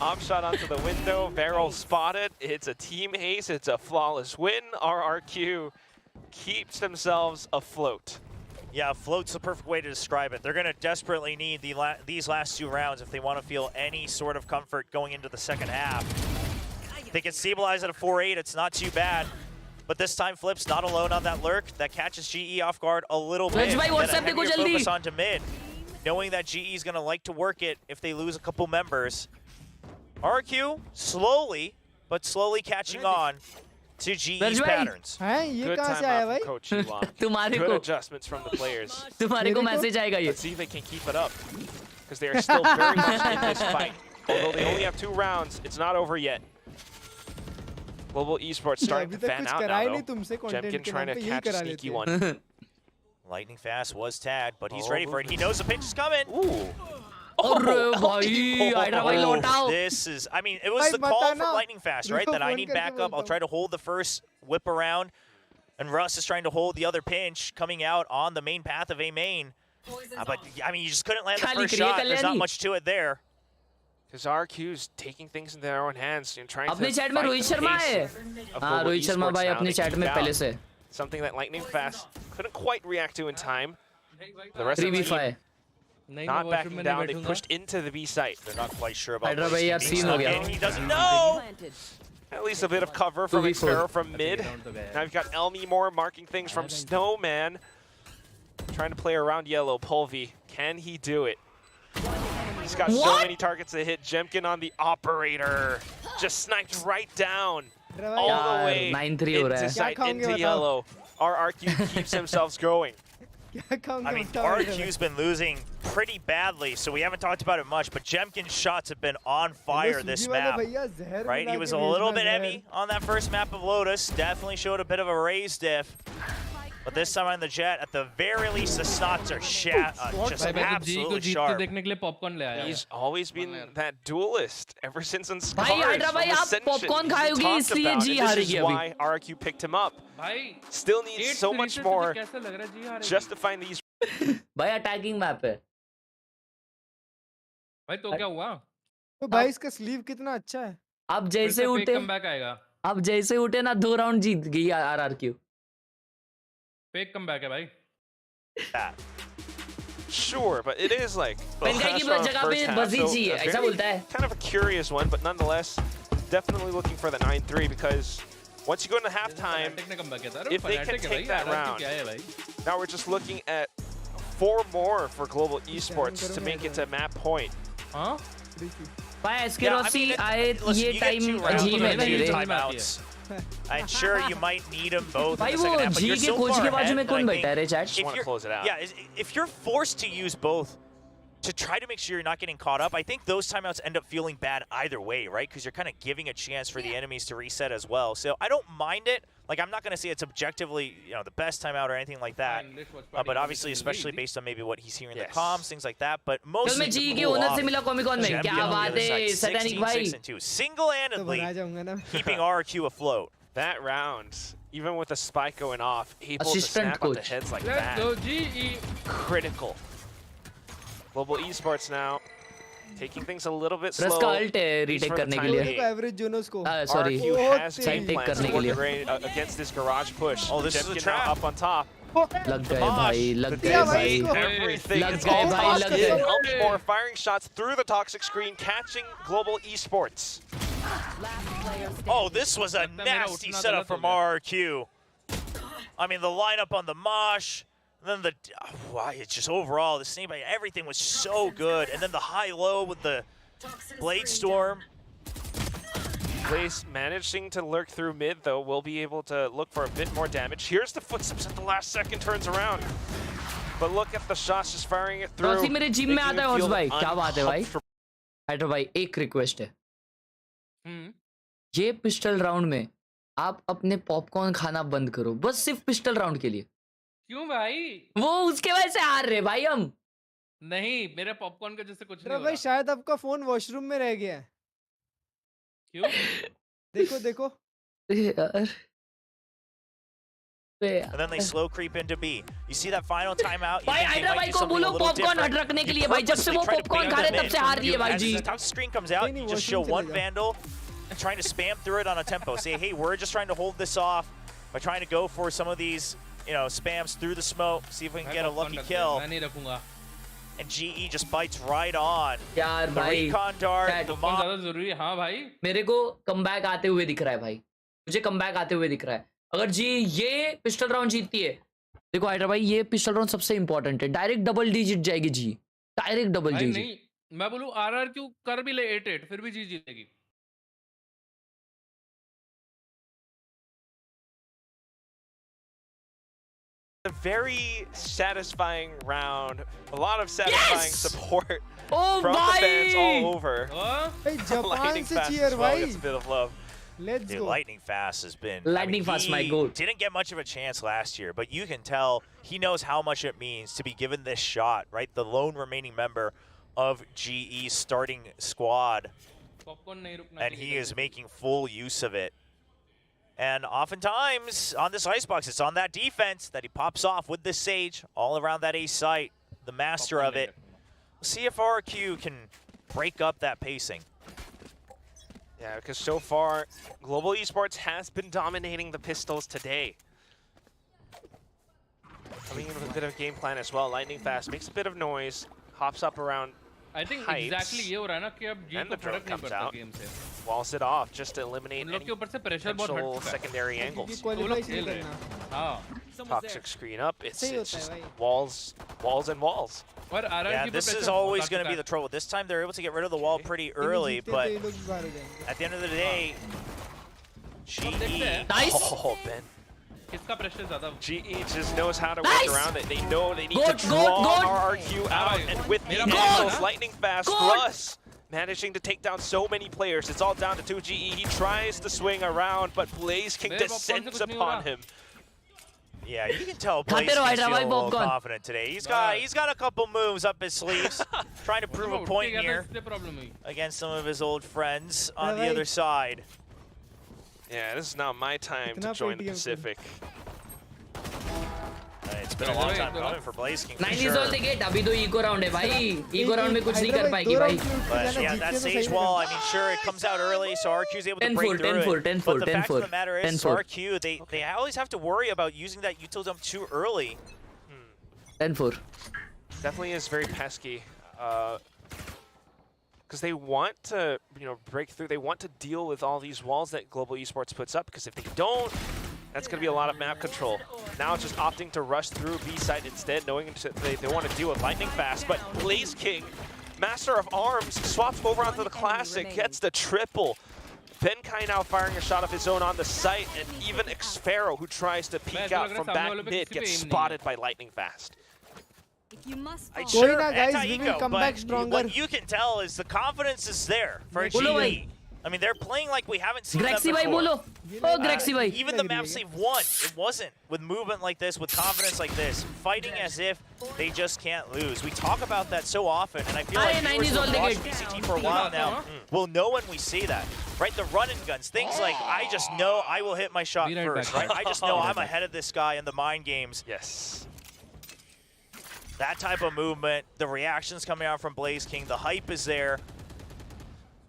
Off shot onto the window, barrel spotted. It's a team ace, it's a flawless win. RRQ keeps themselves afloat. Yeah, float's the perfect way to describe it. They're going to desperately need these last 2 rounds if they want to feel any sort of comfort going into the second half. They can stabilize at a 4-8, it's not too bad. But this time Flip's not alone on that lurk. That catches GE off guard a little bit. Focus onto mid, knowing that GE is going to like to work it if they lose a couple members. RQ slowly, but slowly catching on to GE's patterns. Good timeout from Coach Elon. Good adjustments from the players. तुम्हारे को message आएगा ये. Let's see if they can keep it up, because they are still very much in this fight. Although they only have 2 rounds, it's not over yet. Global Esports starting to fan out now, though. Jemkin trying to catch a sneaky one. Lightning Fast was tagged, but he's ready for it. He knows the pinch is coming. Ooh. This is, I mean, it was the call from Lightning Fast, right? That I need backup. I'll try to hold the first whip around. And Russ is trying to hold the other pinch coming out on the main path of A main. But, I mean, you just couldn't land the first shot. There's not much to it there. Because RQ's taking things into their own hands and trying to अपने chat में रोहित शर्मा है. हाँ, रोहित शर्मा भाई अपने chat में पहले से. Something that Lightning Fast couldn't quite react to in time. The rest of the team not backing down. They pushed into the B site. They're not quite sure about Hydra भाई यार scene हो गया. He doesn't know. At least a bit of cover from Xero from mid. Now you've got Elmemore marking things from Snowman. Trying to play around yellow. Pulvy, can he do it? He's got so many targets to hit. Jemkin on the operator. Just sniped right down. All the way into site, into yellow. RRQ keeps themselves going. I mean, RQ's been losing pretty badly, so we haven't talked about it much, but Jemkin's shots have been on fire this map, right? He was a little bit heavy on that first map of Lotus, definitely showed a bit of a raised diff, but this time on the Jet, at the very least, the snots are just absolutely sharp. He's always been that duelist ever since on Scars. This is why RQ picked him up. Still needs so much more just to find these. भाई attacking map है. भाई तो क्या हुआ? तो भाई इसका sleeve कितना अच्छा है. अब जैसे उठे. अब जैसे उठे ना 2 राउंड जीत गई RRQ. Fake comeback है भाई. Sure, but it is like पेनकाई की जगह पे बजी चाहिए. ऐसा बोलता है. Kind of a curious one, but nonetheless, definitely looking for the 9-3 because once you go into halftime, if they can take that round, now we're just looking at 4 more for Global Esports to make it to map point. Huh? Timeouts. I'm sure you might need them both in the second half, but you're so far ahead. If you're forced to use both to try to make sure you're not getting caught up, I think those timeouts end up feeling bad either way, right? Because you're kind of giving a chance for the enemies to reset as well. So I don't mind it. Like, I'm not going to say it's objectively, the best timeout or anything like that. But obviously, especially based on maybe what he's hearing in the comms, things like that. But mostly single-handedly keeping RQ afloat. That round, even with the spike going off, able to snap on the heads like that. Critical. Global Esports now taking things a little bit slow. retake करने के लिए. Sorry. RQ has game plans to work against this garage push. Oh, this is a trap. Up on top. लग गए भाई, लग गए भाई. Everything is all positive. Elmemore firing shots through the toxic screen, catching Global Esports. Oh, this was a nasty setup from RQ. I mean, the lineup on the Mosh. And then it's just overall, the snake bite, everything was so good. And then the high-low with the Blade Storm. Blaze managing to lurk through mid, though, will be able to look for a bit more damage. Here's the footsteps at the last second, turns around. But look at the shots, just firing it through. मेरे gym में आता है horse भाई. क्या बात है भाई? Hydra भाई, एक रिक्वेस्ट है. ये पिस्टल राउंड में आप अपने पॉपकॉर्न खाना बंद करो. बस सिर्फ पिस्टल राउंड के लिए. क्यों भाई? वो उसके वजह से हार रहे भाई हम. नहीं, मेरे पॉपकॉर्न का जैसे कुछ नहीं हो रहा. भाई शायद आपका फोन वॉशरूम में रह गया है. क्यों? देखो. यार And then they slow creep into B. You see that final timeout? भाई हाइड्रा भाई को बोलो पॉपकॉर्न हट रखने के लिए भाई जब से वो पॉपकॉर्न खा रहे तब से हार रही है भाई जी As the top screen comes out, you just show one Vandal and trying to spam through it on a tempo. Say, hey, we're just trying to hold this off by trying to go for some of these, spams through the smoke, see if we can get a lucky kill. And GE just bites right on. यार The भाई recon dart, the बहुत ज्यादा जरूरी है हाँ भाई मेरे को कमबैक आते हुए दिख रहा है भाई मुझे कमबैक आते हुए दिख रहा है अगर जी ये पिस्टल राउंड जीतती है देखो हाइड्रा भाई ये पिस्टल राउंड सबसे इंपॉर्टेंट है डायरेक्ट डबल डिजिट जाएगी जी डायरेक्ट डबल डिजिट नहीं मैं बोलूं RRQ कर भी ले 8-8 फिर भी जी जीतेगी A very satisfying round. A lot of satisfying support from the fans all over. Japan se cheer, as well bhai. gets a bit of love. Let's Dude, go. Lightning Fast has been... Lightning Fast, my goat. Didn't get much of a chance last year, but you can tell he knows how much it means to be given this shot, right? The lone remaining member of GE's starting squad. And he is making full use of it. And oftentimes, on this icebox, it's on that defense that he pops off with this Sage, all around that A site, the master of it. We'll see if RQ can break up that pacing. Yeah, because so far, Global Esports has been dominating the pistols today. Coming in with a bit of game plan as well. Lightning Fast makes a bit of noise, hops up around I think heights, exactly ये हो रहा है ना कि अब जी and को the drone फर्क नहीं comes पड़ता out, गेम से walls it off just to eliminate उन लोग any के ऊपर से प्रेशर बहुत हट potential चुका है secondary angles. वो लोग खेल रहे हैं हाँ Toxic screen up, it's just walls and walls. और RRQ Yeah, पे this is pressure always बहुत going to be हटता the trouble. This time they're able to get rid of the wall pretty early, but at the end of the day, GE... Nice. Oh, Ben. किसका pressure ज्यादा GE just knows how to work around it. They know they need Good, to draw good. RRQ out, and with the angles, Lightning Fast plus managing to take down so many players. It's all down to 2 GE. He tries to swing around, but Blaze King descends upon him. Yeah, you can tell Blaze King's feeling a little confident today. He's got a couple moves up his sleeves, trying to prove a point here against some of his old friends on the other side. Yeah, this is now my time to join the Pacific. It's been a long time coming for Blaze King. 9 is all they get. अभी तो eco round है भाई. Eco round में कुछ नहीं कर पाएगी भाई. But yeah, that Sage wall, I mean, sure, it comes out early, so RQ's able to break through it. But the fact of the matter is, RQ, they always have to worry about using that util dump too early. 10-4. Definitely is very pesky. Because they want to, break through. They want to deal with all these walls that Global Esports puts up. Because if they don't, that's going to be a lot of map control. Now it's just opting to rush through B side instead, knowing they want to deal with Lightning Fast. But Blaze King, Master of Arms, swaps over onto the Classic, gets the triple. Benkai now firing a shot of his own on the site, and even Xpharaoh, who tries to peek out from back mid, gets spotted by Lightning Fast. Sure, anti-eco, but what you can tell is the confidence is there for GE. I mean, they're playing like we haven't seen them before. Even the map save won. It wasn't with movement like this, with confidence like this, fighting as if they just can't lose. We talk about that so often, and I feel like viewers who have watched VCT for a while now will know when we say that. Right, the run-and guns, things like, I just know I will hit my shot first, right? I just know I'm ahead of this guy in the mind games. Yes. That type of movement, the reactions coming out from Blaze King, the hype is there.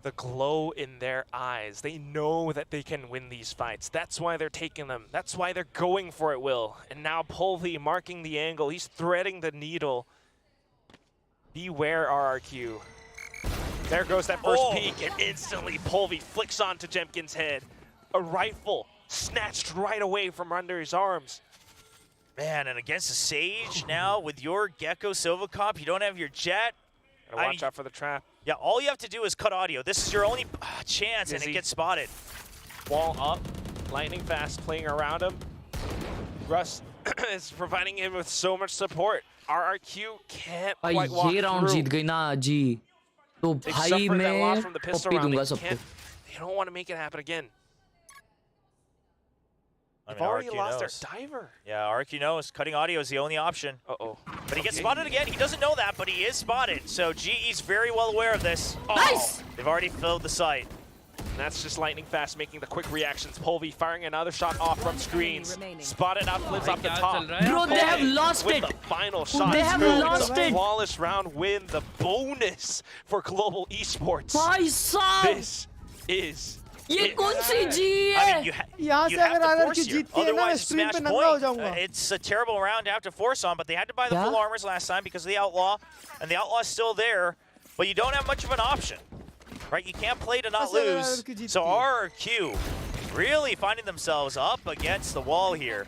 The glow in their eyes. They know that they can win these fights. That's why they're taking them. That's why they're going for it, Will. And now Pulvey marking the angle. He's threading the needle. Beware, RRQ. There goes that first peek, and instantly Pulvey flicks onto Jemkin's head. A rifle snatched right away from under his arms. Man, and against the Sage now, with your Gecko Silva Cop, you don't have your Jet. Gotta watch out for the trap. Yeah, all you have to do is cut audio. This is your only chance, and it gets spotted. Wall up, Lightning Fast playing around him. Russ is providing him with so much support. RRQ can't quite walk ये round जीत गई ना जी. तो भाई मैं पप्पी दूंगा सबको. They don't want to make it happen again. They've already lost their diver. Yeah, RQ knows. Cutting audio is the only option. Uh-oh. But he gets spotted again. He doesn't know that, but he is spotted. So GE's very well aware of this. Nice! They've already filled the site. And that's just lightning fast, making the quick reactions. Polvi firing another shot off from screens. Spotted out, flips off the top. Bro, they have lost with it. The final shot. They have lost it's a it. flawless round win. The bonus for Global Esports. This is ये कौन सी जी I है? mean, you यहाँ से have अगर to अगर force की here. जीतती है ना मैं Otherwise, स्ट्रीम it's पे match नंगा हो point. जाऊंगा. It's a terrible round to have to force on, but they had to buy the full armors last time because of the Outlaw, and the Outlaw's still there, but you don't have much of an option, right? You can't play to not lose. So RRQ really finding themselves up against the wall here.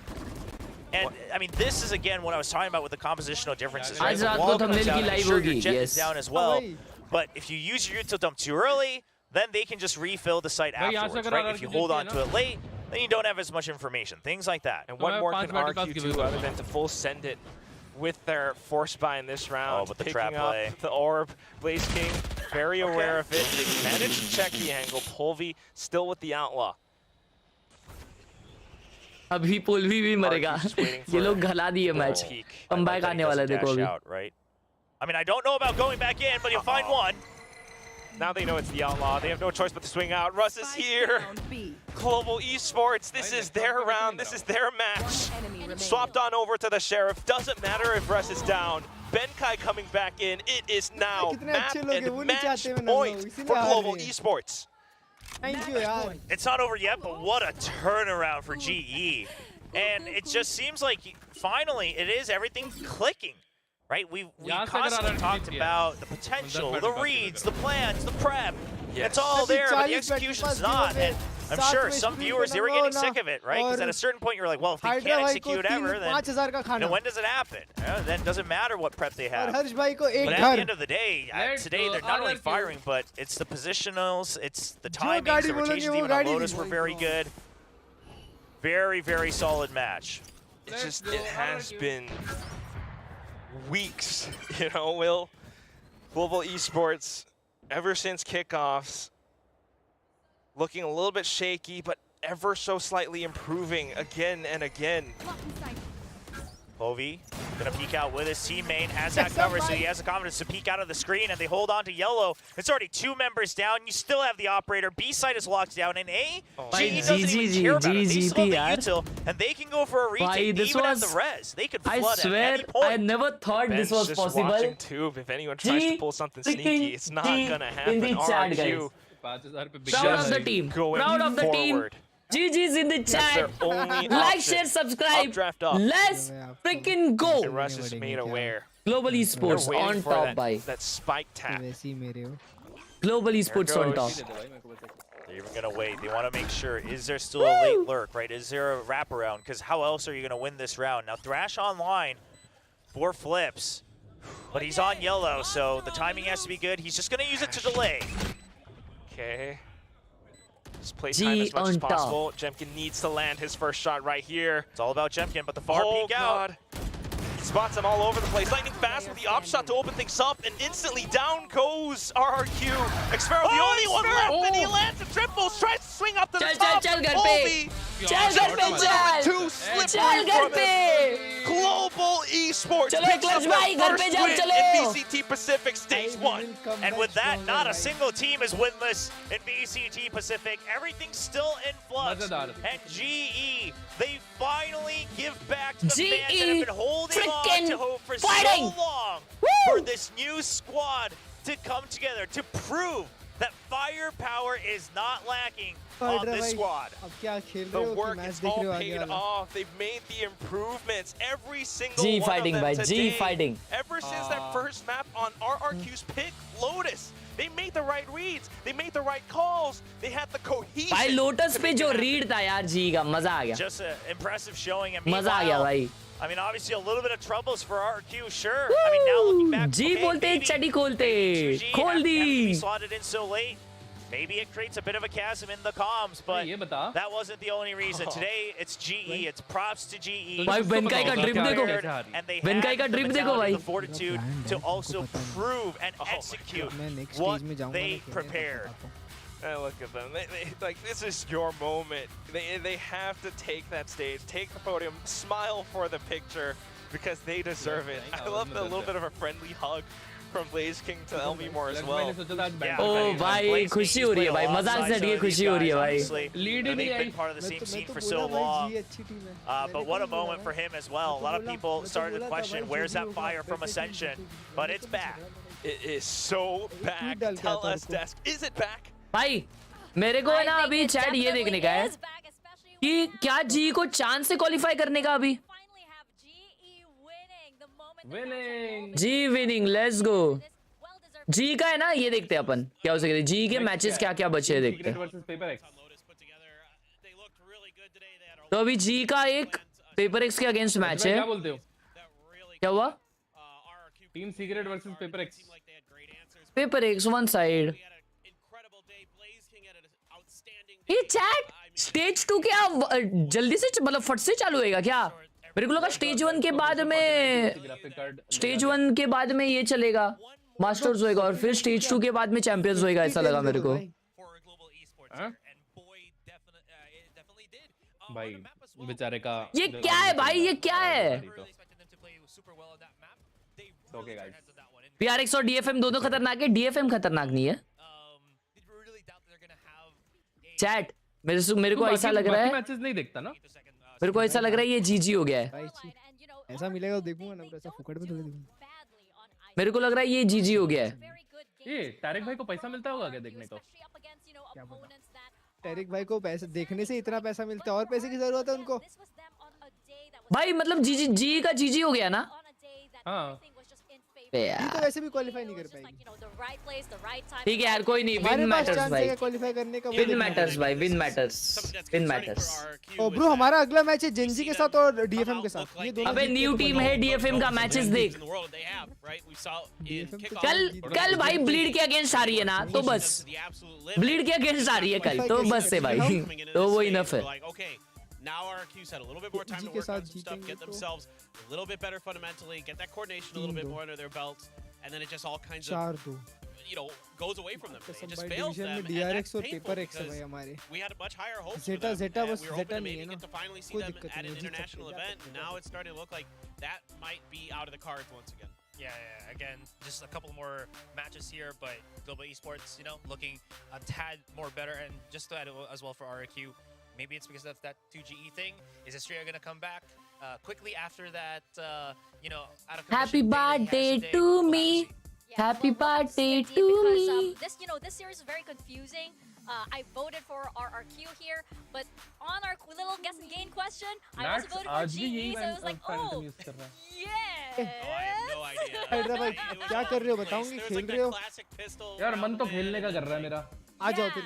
And, I mean, this is, again, what I was talking about with the compositional differences, right? The wall comes out, and sure, your jet is down as well, but if you use your util dump too early, then they can just refill the site afterwards, right? If you hold on to it late, then you don't have as much information, things like that. And what more can RQ do other than to full send it with their force buy in this round? Oh, but the picking trap up play. The orb, Blaze King, very aware of it. They managed to check the angle. Polvi still with the Outlaw. अभी पोल्वी भी मरेगा. ये लोग घला दिए match. Comeback आने वाला है देखो अभी. Right? I mean, I don't know about going back in, but you'll find one. Now they know it's the Outlaw. They have no choice but to swing out. Russ is here. Global Esports, this is their round. This is their match. Swapped on over to the Sheriff. Doesn't matter if Russ is down. Benkai coming back in. It is now map and match point for Global Esports. Thank you, yaar. It's not over yet, but what a turnaround for GE. And it just seems like finally it is everything clicking. Right, we constantly talked about the potential, the reads, the plans, the prep. It's all there, but the execution's not. And I'm sure some viewers, they were getting sick of it, right? Because at a certain point, you're like, well, if they can't execute ever, then when does it happen? Then it doesn't matter what prep they have. But at the end of the day, today they're not only firing, but it's the positionals, it's the timings, the rotations even on Lotus were very good. Very, very solid match. It has been weeks, you know, Will. Global Esports, ever since kickoffs, looking a little bit shaky, but ever so slightly improving again and again. Povey gonna peek out with his teammate, has that cover, so he has the confidence to peek out of the screen, and they hold on to yellow. It's already 2 members down. You still have the operator. B side is locked down, and A, GE doesn't even care about it. They still have the util, and they can go for a retake, even at the res. They could flood at any point. I never thought this was possible. Watching too, if anyone tries to pull something sneaky, it's not gonna happen. RRQ. Proud of the team. Proud of the team. GG's in the chat. Like, share, subscribe. Let's freaking go. And Russ is made aware. Global Esports on top, by that spike tap. Global Esports on top. They're even gonna wait. They want to make sure, is there still a late lurk, right? Is there a wraparound? Because how else are you gonna win this round? Now Thrash online, 4 flips, but he's on yellow, so the timing has to be good. He's just gonna use it to delay. Okay. Just play time as much as possible. Jemkin needs to land his first shot right here. It's all about Jemkin, but the far peek out. Spots him all over the place. Lightning fast with the op shot to open things up, and instantly down goes RRQ. Xfero, the only one left, and he lands a triples. Tries to swing up to the top. Polvi. Too slippery from it. Global Esports picks up their first win in VCT Pacific Stage 1. And with that, not a single team is winless in VCT Pacific. Everything's still in flux. And GE, they finally give back to the fans that have been holding on to hope for so long for this new squad to come together, to prove that firepower is not lacking on this squad. The work is all paid off. They've made the improvements. Every single G one fighting of them by today. G fighting. Ever since that first map on RRQ's pick, Lotus. They made the right reads. They made the right calls. They had the cohesion. भाई lotus पे जो read था यार जी का मजा आ गया. Just an impressive showing. And मजा आ गया भाई. I mean, obviously a little bit of troubles for RRQ, sure. I mean, now looking back, जी बोलते चटी खोलते. खोल दी. Slotted in so late. Maybe it creates a bit of a chasm in the comms, but that wasn't the only reason. Today, it's GE. It's props to GE. भाई Benkai का drip देखो. And they Benkai का drip देखो भाई. the fortitude to also prove and execute what they prepared. Look at them. Like, this is your moment. They have to take that stage, take the podium, smile for the picture, because they deserve it. I love the little bit of a friendly hug from Blaze King to Elmimore as well. ओ भाई खुशी हो रही है भाई, मजाक से हटके खुशी हो रही है भाई. Lead in they've been part of the same scene for so long. But what a moment for him as well. A lot of people started to question, where's that fire from Ascension? But it's back. It is so back. Tell us, Desk, is it back? भाई मेरे को है ना अभी chat ये देखने का है कि क्या जी को चांस से क्वालिफाई करने का अभी. जी विनिंग, लेट्स गो. जी का है ना, ये देखते हैं अपन क्या हो सकता है. जी के मैचेस क्या क्या बचे हैं देखते हैं. तो अभी जी का एक पेपर एक्स के अगेंस्ट मैच है. क्या बोलते हो? क्या हुआ? Team secret versus paper x. Paper x one side. ये चैट स्टेज 2 क्या जल्दी से मतलब फट से चालू होएगा क्या? मेरे को लगा स्टेज 1 के बाद में ये चलेगा, मास्टर्स होएगा और फिर स्टेज 2 के बाद में चैंपियंस होएगा, ऐसा लगा मेरे को. भाई बेचारे का ये क्या है भाई, ये क्या है? PRX और DFM दोनों खतरनाक है. DFM खतरनाक नहीं है. चैट मेरे को ऐसा लग रहा है, मैचेस नहीं देखता ना, मेरे को ऐसा लग रहा है ये जीजी हो गया है. ऐसा मिलेगा तो देखूंगा ना, ऐसा फुकट में थोड़ी देखूंगा. मेरे को लग रहा है ये जीजी हो गया है. ये तारिक भाई को पैसा मिलता होगा क्या देखने को? क्या पता. तारिक भाई को पैसे देखने से इतना पैसा मिलता है, और पैसे की जरूरत है उनको भाई. मतलब जी का जीजी हो गया ना. हाँ ये तो वैसे भी क्वालीफाई नहीं कर पाएगी. ठीक है यार, कोई नहीं. विन मैटर्स भाई, क्वालीफाई करने का विन मैटर्स भाई, विन मैटर्स, विन मैटर्स. ओ ब्रो, हमारा अगला मैच है जेंजी के साथ और डीएफएम के साथ. ये दोनों अबे न्यू टीम है डीएफएम का. मैचेस देख, कल भाई ब्लीड के अगेंस्ट आ रही है ना, तो बस ब्लीड के अगेंस्ट आ रही है कल, तो बस है भाई, तो वो इनफ है. Now RRQ's had a little bit more time to work on some stuff, get themselves a little bit better fundamentally, get that coordination a little bit more under their belts, and then it just all kinds of, goes away from them. It just fails them, and that's painful because we had much higher hopes for them, and we were hoping to maybe get to finally see them at an international event, and now it's starting to look like that might be out of the cards once again. Yeah, again, just a couple more matches here, but Global Esports, looking a tad more better, and just to add as well for RRQ, maybe it's because of that 2GE thing. Is Estrella going to come back quickly after that, out of Happy birthday to me. Happy birthday to me. This series is very confusing. I voted for RRQ here, but on our little guess and gain question, I also voted for GE, so it was like, oh, yes. Oh, I have no idea. भाई क्या कर रहे हो, बताऊंगी. खेल रहे हो यार, मन तो खेलने का कर रहा है मेरा. आ जाओ फिर.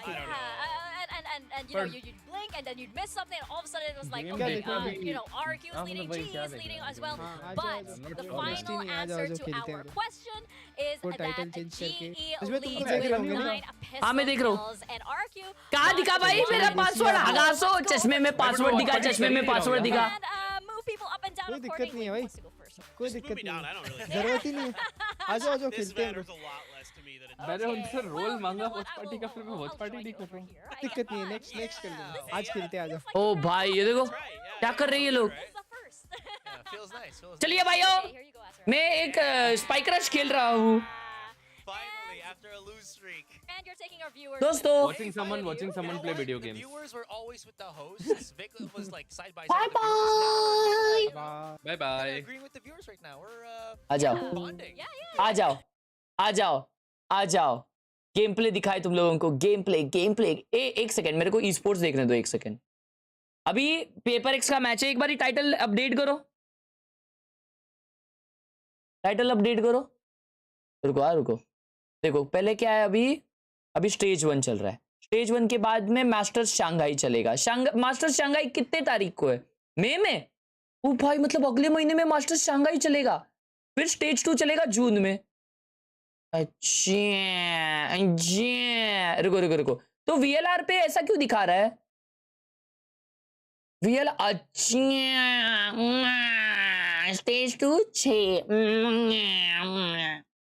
And you'd blink and then you'd miss something, and all of a sudden it was like, okay, RRQ is leading, GE is leading as well. But the final answer to our question is that GE leads with 9 pistols, and RRQ. कहाँ दिखा भाई मेरा password? हगासो, चश्मे में password दिखा, चश्मे में password दिखा. And move people up and down कोई दिक्कत नहीं है भाई, कोई दिक्कत नहीं है, जरूरत ही नहीं है. आ जाओ खेलते हैं. मैंने उनसे रोल मांगा वॉच पार्टी का, फिर मैं वॉच पार्टी नहीं कर रहा हूँ. दिक्कत नहीं है, नेक्स्ट कर लेंगे. आज खेलते हैं, आ जाओ. ओ भाई ये देखो क्या कर रहे हैं ये लोग. चलिए भाइयों, मैं एक स्पाइक रश खेल रहा हूँ दोस्तों. watching someone play video games. Viewers were always with the hosts. Vic was like side by Bye side. bye. Bye. Agreeing with the viewers right now. We're आ जाओ, bonding. आ जाओ. गेम प्ले दिखाए तुम लोगों को. Game play. एक second, मेरे को e sports देखने दो एक सेकंड. अभी पेपर एक्स का मैच है. एक बारी टाइटल अपडेट करो. रुको. देखो पहले क्या है, अभी स्टेज 1 चल रहा है. स्टेज 1 के बाद में मास्टर्स शंघाई चलेगा. मास्टर्स शंघाई कितने तारीख को है? मई में. ओ भाई, मतलब अगले महीने में मास्टर्स शंघाई चलेगा. फिर स्टेज 2 चलेगा जून में. अच्छा, रुको. तो VLR पे ऐसा क्यों दिखा रहा है? स्टेज 2 6.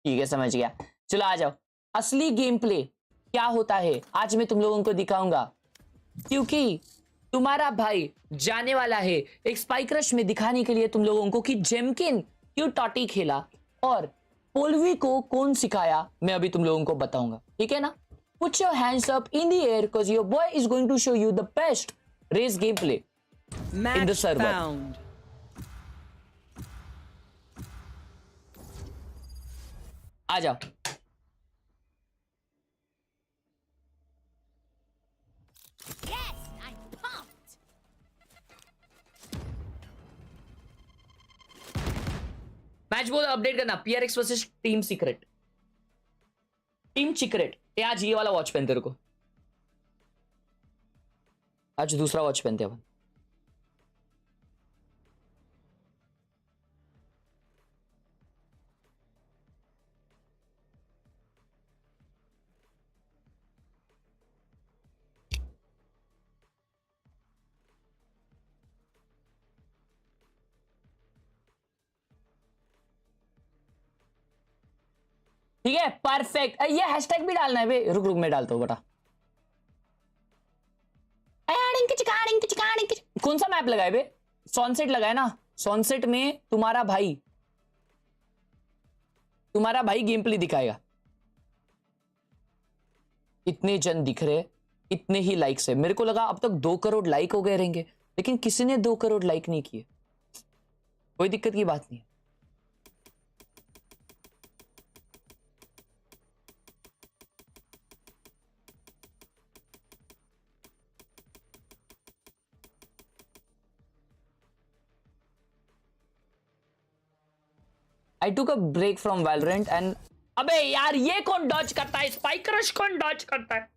ठीक है, समझ गया. चलो आ जाओ. असली गेम प्ले क्या होता है आज मैं तुम लोगों को दिखाऊंगा, क्योंकि तुम्हारा भाई जाने वाला है एक स्पाइक रश में दिखाने के लिए तुम लोगों को कि जेमकिन क्यों टॉटी खेला और पोलवी को कौन सिखाया मैं अभी तुम लोगों को बताऊंगा, ठीक है ना? Put your hands up in the air because your boy is going to show you the best race gameplay in the server. Found. आ जाओ। मैच बोल अपडेट करना, PRX versus team secret. Team secret ये आज ये वाला watch पहन तेरे को, आज दूसरा वॉच पहनते अपन। ठीक है, परफेक्ट। ये हैशटैग भी डालना है बे, रुक रुक मैं डालता हूँ बेटा। कौन सा मैप लगाए बे? सनसेट लगाए ना। सनसेट में तुम्हारा भाई गेम प्ले दिखाएगा। इतने जन दिख रहे, इतने ही लाइक्स है। मेरे को लगा अब तक 2 करोड़ लाइक हो गए रहेंगे, लेकिन किसी ने 2 करोड़ लाइक नहीं किए। कोई दिक्कत की बात नहीं है। I took a break from Valorant and अबे यार ये कौन डॉज करता है? स्पाइक रश कौन डॉज करता है?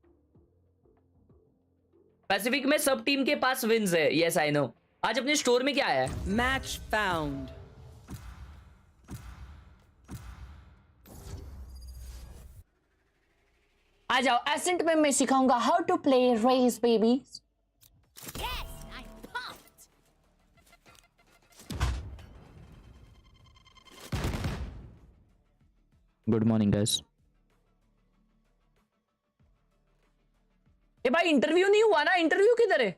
पैसिफिक में सब टीम के पास विन्स है। Yes I know. आज अपने स्टोर में क्या है? Match found. आ जाओ, एसेंट में मैं सिखाऊंगा how to play Raze baby. Good morning guys. ए भाई इंटरव्यू नहीं हुआ ना? इंटरव्यू किधर है?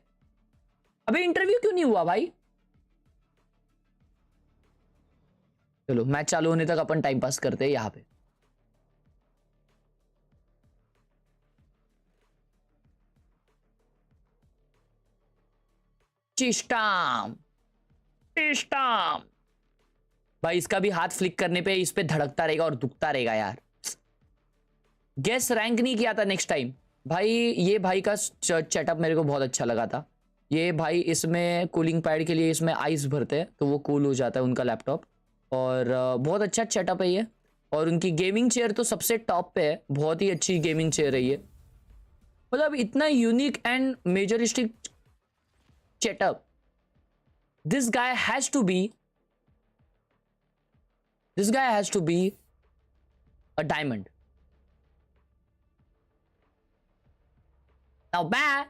अबे इंटरव्यू क्यों नहीं हुआ भाई? चलो मैच चालू होने तक अपन टाइम पास करते हैं यहां पे। चिस्टाम चिस्टाम भाई, इसका भी हाथ फ्लिक करने पे इस पे धड़कता रहेगा और दुखता रहेगा यार। गेस रैंक नहीं किया था नेक्स्ट टाइम भाई। ये भाई का सेटअप मेरे को बहुत अच्छा लगा था। ये भाई इसमें कूलिंग पैड के लिए इसमें आइस भरते हैं तो वो कूल हो जाता है उनका लैपटॉप, और बहुत अच्छा सेटअप है ये। और उनकी गेमिंग चेयर तो सबसे टॉप पे है, बहुत ही अच्छी गेमिंग चेयर है ये। मतलब इतना unique and majestic setup. This guy has to be a diamond. Now bad.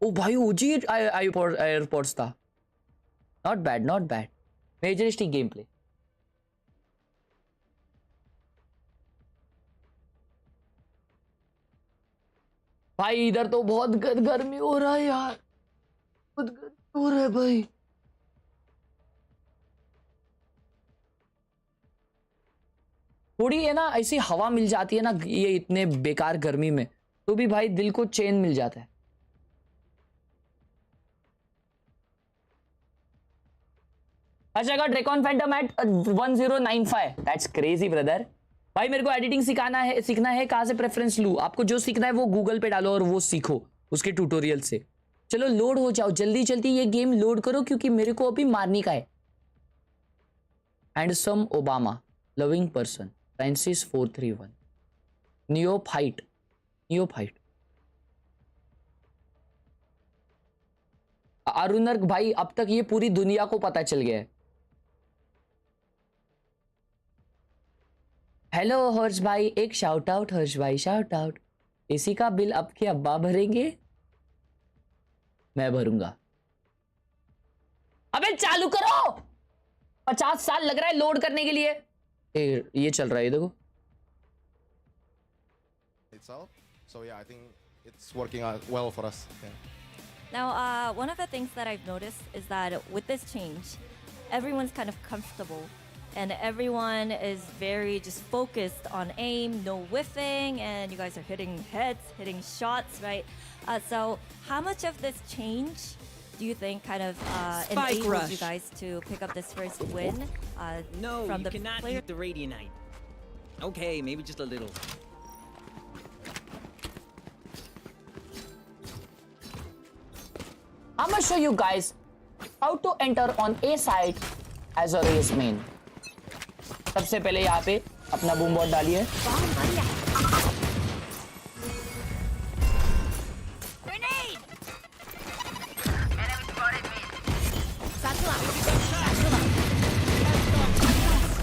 Oh भाई OG एयरपोर्ट्स था। Not bad, not bad. Majestic gameplay. भाई इधर तो बहुत गर्मी हो रहा है यार, बहुत गर्मी हो रहा है भाई। थोड़ी है ना ऐसी हवा मिल जाती है ना ये इतने बेकार गर्मी में, तो भी भाई दिल को चैन मिल जाता है। अच्छा का Dragon Phantom at 1095। That's crazy brother. भाई मेरे को एडिटिंग सीखना है। कहाँ से प्रेफरेंस लूँ? आपको जो सीखना है वो गूगल पे डालो और वो सीखो उसके ट्यूटोरियल से। चलो लोड हो जाओ, जल्दी जल्दी ये गेम लोड करो क्योंकि मेरे को अभी मारने का है। Handsome Obama, loving person, Francis 431, neophyte. अरुणर्क भाई अब तक ये पूरी दुनिया को पता चल गया है। हेलो हर्ष भाई, एक शाउट आउट हर्ष भाई, शाउट आउट। एसी का बिल अब के अब्बा भरेंगे? मैं भरूंगा। अबे चालू करो, 50 साल लग रहा है लोड करने के लिए। ये चल रहा है, देखो। So yeah, I think it's working out well for us. Yeah. Now, one of the things that I've noticed is that with this change, everyone's kind of comfortable and everyone is very just focused on aim, no whiffing, and you guys are hitting heads, hitting shots, right? So how much of this change do you think kind of enabled you guys to pick up this first win No, from you the cannot player? eat the Radianite. Okay, maybe just a little. I'm gonna show you guys how to enter on A side as a race main. सबसे पहले यहाँ पे अपना boom bot डालिए.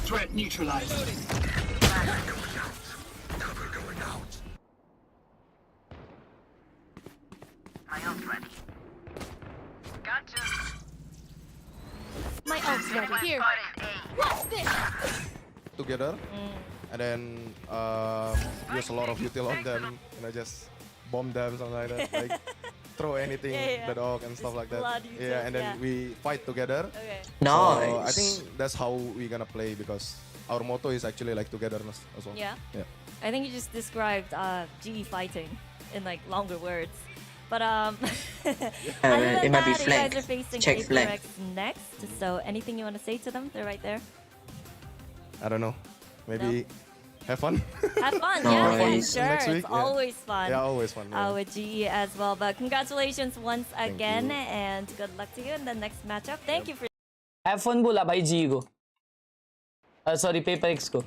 Threat neutralized. Cover going out. My ult ready. Gotcha. My ult's ready. Here. Watch this. Together, and then use a lot of util on them, just bomb them, something like that. Like throw anything, the dog and stuff like that. Yeah, and then we fight together. Okay. Nice. So I think that's how we're gonna play, because our motto is actually like togetherness as well. Yeah. Yeah. I think you just described GE fighting in like longer words. But other than it might be that, you flank. guys are facing Check PRX flank. next. So anything you want to say to them? They're right there. I don't know. Maybe have fun. Have fun, yeah, for Nice. sure. Next week, It's always fun. Yeah, always fun. Yeah. With GE as well. But congratulations once again, and good luck to you in the next matchup. Thank you for. Have fun बोला भाई जी को. Sorry, PRX को.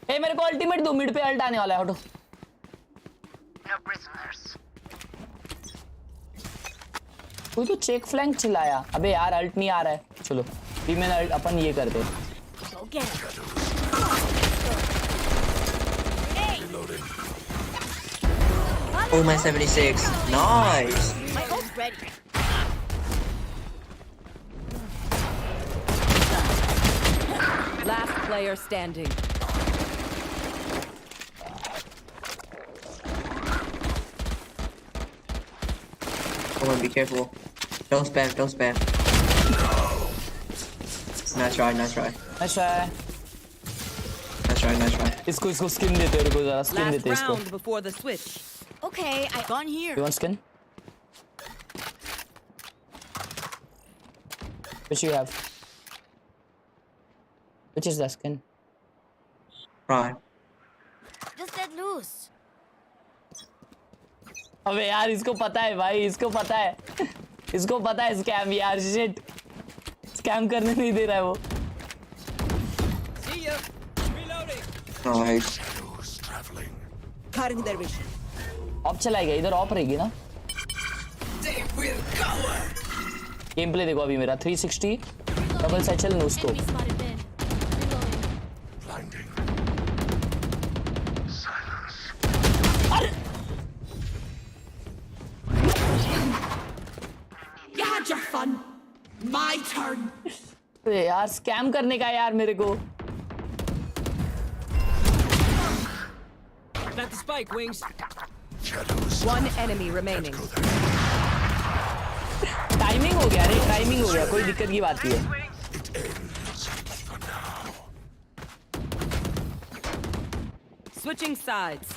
Hey, मेरे को ultimate दो, mid पे ult आने वाला है, हटो. No prisoners. कोई तो चेक फ्लैंक चिल्लाया. अबे यार अल्ट नहीं आ रहा है. चलो फीमेल अल्ट अपन ये करते हैं. Oh, my 76. Nice. My ult's ready. Last player standing. Come on, be careful. Don't spam, don't spam. Nice try, nice try. Nice try. Nice try, nice try. इसको skin देते हैं, रुको जरा skin Last देते हैं इसको. round before the switch. Okay, I gone here. You want skin? Which you have? Which is the skin? Right. Just let loose. अबे यार इसको पता है भाई, इसको पता है. इसको पता है स्कैम यार, shit. स्कैम करने नहीं दे रहा है वो. See ya. Reloading. Nice. Cutting their vision. Of चलाएगा, इधर ऑफ रहेगी ना. गेम प्ले देखो अभी मेरा 360 double satchel no scope. Had your fun. My turn. यार स्कैम करने का यार मेरे को. Plant the spike, wings. One enemy remaining. Timing हो गया रे, टाइमिंग हो गया, कोई दिक्कत की बात नहीं है. Switching sides.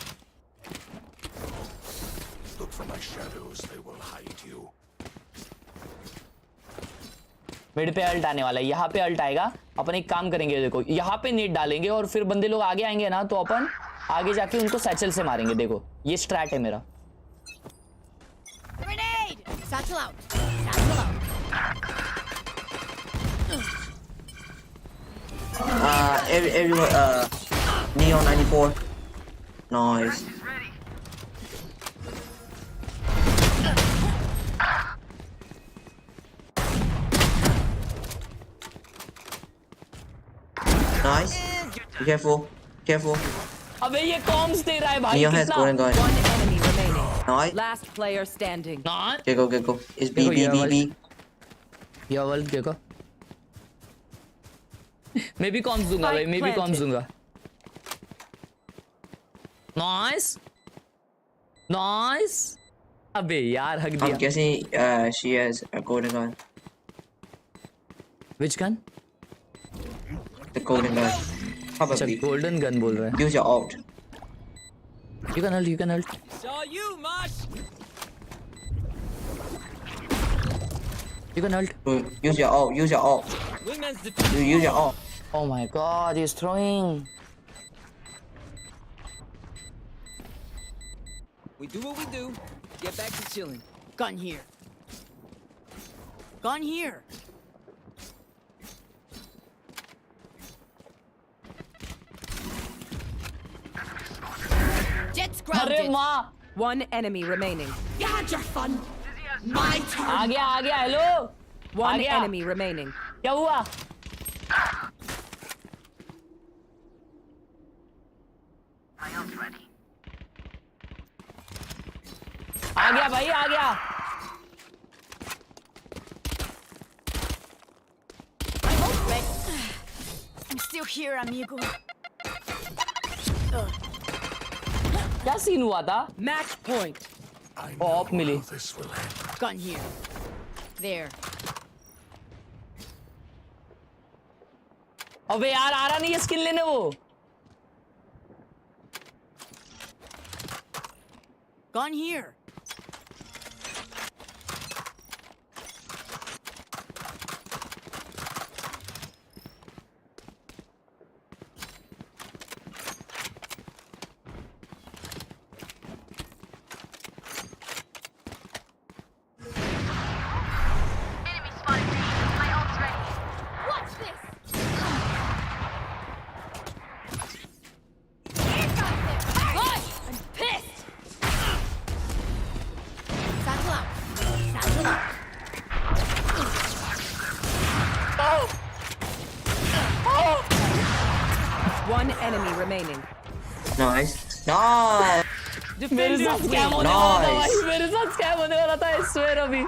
Look for my shadows, they will hide you. Mid पे अल्ट आने वाला है, यहाँ पे अल्ट आएगा. अपन एक काम करेंगे, देखो यहाँ पे नेट डालेंगे और फिर बंदे लोग आगे आएंगे ना, तो अपन आगे जाके उनको सैचल से मारेंगे. देखो ये स्ट्रैट है मेरा. Grenade! Satchel out. Satchel out. Everyone, Neo 94. Nice. Nice. Be careful. Careful. अबे ये कॉम्स दे रहा है भाई. Neo has golden gun. One enemy remaining. Nice. Last player standing. Get go, get go. It's B, B, B, B. या world देखो. मैं भी corms दूंगा भाई, मैं भी कॉम्स दूंगा. नाइस. नाइस. अबे यार हक दिया. I'm guessing she has a golden gun. Which gun? The golden gun. Probably. Golden gun बोल रहा है. Use your ult. You can ult. You can ult. Saw you, Mosh. You can ult. Use your ult. Use your ult. Wingman's Use your ult. Oh my God, he's throwing. We do what we do. Get back to chilling. Gun here. Gun here. Jets grounded. One enemy remaining. You had your fun. My turn. आ गया hello. One enemy remaining. क्या हुआ? आ गया भाई आ गया. I'm still here, amigo. क्या scene हुआ था? Match point. ऑफ मिली. Gun here. There. अबे यार आ रहा नहीं है स्किल लेने वो. Gun here. One enemy remaining. Nice. Nice. मेरे साथ स्कैम होने वाला था भाई. मेरे साथ स्कैम होने वाला था. I swear अभी.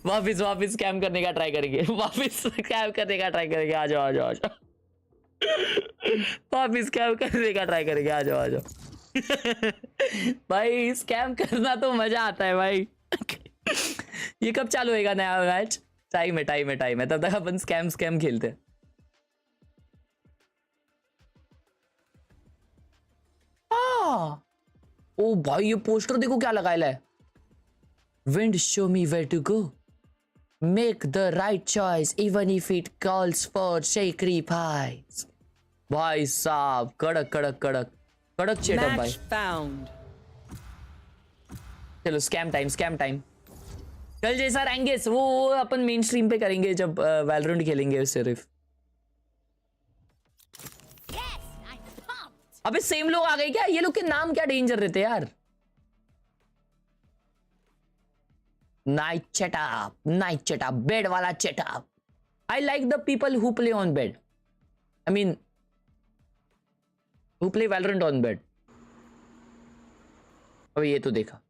वापिस स्कैम करने का ट्राई करेंगे. वापिस स्कैम करने का ट्राई करेंगे. आ जाओ. वापिस स्कैम करने का ट्राई करेंगे. आ जाओ. भाई स्कैम करना तो मजा आता है भाई. ये कब चालू होएगा नया मैच? टाइम है. तब तक अपन स्कैम खेलते हैं. ओ भाई ये पोस्टर देखो क्या लगाया है. Wind show me where to go. Make the right choice even if it calls for sacrifice. भाई साहब कड़क चेटअप भाई. चलो स्कैम टाइम. कल जैसा रैंगेस वो अपन मेन स्ट्रीम पे करेंगे जब वैलोरेंट खेलेंगे सिर्फ. अबे सेम लोग आ गए क्या? ये लोग के नाम क्या डेंजर रहते यार. नाइट चेटअप बेड वाला setup. I like the people who play on bed. I mean who play Valorant on bed. अबे ये तो देखा.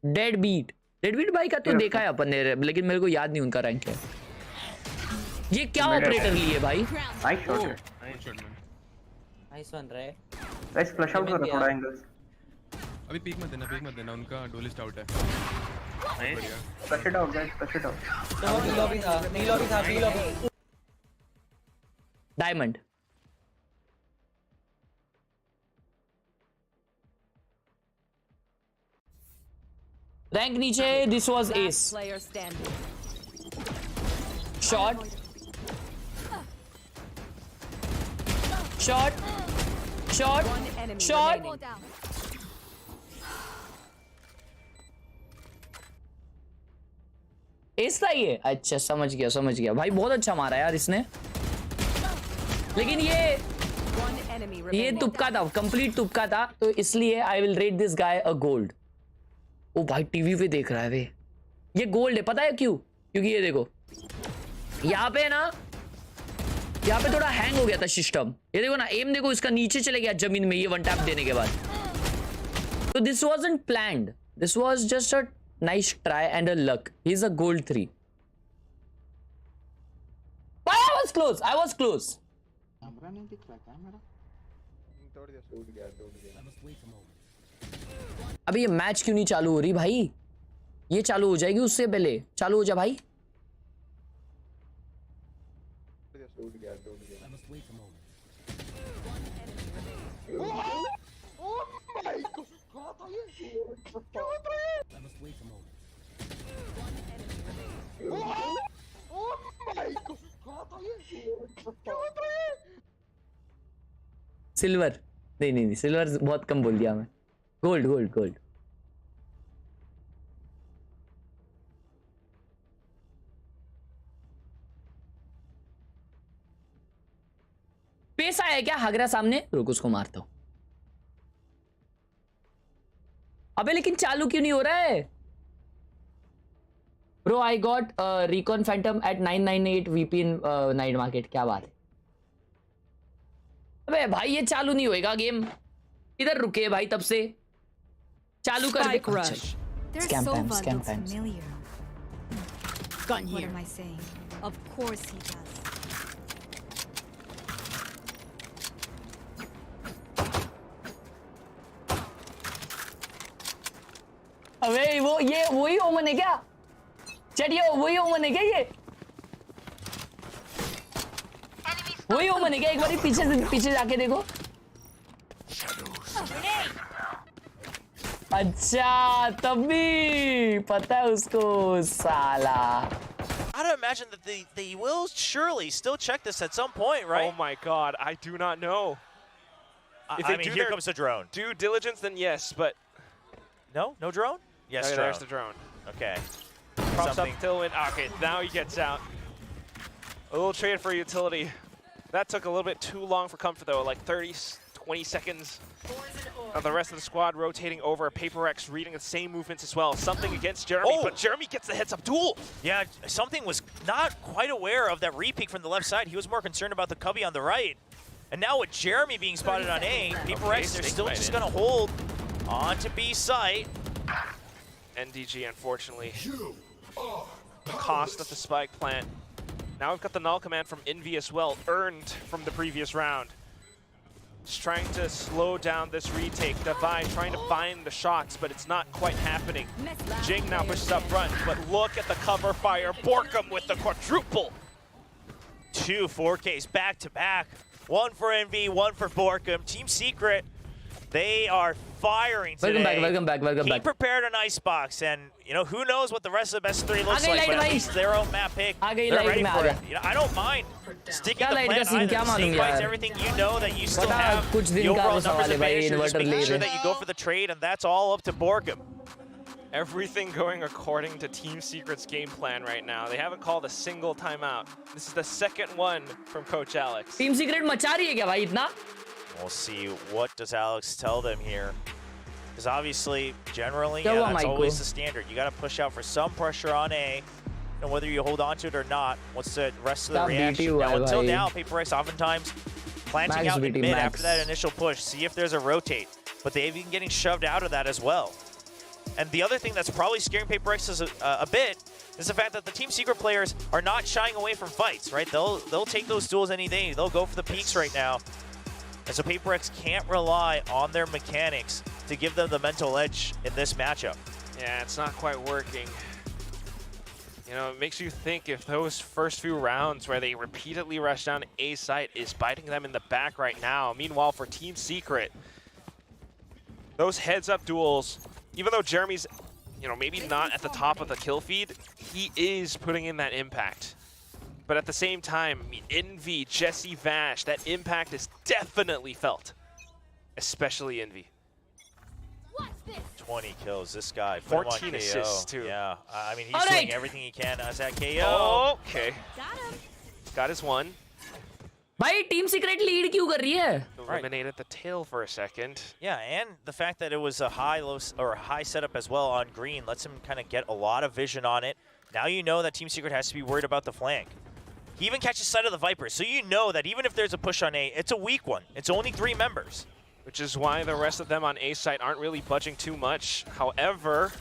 डेड बीट भाई का तो देखा है अपन ने, लेकिन मेरे को याद नहीं उनका रैंक है. ये क्या ऑपरेटर लिए भाई? नाइस वन रे. गाइस फ्लैश आउट करो थोड़ा एंगल्स. अभी पीक मत देना उनका डुएलिस्ट आउट है. Flash it out guys, flash it out. Lobby था. डायमंड रैंक नीचे. This was S. Shot S था ये. अच्छा समझ गया भाई. बहुत अच्छा मारा यार इसने. लेकिन ये तुक्का था, कंप्लीट तुक्का था. तो इसलिए I will rate this guy a gold. ओ भाई टीवी पे देख रहा है वे. ये गोल्ड है. पता है क्यों? क्योंकि ये देखो यहाँ पे ना, यहाँ पे थोड़ा हैंग हो गया था सिस्टम. ये देखो ना, एम देखो इसका नीचे चले गया जमीन में ये वन टैप देने के बाद. तो this wasn't planned. This was just a nice try and a luck. He is a gold 3. I was close. नहीं दिख रहा क्या मेरा? टूट गया। अभी ये मैच क्यों नहीं चालू हो रही भाई? ये चालू हो जाएगी उससे पहले। चालू हो जा भाई। टूट गया। सिल्वर नहीं, सिल्वर बहुत कम बोल दिया मैं। गोल्ड। पैसा है क्या हागरा सामने? रुक उसको मारता हूं। अबे लेकिन चालू क्यों नहीं हो रहा है? Bro I got Recon Phantom at 998 VP in night market. क्या बात है? अबे भाई ये चालू नहीं होएगा गेम। इधर रुके भाई तब से। चालू कर दे। Scam time. Gun here. What am I saying? Of course he does. अबे वो ये वही ओमन है क्या? चढ़िए वही ओमन है क्या ये? वही ओमन है क्या? एक बार पीछे जाके देखो। अच्छा तब भी पता है उसको साला। I gotta imagine that they will surely still check this at some point, right? Oh my god, I do not know. If I mean, here comes the drone. Due diligence, then yes, but... No drone? Yes, okay, drone. there's the drone. Okay. Props up Tillman. Okay, now he gets out. A little trade for utility. That took a little bit too long for comfort though, like 20 seconds. The rest of the squad rotating over. PRX reading the same movements as well. Something against Jeremy, but Jeremy gets the heads-up duel. Yeah, something was not quite aware of that re-peek from the left side. He was more concerned about the cubby on the right. And now with Jeremy being spotted on A, PRX, they're still just going to hold on to B site. NDG, unfortunately, cost of the spike plant. Now we've got the null command from Envy as well, earned from the previous round. Just trying to slow down this retake. Divide trying to find the shots, but it's not quite happening. Jing now pushes up front, but look at the cover fire. Borkum with the quadruple. 2 4Ks back to back. One for Envy, one for Borkum. Team Secret, they are firing today. Welcome back. He prepared an icebox, and you know who knows what the rest of the best 3 looks like. But at least their own map pick, they're ready for it. You know, I don't mind sticking the plan either. The fights, everything, you know that you still have the overall numbers advantage. Just making sure that you go for the trade, and that's all up to Borkum. Everything going according to Team Secret's game plan right now. They haven't called a single timeout. This is the second one from Coach Alex. Team Secret मचा रही है क्या भाई इतना? We'll see what does Alex tell them here. Because obviously, generally, yeah, that's always the standard. You got to push out for some pressure on A, and whether you hold on to it or not, what's the rest of the reaction? Now, until now, PRX oftentimes planting out in mid after that initial push, see if there's a rotate. But they've been getting shoved out of that as well. And the other thing that's probably scaring PRX a bit is the fact that the Team Secret players are not shying away from fights, right? They'll take those duels any day. They'll go for the peaks right now. And so PRX can't rely on their mechanics to give them the mental edge in this matchup. Yeah, it's not quite working. You know, it makes you think if those first few rounds where they repeatedly rush down A site is biting them in the back right now. Meanwhile, for Team Secret, those heads-up duels, even though Jeremy's, you know, maybe not at the top of the kill feed, he is putting in that impact. But at the same time, Envy, Jesse, Vash, that impact is definitely felt. Especially Envy. 20 kills, this guy. 14 assists, too. Yeah, I mean, he's doing everything he can as that KO. Oh, okay. Got his one. भाई Team Secret lead क्यों कर रही है? Eliminated the tail for a second. Yeah, and the fact that it was a high setup as well on green lets him kind of get a lot of vision on it. Now you know that Team Secret has to be worried about the flank. He even catches sight of the Viper, so you know that even if there's a push on A, it's a weak one. It's only 3 members. Which is why the rest of them on A site aren't really budging too much. However,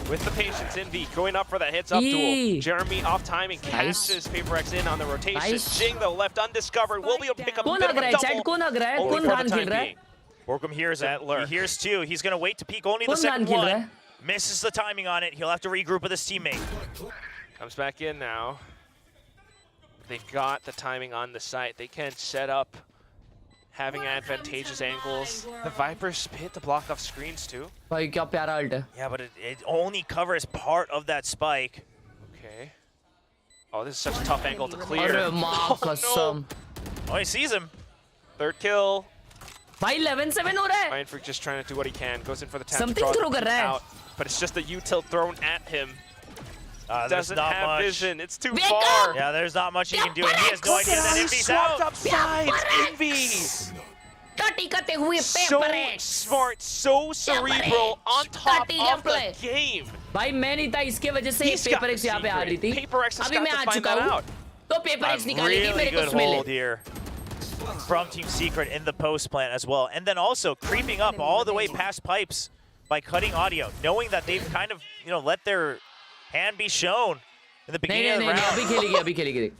with the patience. Envy going up for the heads up duel. Jeremy off timing, catches PACIFIC in on the rotation. Jing though left undiscovered, will be able to pick up a bit of a double. Only for the time being. Borkum hears it. He hears two. He's going to wait to peek only the second one. Misses the timing on it. He'll have to regroup with his teammate. Comes back in now. They've got the timing on the site. They can set up having advantageous angles. The Vipers hit to block off screens too. Yeah, but it only covers part of that spike. Okay. Oh, this is such a tough angle to clear. Oh, no. Oh, he sees him. Third kill. 11-7 हो रहा है. Mindfreak just trying to do what he can. Goes in for the tap. Something throw कर रहा है. But it's just a util thrown at him. Doesn't not have much. vision. It's too far. Yeah, there's not much he can do. And he has no idea that Envy's out. Upside. Envy. So smart, so cerebral, on top of the game. भाई मैं नहीं था इसके वजह से PACIFIC यहाँ पे आ रही थी. अभी मैं आ चुका हूँ. तो PACIFIC निकालेगी मेरे को smell. From Team Secret in the post plant as well. And then also creeping up all the way past pipes by cutting audio, knowing that they've kind of, let their hand be shown in the beginning of the round. अभी खेलेगी.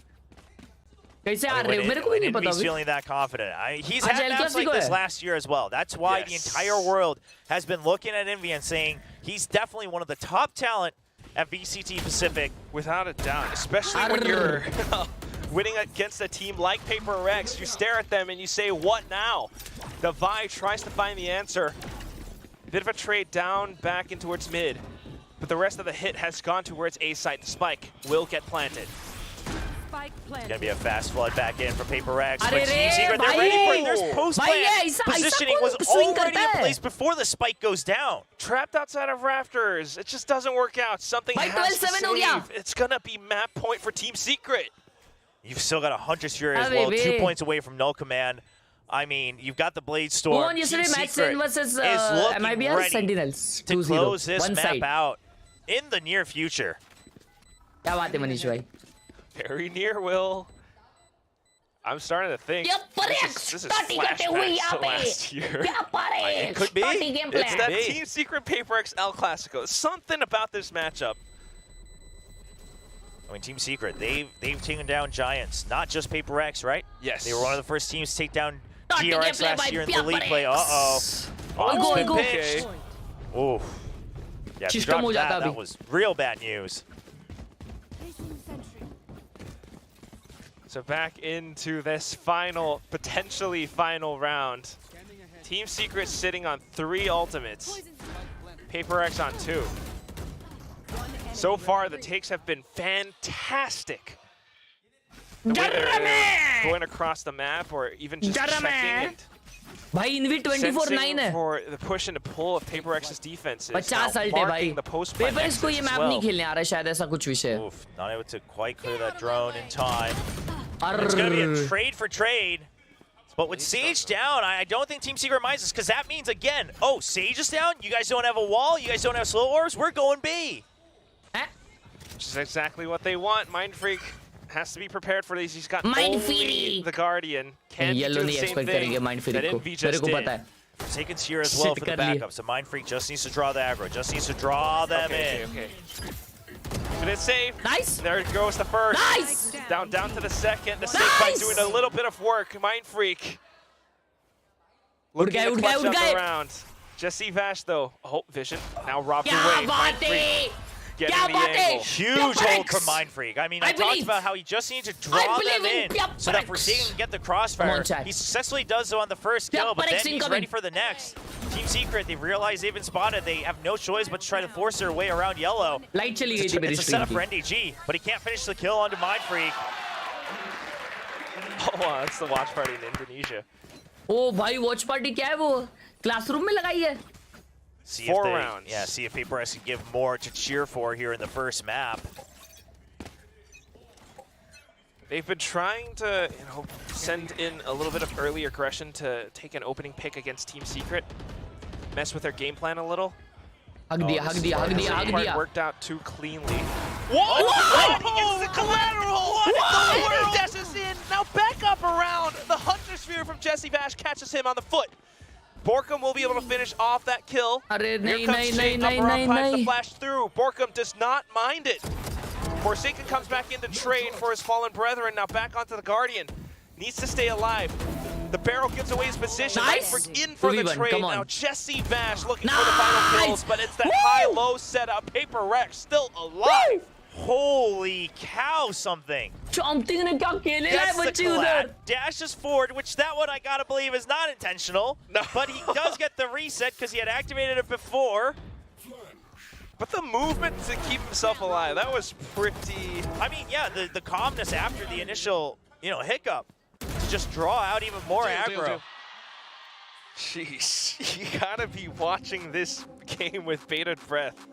कैसे आ रहे हो? मेरे को भी नहीं पता. He's feeling that confident. He's had maps like this last year as well. That's why the entire world has been looking at Envy and saying he's definitely one of the top talent at VCT PACIFIC. Without a doubt, especially when you're winning against a team like PRX. You stare at them and you say, what now? The Vi tries to find the answer. A bit of a trade down, back in towards mid. But the rest of the hit has gone towards A site. The spike will get planted. It's gonna be a fast flood back in for PRX. But Team Secret, they're ready for it. There's post-plant. Positioning was already in place before the spike goes down. Trapped outside of rafters. It just doesn't work out. Something has to save. It's gonna be map point for Team Secret. You've still got a Hunter's Fury as well, 2 points away from Null Command. I mean, you've got the Blade Storm. Team Secret versus, is looking ready Sentinels. to close this map out in the near future. क्या बात है मनीष भाई? Very near, Will. I'm starting to think this is flashbacks to last year. It could be. It's that Team Secret PACIFIC El Clasico. Something about this matchup. I mean, Team Secret, they've taken down giants, not just PACIFIC, right? Yes. They were one of the first teams to take down PRX last year in the league play. Uh-oh. Okay. Oh. Yeah, if you dropped that was real bad news. So back into this potentially final round. Team Secret sitting on 3 ultimates. PACIFIC on 2. So far, the takes have been fantastic. The way they're going across the map, or even just checking and sensing for the push and pull of PACIFIC's defenses. 50 marking the post-plant PACIFIC को ये map नहीं खेलने आ रहा है शायद ऐसा कुछ विषय. Oof, not able to quite clear that drone in time. It's going to be a trade for trade. But with Sage down, I don't think Team Secret minds this, because that means, again, oh, Sage is down? You guys don't have a wall? You guys don't have slow orbs? We're going B. Which is exactly what they want. Mindfreak has to be prepared for these. He's got only the Guardian. Can't do the same thing that Envy just did. Forsaken's here as well for the backup, so Mindfreak just needs to draw the aggro, just needs to draw them in. Okay. But it's safe. Nice. There goes the first. Nice. Down to the second. The safe by doing a little bit of work. Mindfreak. Looking to clutch up the round. Jesse Vash though. Oh, vision. Now robbed away. Mindfreak. Getting the angle. Huge hold from Mindfreak. I mean, I talked about how he just needs to draw them in so that Forsaken can get the crossfire. He successfully does so on the first kill, but then he's ready for the next. Team Secret, they've realized they've been spotted. They have no choice but to try to force their way around yellow. It's a setup for NDG, but he can't finish the kill onto Mindfreak. Oh, wow, that's the watch party in Indonesia. Oh, भाई watch party क्या है वो? Classroom में लगाई है. See 4 rounds. Yeah, see if PRX can give more to cheer for here in the first map. They've been trying to, send in a little bit of early aggression to take an opening pick against Team Secret, mess with their game plan a little. Hug diya. Worked out too cleanly. What? What? He gets the collateral. What in the world? Dashes in. Now back up around. The Hunter Sphere from Jesse Vash catches him on the foot. Borkum will be able to finish off that kill. Here comes Jake, upper up, finds the flash through. Borkum does not mind it. Forsaken comes back in to trade for his fallen brethren. Now back onto the Guardian. Needs to stay alive. The barrel gives away his position. Nice. In for the trade. Now Jesse Vash looking for the final kills, but it's that high-low setup. PRX still alive. Holy cow, something. ने क्या खेले है Gets the बच्चे collab, उधर. dashes forward, which that one I gotta believe is not intentional. No. But he does get the reset because he had activated it before. But the movement to keep himself alive, that was pretty... I mean, yeah, the calmness after the initial, hiccup to just draw out even more aggro. Jeez, you gotta be watching this game with bated breath.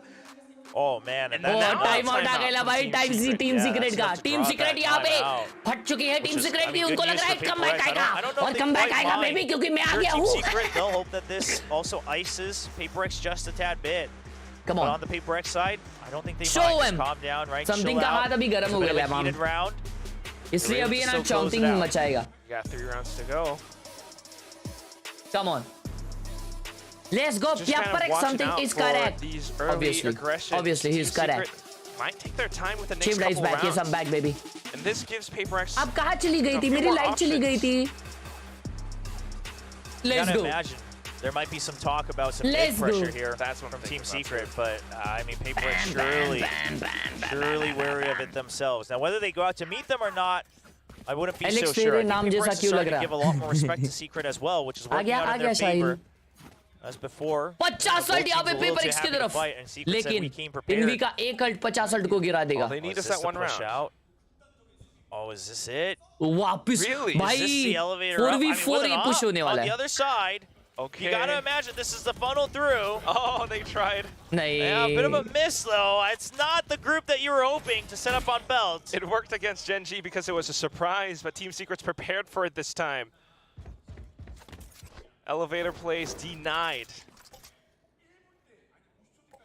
Oh man, and time out आ गया भाई team secret का team secret यहाँ पे फट चुकी है team secret भी उनको लग रहा है कमबैक आएगा और कमबैक आएगा बेबी क्योंकि मैं आ गया हूँ They'll hope that this also ices PRX just a tad bit. Come But on. on the PRX side, I don't think they Show might him. just calm down, right? Something का हाथ अभी गर्म हो गया है माम इसलिए अभी ये ना चौंटिंग मचाएगा got 3 rounds to go. Come on. Let's go. PRX something is correct. Obviously he's correct. Might take their time with the next Chip dice couple back. Yes, rounds. I'm back, baby. And this gives PRX. अब कहाँ चली गई थी? मेरी light चली गई थी. Let's go. Imagine there might be some talk about some big pressure here. That's from Team Secret, but I mean, PRX surely wary of it themselves. Now, whether they go out to meet them or not, I wouldn't be so sure. I think PRX is starting to give a lot more respect to Secret as well, which is working out in their favor. As before, 50 यहाँ पे PRX की तरफ, लेकिन env का एक हल्ट 50 को गिरा देगा. They need us that one round. Oh, is this it? वापिस भाई 4v4 ही push होने वाला On है. the other side, you gotta imagine this is the funnel through. Oh, they tried. नहीं. Yeah, a bit of a miss though. It's not the group that you were hoping to set up on belt. It worked against Gen G because it was a surprise, but Team Secret's prepared for it this time. Elevator plays denied.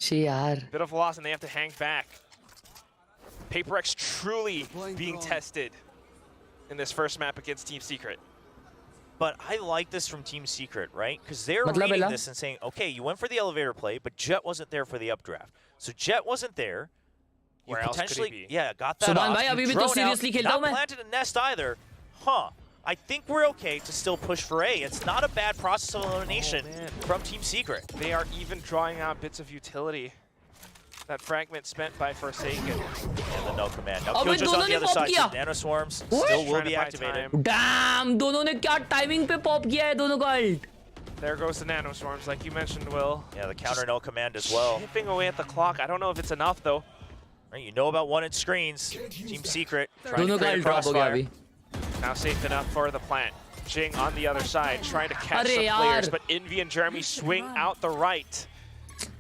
Bit of loss and they have to hang back. PRX truly being tested in this first map against Team Secret. But I like this from Team Secret, right? Because they're reading this and saying, okay, you went for the elevator play, but Jet wasn't there for the updraft. So Jet wasn't there. You Where else could he be? Yeah, got that off. भाई अभी भी तो seriously खेलता हूँ मैं. Not planted a nest either. Huh. I think we're okay to still push for A. It's not a bad process of elimination from Team Secret. They are even drawing out bits of utility. That fragment spent by Forsaken. And the no command. Now Killjoy's on the other side. So Nano Swarms still will be activated. Damn! दोनों ने क्या timing पे pop किया है दोनों का ult. There goes the Nano Swarms, like you mentioned, Will. Yeah, the counter no command as well. Chipping away at the clock. I don't know if it's enough, though. Right, you know about one-hit screens. Team Secret trying दोनों to का create a ult drop हो गया crossfire. अभी. Now safe enough for the plant. Jing on the other side, trying to catch अरे some यार. players, but Envy and Jeremy swing out the right.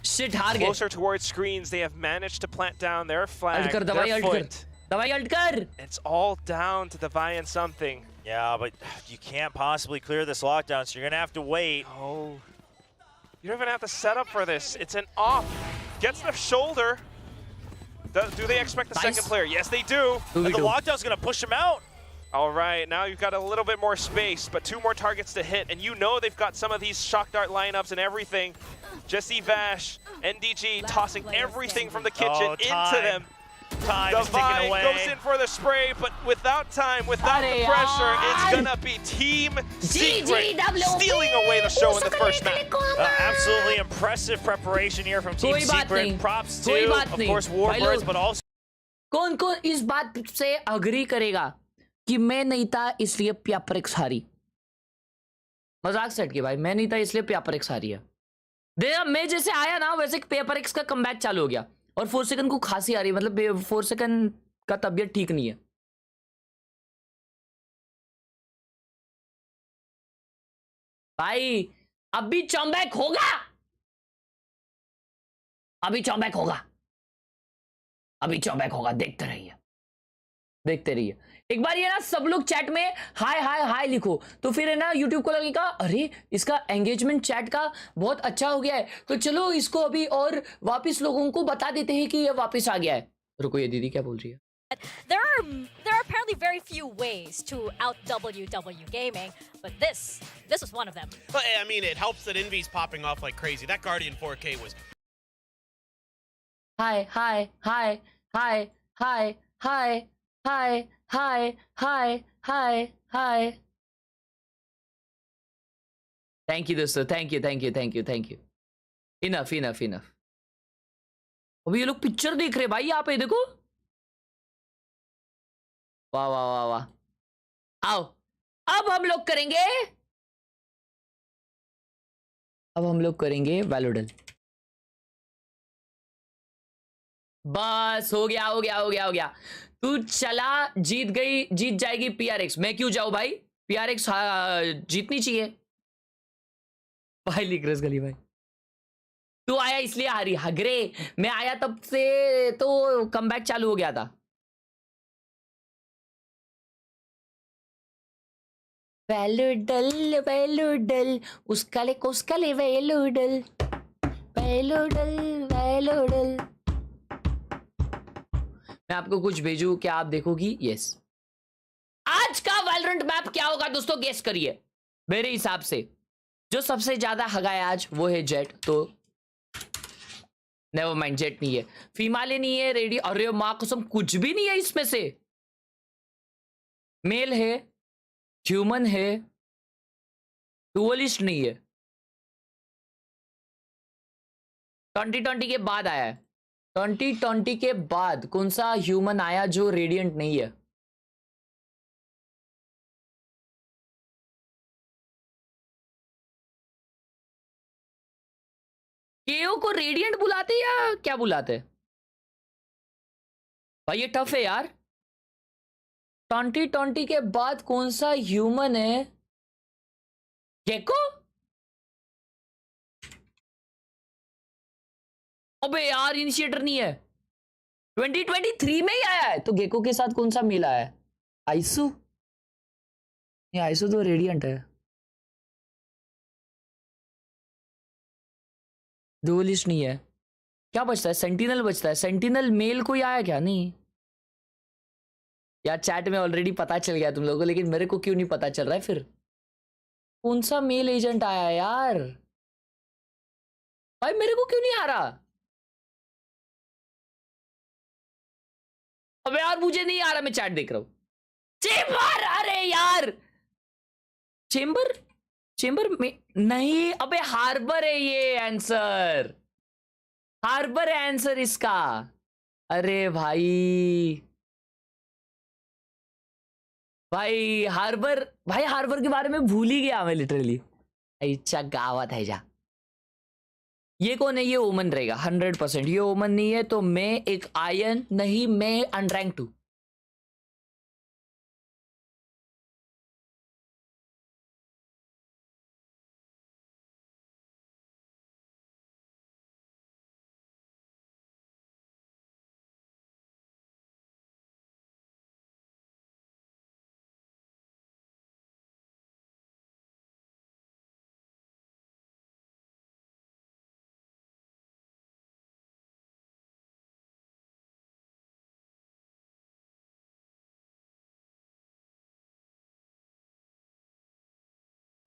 Shit हार गए. Closer towards screens, they have managed to plant down their flag, ult कर their दवाई ult कर. foot. दवाई ult कर. It's all down to Divine and something. Yeah, but you can't possibly clear this lockdown, so you're going to have to wait. Oh. You don't even have to set up for this. It's an off. Gets the shoulder. Do they expect the second player? Yes, they do. And the lockdown's going to push him out. All right, now you've got a little bit more space, but 2 more targets to hit, and you know they've got some of these shock dart lineups and everything. Jesse Vash, NDG tossing everything from the kitchen into them. Time is ticking away. Goes in for the spray, but without time, without the pressure, it's gonna be Team Secret stealing away the show in the first match. Absolutely impressive preparation here from Team Secret. Props to, of course, Warbirds, but also... कौन इस बात से agree करेगा कि मैं नहीं था इसलिए PRX हारी? मजाक सेट की भाई, मैं नहीं था इसलिए PRX हारी है. देखा मैं जैसे आया ना वैसे PRX का कमबैक चालू हो गया और Forsaken को खांसी आ रही है. मतलब Forsaken का तबीयत ठीक नहीं है. भाई अभी कमबैक होगा, अभी कमबैक होगा, अभी कमबैक होगा. देखते रहिए, देखते रहिए. एक बार ये ना सब लोग चैट में हाय हाय हाय लिखो, तो फिर है ना यूट्यूब को लगेगा अरे इसका एंगेजमेंट चैट का बहुत अच्छा हो गया है, तो चलो इसको अभी और वापस लोगों को बता देते हैं कि ये वापस आ गया है. रुको, ये दीदी क्या बोल रही है? There are apparently very few ways to out WW gaming, but this was one of them. But I mean, it helps that Envy's popping off like crazy. That Guardian 4K was. Hi. Thank you दोस्तों, thank you. Enough. अभी ये लोग picture देख रहे भाई, यहाँ पे देखो। वाह। आओ, अब हम लोग करेंगे वैलोडल। बस हो गया। तू चला, जीत जाएगी PRX। मैं क्यों जाऊं भाई? PRX जीतनी चाहिए भाई। लिक्रस गली भाई, तू आया इसलिए हारी। हगरे, मैं आया तब से तो कमबैक चालू हो गया था। वैलोडल उसका ले वैलोडल। मैं आपको कुछ भेजूं, क्या आप देखोगी? यस। आज का वैलोरेंट मैप क्या होगा दोस्तों, गेस करिए। मेरे हिसाब से जो सबसे ज्यादा हगाया आज वो है जेट, तो नेवर माइंड, जेट नहीं है। फीमाले नहीं है, रेडी, अरे मां कसम कुछ भी नहीं है इसमें से। मेल है, ह्यूमन है, डुअलिस्ट नहीं है। 2020 के बाद आया है। 2020 के बाद कौन सा ह्यूमन आया जो रेडिएंट नहीं है? केओ को रेडिएंट बुलाते या क्या बुलाते? भाई ये टफ है यार। 2020 के बाद कौन सा ह्यूमन है? गेको? अबे यार इनिशिएटर नहीं है। 2023 में ही आया है, तो गेको के साथ कौन सा मेल आया है? आइसू? नहीं, आइसू तो रेडिएंट है। डुअलिस्ट नहीं है। क्या बचता है? सेंटिनल बचता है। सेंटिनल मेल कोई आया क्या? नहीं यार, चैट में ऑलरेडी पता चल गया तुम लोगों को, लेकिन मेरे को क्यों नहीं पता चल रहा है फिर? कौन सा मेल एजेंट आया है यार? भाई मेरे को क्यों नहीं आ रहा? अबे यार मुझे नहीं आ रहा, मैं चैट देख रहा हूं। चेंबर, अरे यार चेंबर में नहीं। अबे हार्बर है ये आंसर, हार्बर है आंसर इसका। अरे भाई हार्बर के बारे में भूल ही गया मैं लिटरली। अच्छा गावत है जा। ये कौन है? ये ओमन रहेगा 100%। ये ओमन नहीं है तो मैं एक आयन नहीं, मैं अनरैंक 2।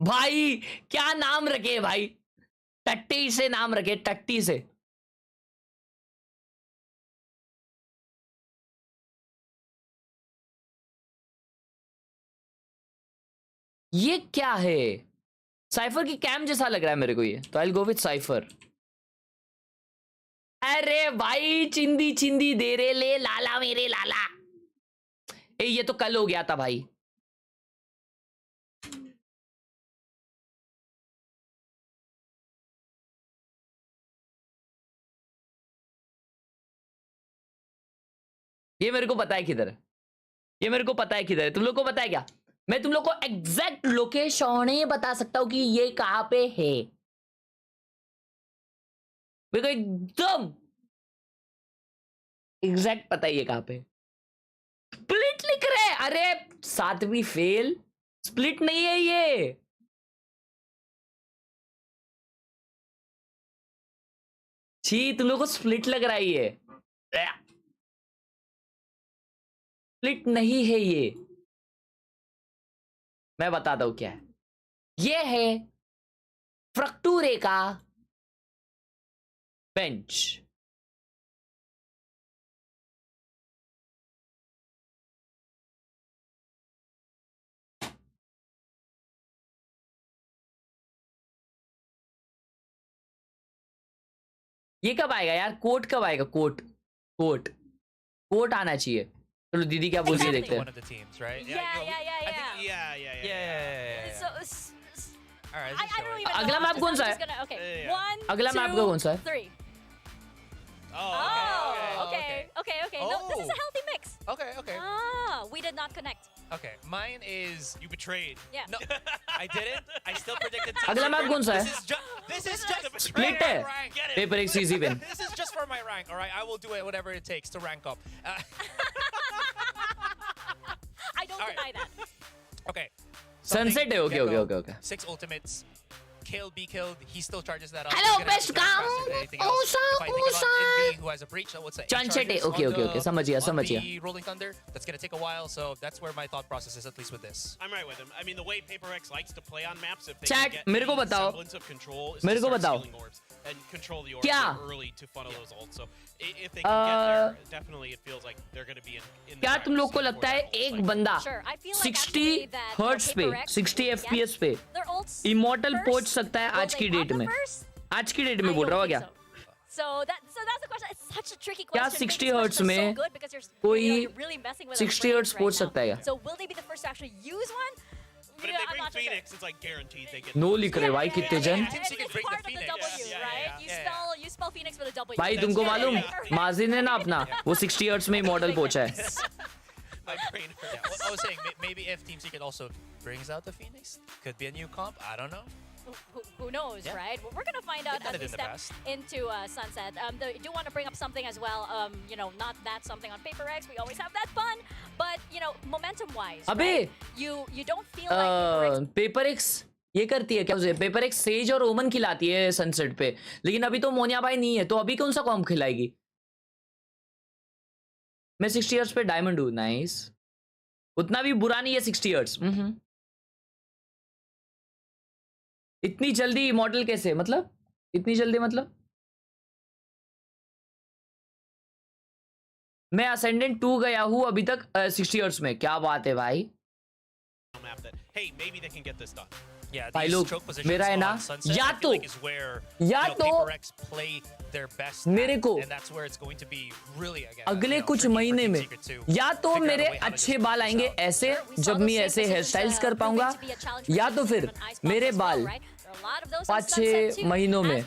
भाई क्या नाम रखे भाई, टट्टी से नाम रखे, टट्टी से। ये क्या है? साइफर की कैम जैसा लग रहा है मेरे को ये, तो आई विल गो विथ साइफर। अरे भाई चिंदी दे रे ले लाला मेरे लाला। ये तो कल हो गया था भाई। ये मेरे को पता है किधर है, ये मेरे को पता है किधर है। तुम लोग को पता है क्या? मैं तुम लोग को एग्जैक्ट लोकेशन बता सकता हूं कि ये कहां पे है। मेरे को एकदम एग्जैक्ट पता है ये कहां पे। स्प्लिट लिख रहे हैं, अरे 7वीं फेल, स्प्लिट नहीं है ये। छी तुम लोग को स्प्लिट लग रहा है ये। स्प्लिट नहीं है ये, मैं बताता हूं क्या है। ये है फ्रक्टूरे का बेंच। ये कब आएगा यार? कोट कब आएगा? कोट कोट कोट आना चाहिए। चलो दीदी क्या बोल रही है देखते हैं। अगला मैप कौन सा है? अगला मैप का कौन सा है? Okay. No, this is a healthy mix. Okay. Ah, we did not connect. Okay, mine is You betrayed. Yeah. no, I didn't. I still predicted. अगला मैप कौन सा है? This is just स्प्लिट है। Paper x easy win. This is just for my rank. All right, I will do it whatever it takes to rank up. I don't deny that. Okay. Sunset है, okay. 6 ultimates. Killed, be killed. He still charges that up. Hello, He's gonna have best to go faster than anything else. If I think about Envy, who has a breach, what's that? Sunset है, okay. समझ गया। The Rolling Thunder, that's gonna take a while, so that's where my thought process is, at least with this. I'm right with him. I mean, the way PRX likes to play on maps, if they Chat, can get मेरे को any बताओ। semblance of control, is मेरे to को start बताओ। stealing orbs and control the orbs क्या? early to funnel those ults. So if they can get there, definitely it feels like they're going to be in the क्या तुम लोग को driver's seat लगता for है that ult एक cycle. बंदा Sure, I feel like 60 actually that, hertz पे, PRX 60 FPS पे their ults इमॉर्टल first, पहुंच सकता है will आज they की pop डेट them में? first? आज की डेट में I बोल रहा don't हूँ क्या? think so that's the question. It's such a tricky क्या question. 60 These hertz questions are में so good because कोई you're really messing with our 60 brains hertz right पहुंच now. सकता है क्या? So will they be the first to actually use one? But if they bring Phoenix, it's like guaranteed they get. नो लिख रहे भाई कितने जन। It's part of the W, right? You spell Phoenix with a W. भाई तुमको मालूम माजिद ने ना अपना वो 60 हर्ट्ज में मॉडल पहुंचा है। I was saying maybe if Team Secret also brings out the Phoenix, could be a new comp. I don't know. Who knows, right? Well, we're gonna find out as we step into Sunset. I do want to bring up something as well. Not that something on PRX. We always have that fun, but momentum-wise, right? You don't feel like PRX ये करती है क्या? PRX says और ओमन खिलाती है sunset पे, लेकिन अभी तो मोनिया भाई नहीं है, तो अभी कौन सा कॉम्प खिलाएगी? मैं 60 हर्ट्ज पे डायमंड हूँ, नाइस। उतना भी बुरा नहीं है 60 हर्ट्ज। इतनी जल्दी मॉडल कैसे? मतलब इतनी जल्दी मतलब मैं असेंडेंट 2 गया हूं अभी तक 60 हर्ट्ज में। क्या बात है भाई। Hey, maybe they can get this done. Yeah, भाई लोग मेरा है ना, या तो मेरे को अगले कुछ महीने में या तो मेरे अच्छे बाल आएंगे ऐसे, जब मैं ऐसे हेयर स्टाइल्स कर पाऊंगा, या तो फिर मेरे बाल 5-6 महीनों में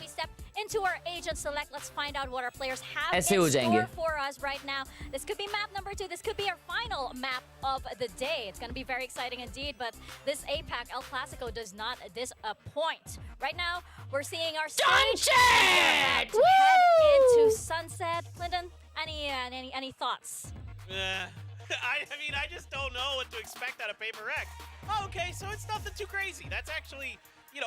into our agent select. Let's find out what our players have ऐसे in हो जाएंगे store for us right now. This could be map number 2. This could be our final map of the day. It's going to be very exciting indeed, but this APAC El Clasico does not disappoint. Right now, we're seeing our Sunset! to head into Sunset. Clinton, any thoughts? I mean, I just don't know what to expect out of PRX. Oh, okay, so it's nothing too crazy. That's actually,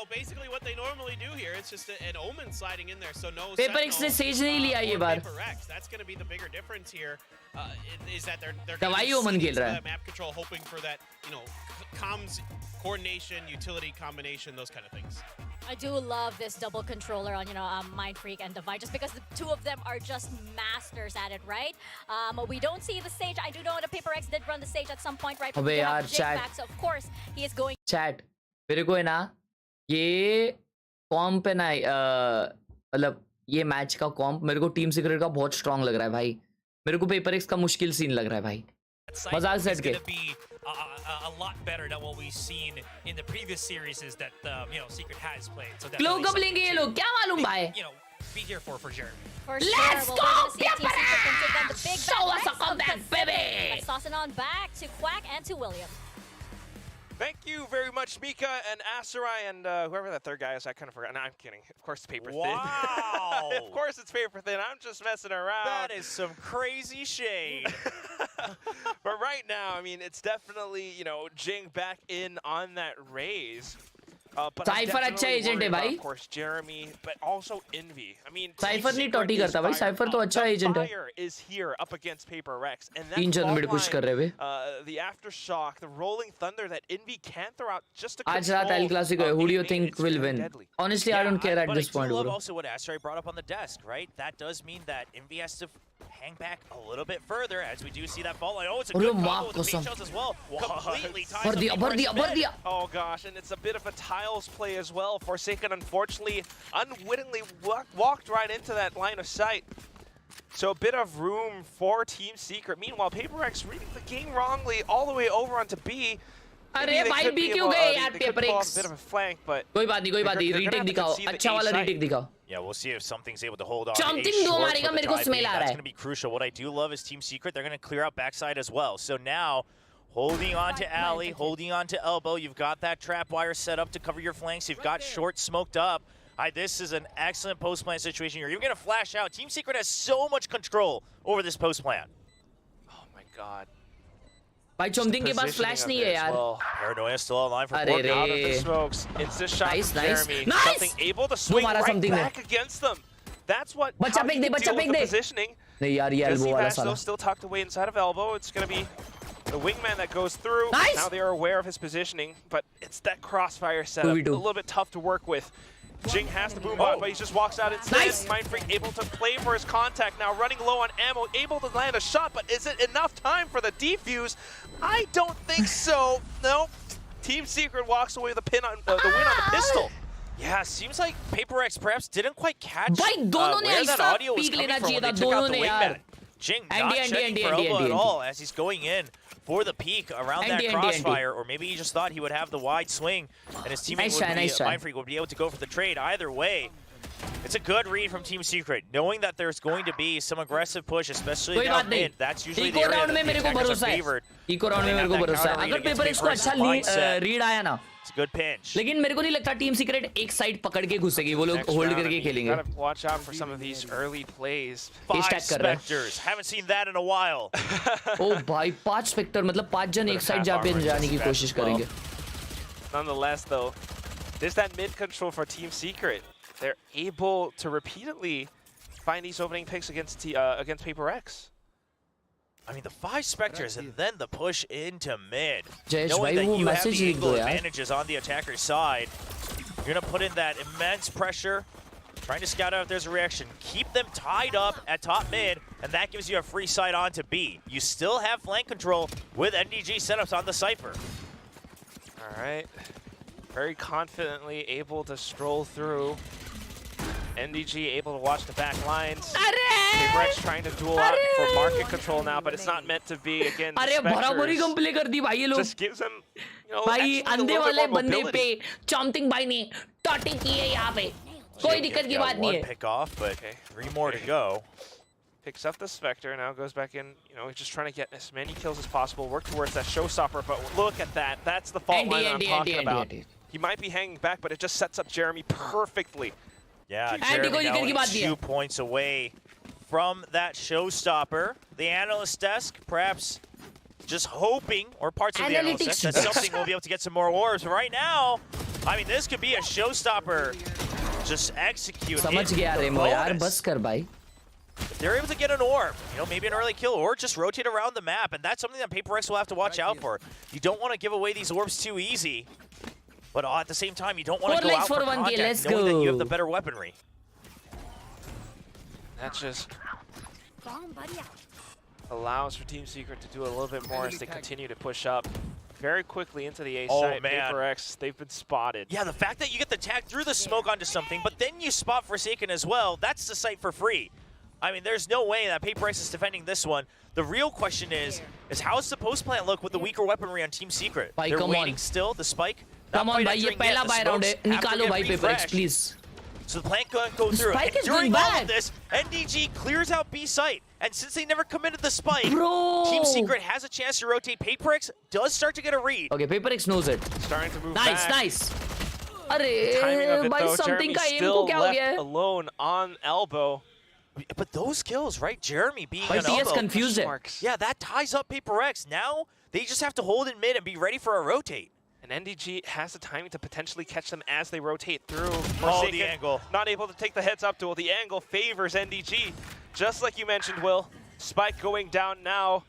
basically what they normally do here. It's just an Omen sliding in there, so no PRX ने says नहीं लिया ये बार। PRX. That's going to be the bigger difference here. Is that they're दवाई ओमन खेल रहा है। map control, hoping for that, comms coordination, utility combination, those kind of things. I do love this double controller on, Mind Freak and Divide, just because the two of them are just masters at it, right? We don't see the stage. I do know that PRX did run the stage at some point, right? अबे यार chat. So of course he is going. Chat. मेरे को है ना ये कॉम्प है ना, मतलब ये मैच का कॉम्प मेरे को टीम सीक्रेट का बहुत स्ट्रांग लग रहा है भाई। मेरे को PRX का मुश्किल सीन लग रहा है भाई। मजाक सेट के a lot better than what we've seen in the previous series is that Secret has played. So लोग कब लेंगे ये लोग, क्या मालूम भाई? Be here for sure. Let's go PRX! Show us a comeback, baby! Let's toss it on back to Quack and to William. Thank you very much, Mika and Asarai and whoever that third guy is. I kind of forgot. No, I'm kidding. Of course, it's Paper Thin. Wow! Of course, it's Paper Thin. I'm just messing around. That is some crazy shade. But right now, I mean, it's definitely, Jing back in on that raise. but Cypher अच्छा agent है भाई. of course Jeremy, but also Envy. I mean, Cypher नहीं टॉटी करता भाई. Cypher तो अच्छा agent है. Fire is here up against PRX, and तीन जन mid push कर रहे वे. the aftershock, the rolling thunder that Envy can throw out just to आज रात El Clasico है. Who do you think will win? Honestly, I don't care at this point, bro. Also, what Asteroid brought up on the desk, right? That does mean that Envy has to hang back a little bit further as we do see that fall line. Oh, it's a good combo with the bait shells as well. Completely ties up. Oh gosh, and it's a bit of a tiles play as well. Forsaken, unfortunately, unwittingly walked right into that line of sight. So a bit of room for Team Secret. Meanwhile, PRX reading the game wrongly all the way over onto B. अरे भाई B क्यों गए यार PRX? Bit of a flank, but कोई बात नहीं. Retake दिखाओ. अच्छा वाला retake दिखाओ. Yeah, we'll see if something's able to hold on. Jumping दो मारेगा मेरे को smell आ रहा है. That's going to be crucial. What I do love is Team Secret. They're going to clear out backside as well. So now, holding on to alley, holding on to elbow. You've got that trap wire set up to cover your flanks. You've got short smoked up. This is an excellent post plan situation. You're even going to flash out. Team Secret has so much control over this post plan. Oh my god. भाई चोमदिंग के पास flash नहीं है यार. Paranoia still online for Borg out of the smokes. It's this shot from Jeremy. Something able to swing right back against them. That's what बच्चा फेंक दे. positioning. नहीं यार ये elbow वाला साला. Still tucked away inside of elbow. It's going to be the wingman that goes through. Now they are aware of his positioning, but it's that crossfire setup. A little bit tough to work with. Jing has the boom bot, but he just walks out instead. Mindfreak able to play for his contact now, running low on ammo, able to land a shot, but is it enough time for the defuse? I don't think so. No. Team Secret walks away with the win on the pistol. Yeah, seems like PRX perhaps didn't quite catch where that audio was coming from when they took out the wingman. Jing not checking for elbow at all as he's going in for the peak around that crossfire, or maybe he just thought he would have the wide swing and his teammate Mindfreak would be able to go for the trade. Either way, it's a good read from Team Secret, knowing that there's going to be some aggressive push, especially down mid. That's usually the area that the attackers are favored. Eco round में मेरे को भरोसा है. अगर PRX को अच्छा read आया ना, it's a good pinch. लेकिन मेरे को नहीं लगता टीम सीक्रेट एक साइड पकड़ के घुसेगी. वो लोग होल्ड करके खेलेंगे. Gotta watch out for some of these early plays. 5 Spectres. Haven't seen that in a while. ओ भाई 5 स्पेक्टर मतलब 5 जन एक साइड जाने की कोशिश करेंगे. Nonetheless, though, there's that mid control for Team Secret. They're able to repeatedly find these opening picks against PRX. I mean, the 5 Spectres and then the push into mid. Jayesh, knowing that you have the angle yaar. advantages on the attacker's side, you're going to put in that immense pressure, trying to scout out if there's a reaction. Keep them tied up at top mid, and that gives you a free side onto B. You still have flank control with NDG setups on the Cypher. All right. Very confidently able to stroll through. NDG able to watch the back lines. PRX trying to duel out for market control now, but it's not meant to be. Again, the Spectres just gives them, you know, भाई अंधे वाले बंदे पे chomping भाई ने टॉटी की है यहाँ पे. कोई दिक्कत की बात नहीं है. Pick off, but 3 more to go. Picks up the Spectre, now goes back in, you know, just trying to get as many kills as possible, work towards that showstopper, but look at that. That's the fault line I'm talking about. He might be hanging back, but it just sets up Jeremy perfectly. Yeah, Jeremy now only 2 points away from that showstopper. The analyst desk, perhaps just hoping, or parts of the analyst desk, that something will be able to get some more orbs. But right now, I mean, this could be a showstopper. Just execute. समझ गया रेमो यार, बस कर भाई. They're able to get an orb, you know, maybe an early kill, or just rotate around the map, and that's something that PRX will have to watch out for. You don't want to give away these orbs too easy. But at the same time, you don't want to go out for contact knowing that you have the better weaponry. That just allows for Team Secret to do a little bit more as they continue to push up very quickly into the A site. PRX, they've been spotted. Yeah, the fact that you get the tag through the smoke onto something, but then you spot Forsaken as well, that's the site for free. I mean, there's no way that PRX is defending this one. The real question is how's the post plant look with the weaker weaponry on Team Secret? They're waiting still, the spike. Come on, भाई ये पहला buy round है. निकालो भाई PRX, please. So the plant can go through. Spike is during going all back. of this, NDG clears out B site. And since they never committed the spike, Team Secret has a chance to rotate. PRX does start to get a read. Okay, PRX knows it. Starting to move nice, back. Nice. अरे भाई something का aim को क्या हो गया है? Alone on elbow. But those kills, right? Jeremy being on elbow. Confused it. Yeah, that ties up PRX. Now they just have to hold in mid and be ready for a rotate. And NDG has the timing to potentially catch them as they rotate through. Oh, the angle. Not able to take the heads-up duel. The angle favors NDG. Just like you mentioned, Will. Spike going down now.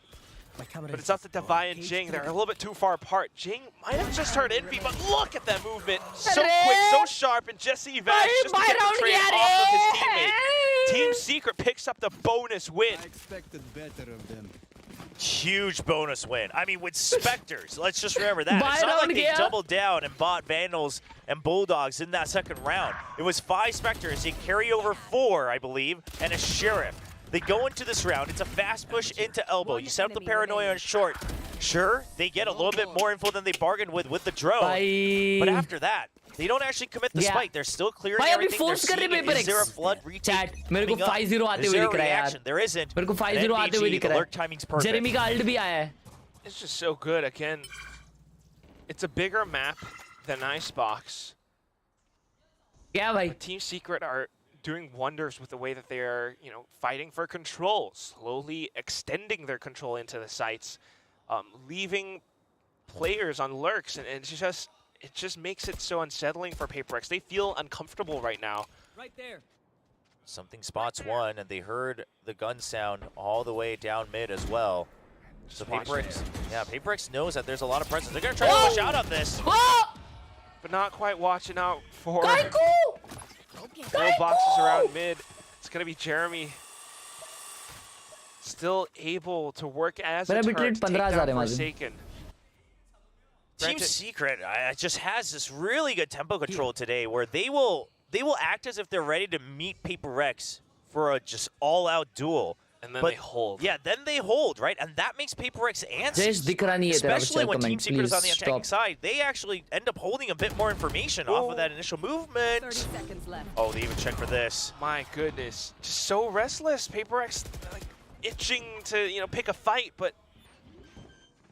But it's up to Devi and Jing. They're a little bit too far apart. Jing might have just heard Envy, but look at that movement. So quick, so sharp, and Jesse Vash just to get the trade off of his teammate. Team Secret picks up the bonus win. I expected better of them. Huge bonus win. I mean, with Spectres, let's just remember that. It's not like they doubled down and bought Vandals and Bulldogs in that second round. It was 5 Spectres. They carry over 4, I believe, and a Sheriff. They go into this round. It's a fast push into elbow. You set up the paranoia on short. Sure, they get a little bit more info than they bargained with the drone. But after that, they don't actually commit the spike. They're still clearing everything. They're seeing is there a flood retake? मेरे को 5-0 आते हुए दिख रहा है यार. There isn't. मेरे को 5-0 आते हुए दिख रहा है. Alert timing's perfect. जेरेमी का अल्ट भी आया है. It's just so good. Again, it's a bigger map than Icebox. Yeah, bhai. Team Secret are doing wonders with the way that they are, fighting for control, slowly extending their control into the sites, leaving players on lurks, and it just makes it so unsettling for PaperX. They feel uncomfortable right now. Right there. Something spots one, and they heard the gun sound all the way down mid as well. So PaperX knows that there's a lot of presence. They're gonna try to push out on this, but not quite watching out for. Full boxes around mid. It's going to be Jeremy still able to work as a turret to take down Forsaken. Team Secret just has this really good tempo control today where they will act as if they're ready to meet PaperX for a just all-out duel. And then they hold. Yeah, then they hold, right? And that makes PaperX answer. Especially when Team Secret is on the attacking side. They actually end up holding a bit more information off of that initial movement. 30 seconds left. Oh, they even check for this. My goodness. Just so restless. PaperX like itching to, pick a fight, but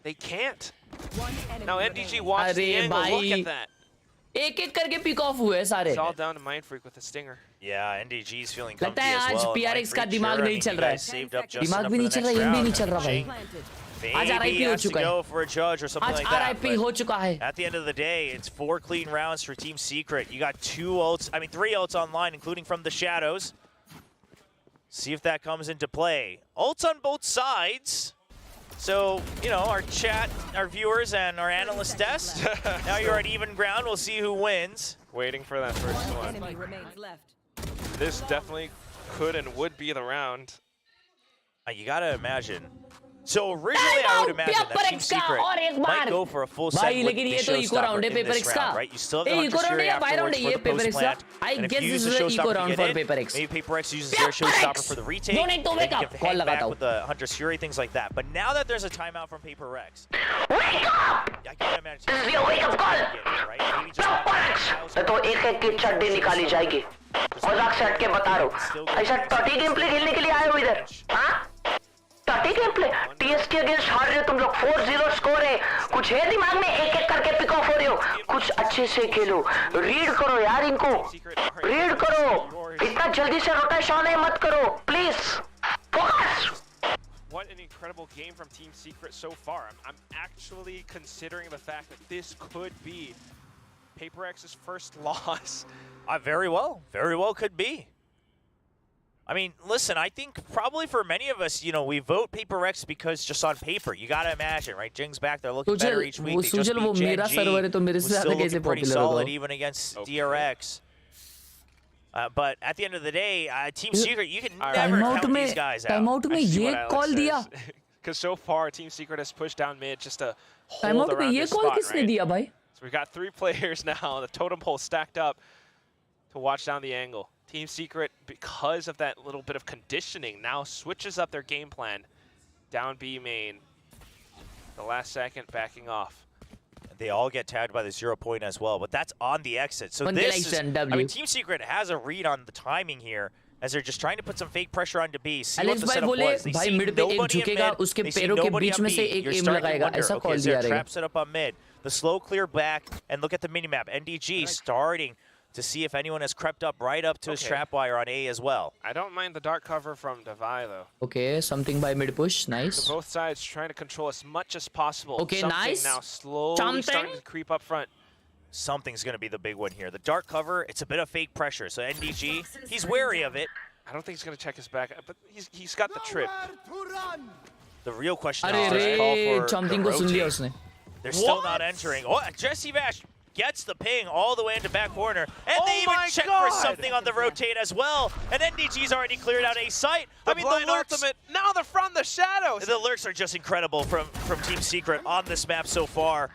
they can't. Now NDG wants the angle. Look at that. एक-एक करके pick off हुए सारे. It's all down to Mindfreak with the stinger. Yeah, NDG's feeling लगता comfy है as आज well. PRX का दिमाग नहीं चल रहा है. दिमाग भी नहीं चल रहा है, ये भी नहीं चल रहा भाई. आज RIP हो चुका है. आज RIP हो चुका है. At the end of the day, it's 4 clean rounds for Team Secret. You got 3 ults online, including from the shadows. See if that comes into play. Ults on both sides. So, our chat, our viewers, and our analyst desk, now you're at even ground. We'll see who wins. Waiting for that first one. Enemy remains left. This definitely could and would be the round. You gotta imagine. So originally I would imagine that Team Secret might go for a full set with the showstopper in this round, right? You still have the Hunter Fury afterwards for the post plant, and if you use the showstopper to get in, maybe PaperX uses their showstopper for the retake, and you can hang back with the Hunter's Fury, things like that. But now that there's a timeout from PaperX, I can't imagine. This is your wake-up call. PaperX, तो एक-एक की चड्डी निकाली जाएगी. मजाक से हट के बता रहा हूँ. ऐसा टॉटी गेम प्ले खेलने के लिए आए हो इधर? हाँ? टॉटी गेम प्ले? TS के अगेंस्ट हार रहे हो तुम लोग. 4-0 स्कोर है. कुछ है दिमाग में? एक-एक करके पिक ऑफ हो रहे हो. कुछ अच्छे से खेलो. रीड करो यार इनको. रीड करो. इतना जल्दी से रोटेशन है मत करो. Please. Focus. What an incredible game from Team Secret so far. I'm actually considering the fact that this could be PaperX's first loss. Very well could be. I mean, listen, I think probably for many of us, we vote PaperX because just on paper, you got to imagine, right? Jing's back, they're looking better each week. They just beat Gen G, who's still looking pretty solid even against DRX. But at the end of the day, Team Secret, you can never count these guys out. Timeout में ये call दिया. Because so far, Team Secret has pushed down mid just to hold around this spot, right? So we've got 3 players now, the totem pole stacked up to watch down the angle. Team Secret, because of that little bit of conditioning, now switches up their game plan. Down B main. The last second, backing off. They all get tagged by the 0 point as well, but that's on the exit. So this is, I mean, Team Secret has a read on the timing here, as they're just trying to put some fake pressure onto B. See what the setup was. They see nobody in mid, they see nobody on B. You're starting to wonder, okay, is there a trap set up on mid? The slow clear back, and look at the minimap. NDG starting to see if anyone has crept up right up to his trapwire on A as well. I don't mind the dark cover from Devi though. Okay, something by mid push. Nice. So both sides trying to control as much as possible. Okay, something nice. Now slowly starting to creep up front. Something's going to be the big one here. The dark cover, it's a bit of fake pressure. So NDG, he's wary of it. I don't think he's going to check his back, but he's got the trip. The real question is just call for the rotate. They're still not entering. Oh, Jesse Vash gets the ping all the way into back corner. And they even check for something on the rotate as well. And NDG's already cleared out a site. The blind ultimate, now they're from the shadows. The lurks are just incredible from Team Secret on this map so far.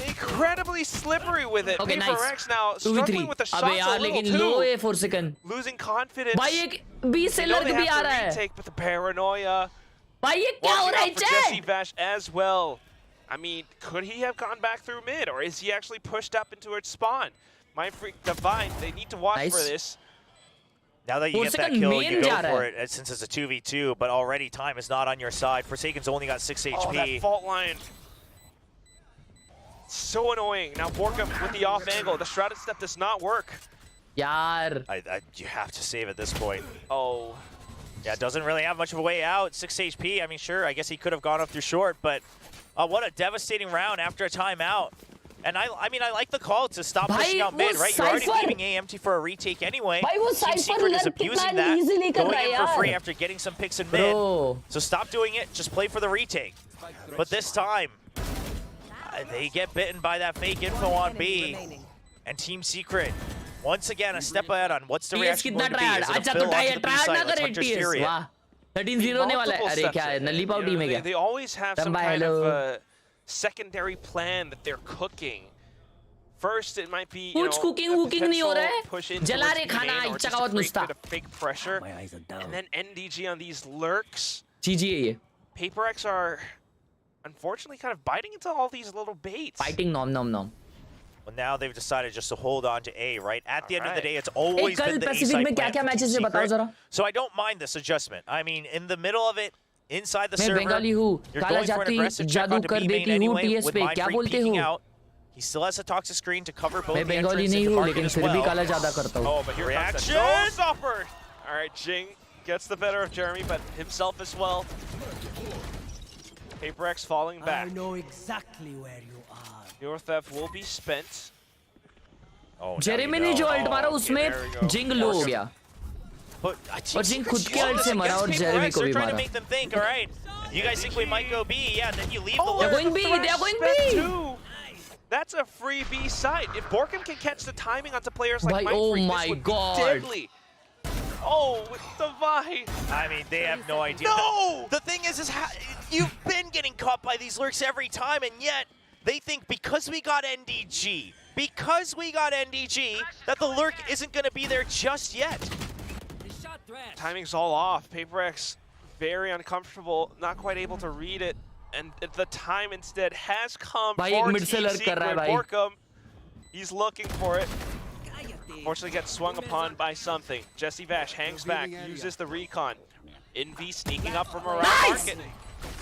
Incredibly slippery with it. Okay, PRX now 2v3. struggling with the shots a little too. Low है 4 second. Losing confidence. भाई एक B से lurk भी आ रहा है. Retake, but the paranoia. भाई ये क्या हो रहा है Jesse Vash as well. I mean, could he have gone back through mid, or is he actually pushed up into its spawn? My freak Divine, they need to watch for this. Now that you get that kill, you go for it since it's a 2v2, but already time is not on your side. Forsaken's only got 6 HP. Oh, that fault line. So annoying. Now Borkum with the off angle. The shrouded step does not work. Yaar. You have to save at this point. Oh. Yeah, doesn't really have much of a way out. 6 HP. I mean, sure, I guess he could have gone up through short, but what a devastating round after a timeout. And I mean, I like the call to stop pushing out mid, right? You're already leaving A empty for a retake anyway. Team Secret is abusing that, going in for free after getting some picks in mid. So stop doing it, just play for the retake. But this time, they get bitten by that fake info on B. And Team Secret, once again, a step ahead on what's the reaction going to be. Is it a fill onto the B side? Let's Hunter's Fury. 13-0 होने वाला है. अरे क्या है? नल्ली पाव team है क्या? They always have some kind of secondary plan that they're cooking. First, it might be कुछ cooking नहीं हो रहा है. जला रहे खाना इच्छा का बहुत नुस्ता. Fake pressure, and then NDG on these lurks. GG है ये. PRX are unfortunately kind of biting into all these little baits. Fighting nom. Well, now they've decided just to hold on to A, right? At the end of the day, it's always been the A side plan for Secret. So I don't mind this adjustment. I mean, in the middle of it, inside the server, you're going for an aggressive check onto B main anyway, with Mindfreak peeking out. He still has a toxic screen to cover both the entrance into market as well. Oh, but here reaction! Comes the showstopper! All right, Jing gets the better of Jeremy, but himself as well. PRX falling back. I know exactly where you are. Your theft will be spent. Oh, Jeremy ने जो alt मारा उसमें जिंग लो हो गया. और जिंग खुद के alt से मरा और जेरेमी को भी trying to मारा. make them think, all right, you guys think we might go B? Yeah, then you leave the They're going B. They're going B. That's a free B site. If Borkum can catch the timing onto players like Mindfreak, oh this my would God. be deadly. Oh, with Devi. I mean, they have no idea. No! The thing is you've been getting caught by these lurks every time, and yet they think because we got NDG, that the lurk isn't going to be there just yet. Timing's all off. PRX very uncomfortable, not quite able to read it. And the time instead has come for Team Secret. Borkum, he's looking for it. Unfortunately gets swung upon by something. Jesse Vash hangs back, uses the recon. Envy sneaking up from around market.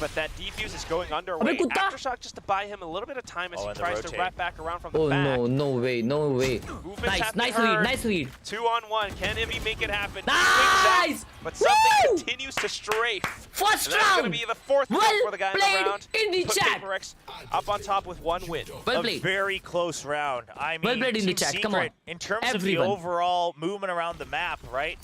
But that defuse is going underway. Aftershock just to buy him a little bit of time as he tries to wrap back around from the back. Oh no way. Nice read. 2-on-1. Can Envy make it happen? Nice! But something continues to strafe. First and that's going to be the fourth win for the guy in the round. Put PRX up on top with 1 win. A very close round. I mean, Team Secret, in terms of the overall movement around the map, right?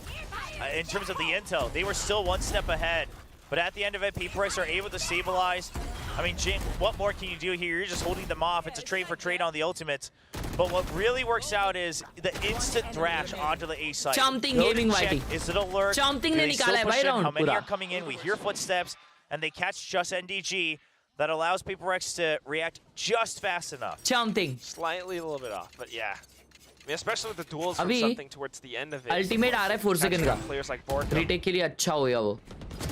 In terms of the intel, they were still 1 step ahead. But at the end of it, PRX are able to stabilize. I mean, Jing, what more can you do here? You're just holding them off. It's a trade for trade on the ultimates. But what really works out is the instant thrash onto the A side. Is it alert? Do they still push in? How many are coming in? We hear footsteps, and they catch just NDG. That allows PRX to react just fast enough. Slightly a little bit off, but yeah. I mean, especially with the duels from something towards the end of it. Ultimate आ रहा है 4 second का. Players like Borkum. Retake के लिए अच्छा हो गया वो.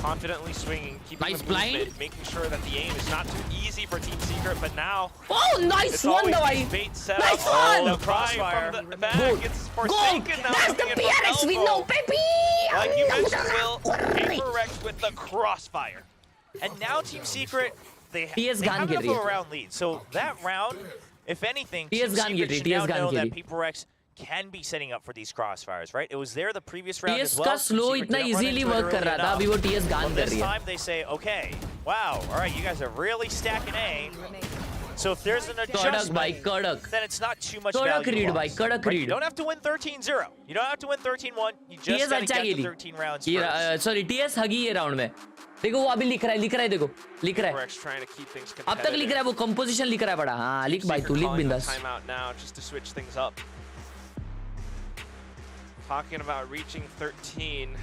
Confidently swinging, keeping the movement, making sure that the aim is not too easy for Team Secret, but now... Oh, nice one, Dawai! Nice one! The crossfire from the back, it's Forsaken now. That's the PRX we know, baby! Like you mentioned, Will, PRX with the crossfire. And now Team Secret, they have enough of a round lead. So that round, if anything, Team Secret should now know that PRX can be setting up for these crossfires, right? It was there the previous round TS as well. का slow Secret इतना didn't run easily into it work कर early रहा था, enough. अभी वो TS गान Well, कर this रही है. time they say, okay, wow, all right, you guys are really stacking A. So if there's an adjustment, then it's not too much value lost, right? You don't have to win 13-0. You don't have to win 13-1. You just got to get to 13 rounds first. Sorry, TS हगी ये round में. देखो वो अभी लिख रहा है देखो लिख रहा है. अब तक लिख रहा है वो कंपोजिशन लिख रहा है बड़ा. हाँ लिख भाई तू लिख बिंदास. Timeout now just to switch things up. Talking about reaching 13.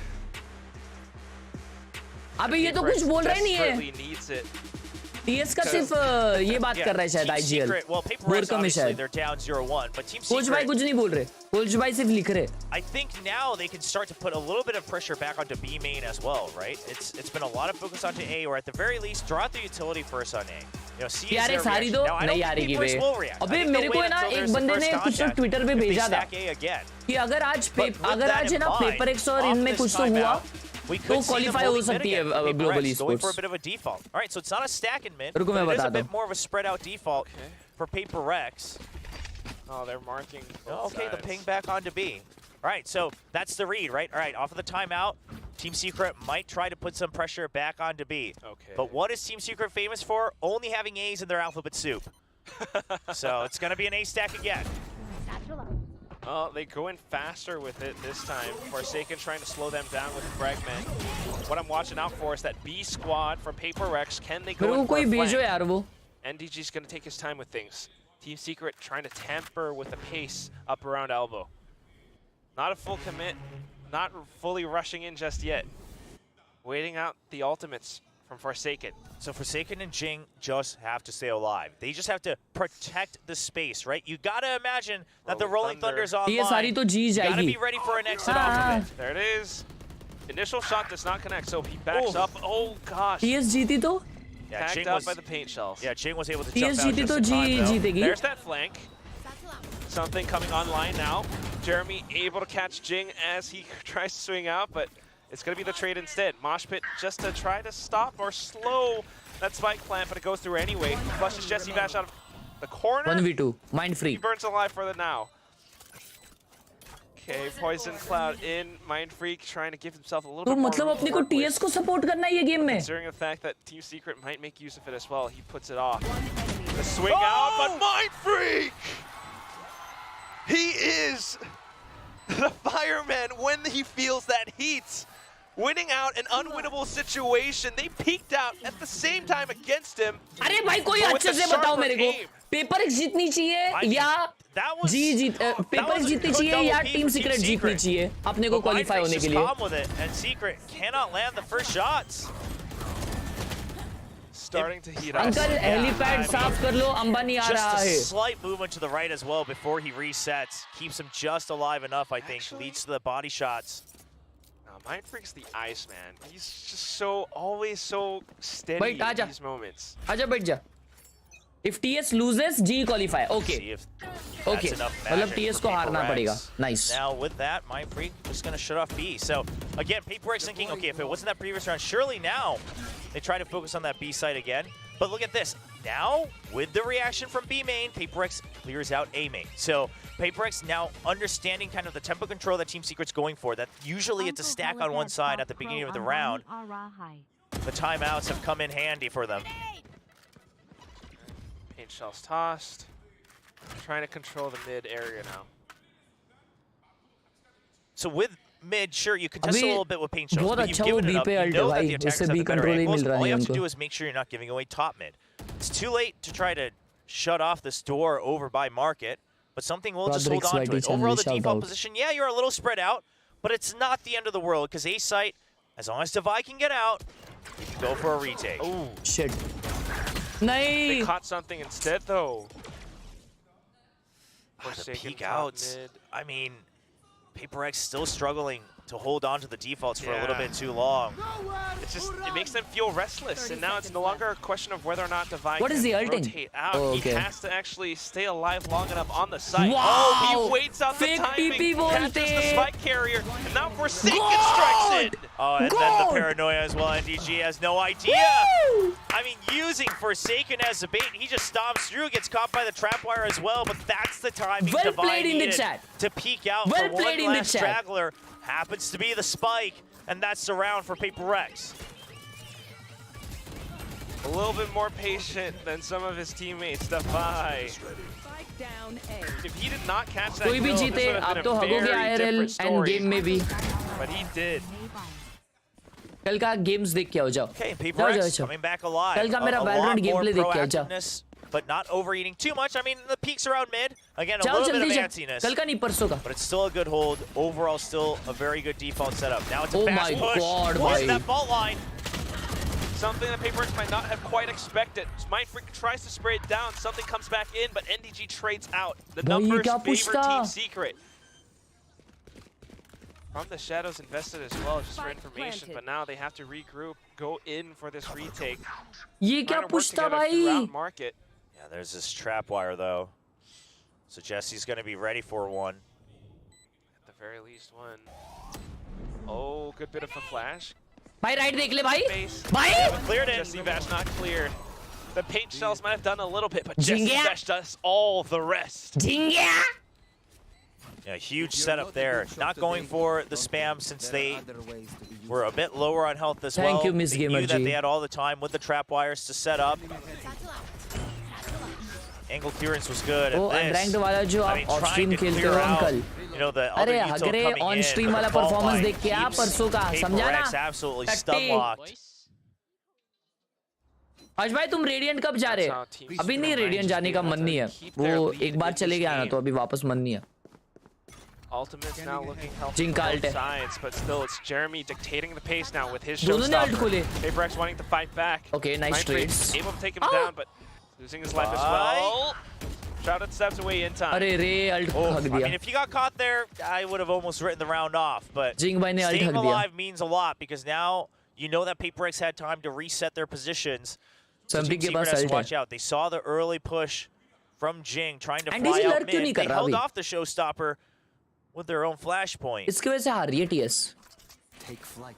अबे ये तो कुछ बोल रहा ही नहीं है. Desperately needs it. TS का सिर्फ ये बात कर रहा है शायद IGL. PRX obviously they're down 0-1, but Team coach भाई Secret, कुछ नहीं बोल रहे. कोच भाई सिर्फ लिख रहे. I think now they can start to put a little bit of pressure back onto B main as well, right? It's been a lot of focus onto A, or at the very least draw out the utility first on A. You know, see is their PRX हारी reaction. दो Now, I नहीं don't हारेगी think bay. PRX will react. I अबे think मेरे they'll को wait है ना until एक there's the बंदे first ने कुछ तो contact ट्विटर पे if they भेजा था stack A again. कि अगर आज But with अगर that आज है in ना mind, पेपर एक्स और off इनमें this कुछ तो हुआ timeout, we तो could see them क्वालिफाई हो holding mid सकती है again for global PRX, going for a esports. bit of a default. All right, so it's not a stack in mid, रुको but मैं it is बता a bit दूं. more of a spread out default for PRX. Oh, they're marking. Okay, the ping back onto B. All right, so that's the read, right? All right, off of the timeout, Team Secret might try to put some pressure back onto B. Okay. But what is Team Secret famous for? Only having A's in their alphabet soup. So it's going to be an A stack again. Oh, they go in faster with it this time. Forsaken trying to slow them down with Fragment. What I'm watching out for is that B squad from PRX. Can they go in for a flank? NDG's going to take his time with things. Team Secret trying to tamper with the pace up around elbow. Not a full commit, not fully rushing in just yet. Waiting out the ultimates from Forsaken. So Forsaken and Jing just have to stay alive. They just have to protect the space, right? You gotta imagine that the Rolling Thunder's online. You gotta be ready for an exit off of it. There it is. Initial shot does not connect, so he backs up. Oh gosh. TS जीती तो? Yeah, Tagged Jing up was, by the paint shells. Yeah, Jing was able to jump TS out जीती just तो in time, though. जीतेगी. There's that flank. Something coming online now. Jeremy able to catch Jing as he tries to swing out, but it's going to be the trade instead. Mosh Pit just to try to stop or slow that spike plant, but it goes through anyway. Flushes Jesse Bash out of the corner. 1v2, Mind He Freak. burns alive for the now. Okay, Poison Cloud in. Mind Freak trying to give himself a little तो bit more मतलब room to अपने को work with. TS को support करना है ये game में. Considering the fact that Team Secret might make use of it as well, he puts it off. The swing out, but Mind Freak! He is the fireman when he feels that heat. Winning out an unwinnable situation. They peaked out at the same time against him. अरे भाई कोई अच्छे से बताओ मेरे को. Paper x जीतनी चाहिए या पेपर एक्स जीतनी चाहिए या टीम सीक्रेट जीतनी चाहिए अपने को क्वालिफाई होने के लिए. And Secret cannot land the first shots. Starting to heat up. Uncle helipad साफ कर लो, अंबानी आ रहा है. Just a slight movement to the right as well before he resets. Keeps him just alive enough, I think. Leads to the body shots. Mind Freak's the Iceman. He's just always so steady in these moments. आजा बैठ जा. If TS loses, G qualify. Okay. Okay. मतलब TS को हारना पड़ेगा. Nice. Now with that, Mind Freak just gonna shut off B. So again, PRX thinking, okay, if it wasn't that previous round, surely now they try to focus on that B side again. But look at this. Now, with the reaction from B main, PRX clears out A main. So PRX now understanding kind of the tempo control that Team Secret's going for. That usually it's a stack on one side at the beginning of the round. The timeouts have come in handy for them. Paint shells tossed. Trying to control the mid area now. So with mid, sure, you can test a little bit with paint shells, but you've अच्छा given वो it up. B पे You alt know है that भाई, the attackers उससे have B the better control he angles. मिल रहा All है you have to उनको. do is make sure you're not giving away top mid. It's too late to try to shut off this door over by market, but something will just hold on to it. Overall, the default position, yeah, you're a little spread out, but it's not the end of the world, because A site, as long as Divide can get out, you can go for a retake. Oh, shit. They caught something instead, though. The peek out. I mean, PRX still struggling to hold on to the defaults for a little bit too long. It's just, it makes them feel restless, and now it's no longer a question of whether or not Divide What is he can ulting? rotate out. Oh, He okay. has to actually stay alive long enough on the site. Wow! Oh, he waits out the Fake timing, TP catches the volte. spike carrier, and now Forsaken strikes in. Oh, and then the paranoia as well. NDG has no idea. Woo! I mean, using Forsaken as a bait, he just stomps through, gets caught by the trapwire as well, but that's the timing Well Divide played in the needed chat. to peek out Well for played one in the last chat. straggler. Happens to be the spike, and that's the round for PRX. A little bit more patient than some of his teammates, Defy. If he did not catch that कोई भी kill, this जीते would have आप been तो a हगोगे very IRL different and story. Game में भी But he did. कल का games देख के आओ जाओ Okay, जाओ PRX coming back alive. कल का मेरा A Valorant lot more gameplay देख के आओ जाओ proactiveness, but not overeating too much. I mean, the peaks around mid. Again, a जाओ little bit जल्दी of जाओ antsiness. कल का नहीं परसों का But it's still a good hold. Overall, still a very good default setup. Now it's a Oh fast my push. God, Towards bhai. that fault line. Something that PRX might not have quite expected. Mindfreak tries to spray it down. Something comes back in, but NDG trades out. The Bhai, numbers kya favor pushta? Team Secret. From the Shadows invested as well, just for information. But now they have to regroup, go in for this retake. ये क्या Trying to work पुछता together भाई throughout market. Yeah, there's this trapwire though. So Jesse's going to be ready for one. At the very least, one. Oh, good bit of a flash. भाई right देख ले भाई Base. भाई Cleared it. Jesse Vash not cleared. The paint shells might have done a little bit, but Jinga. Jesse Vash does all the rest. झिंगिया Yeah, huge setup there. Not going for the spam since they were a bit lower on health as well. Thank you, Miss They knew Gamer that G. they had all the time with the trapwires to set up. Angle clearance was good. वो And this, unranked वाला जो I आप mean, of trying stream to खेलते clear हो out, uncle you know, the other अरे util हगरे coming on in stream for वाला the fault performance line देख के आ keeps परसों का समझा ना PRX absolutely टट्टी। stun locked. आज भाई तुम रेडियंट कब जा रहे हो अभी नहीं रेडियंट जाने का मन नहीं है वो एक बार चले गया ना तो अभी वापस मन नहीं है Ultimate's now looking healthy Jinka on ult both है। sides, but still it's Jeremy dictating the pace now with his दोनों ने ult showstopper. खोले। PRX wanting to fight back. Okay, nice Mindfreak trades। able to take him down, but losing his life as well. Shrouded steps away in time. अरे रे alt Oh, हक I mean, दिया if you got caught there, I would have almost written the round off. But जिंग भाई ने alt staying हक दिया alive means a lot because now you know that PRX had time to reset their positions. So Somebody Team give Secret us has to ult watch out. They saw the early push from Jing trying to And fly this out lurk क्यों नहीं mid. कर They रहा held अभी? off the showstopper with their own flashpoint. इसकी वजह से हार रही है TS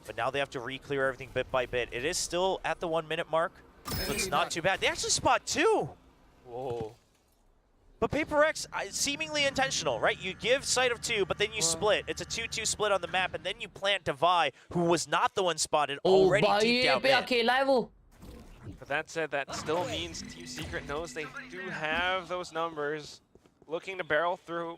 But now they have to re-clear everything bit by bit. It is still at the 1 minute mark, so it's not too bad. They actually spot 2. Whoa. But PRX, seemingly intentional, right? You give sight of 2, but then you split. It's a 2-2 split on the map, and then you plant Divide, who was not the one spotted, oh already भाई deep ये down पे mid. अकेला है वो But that said, that still means Team Secret knows they do have those numbers. Looking to barrel through.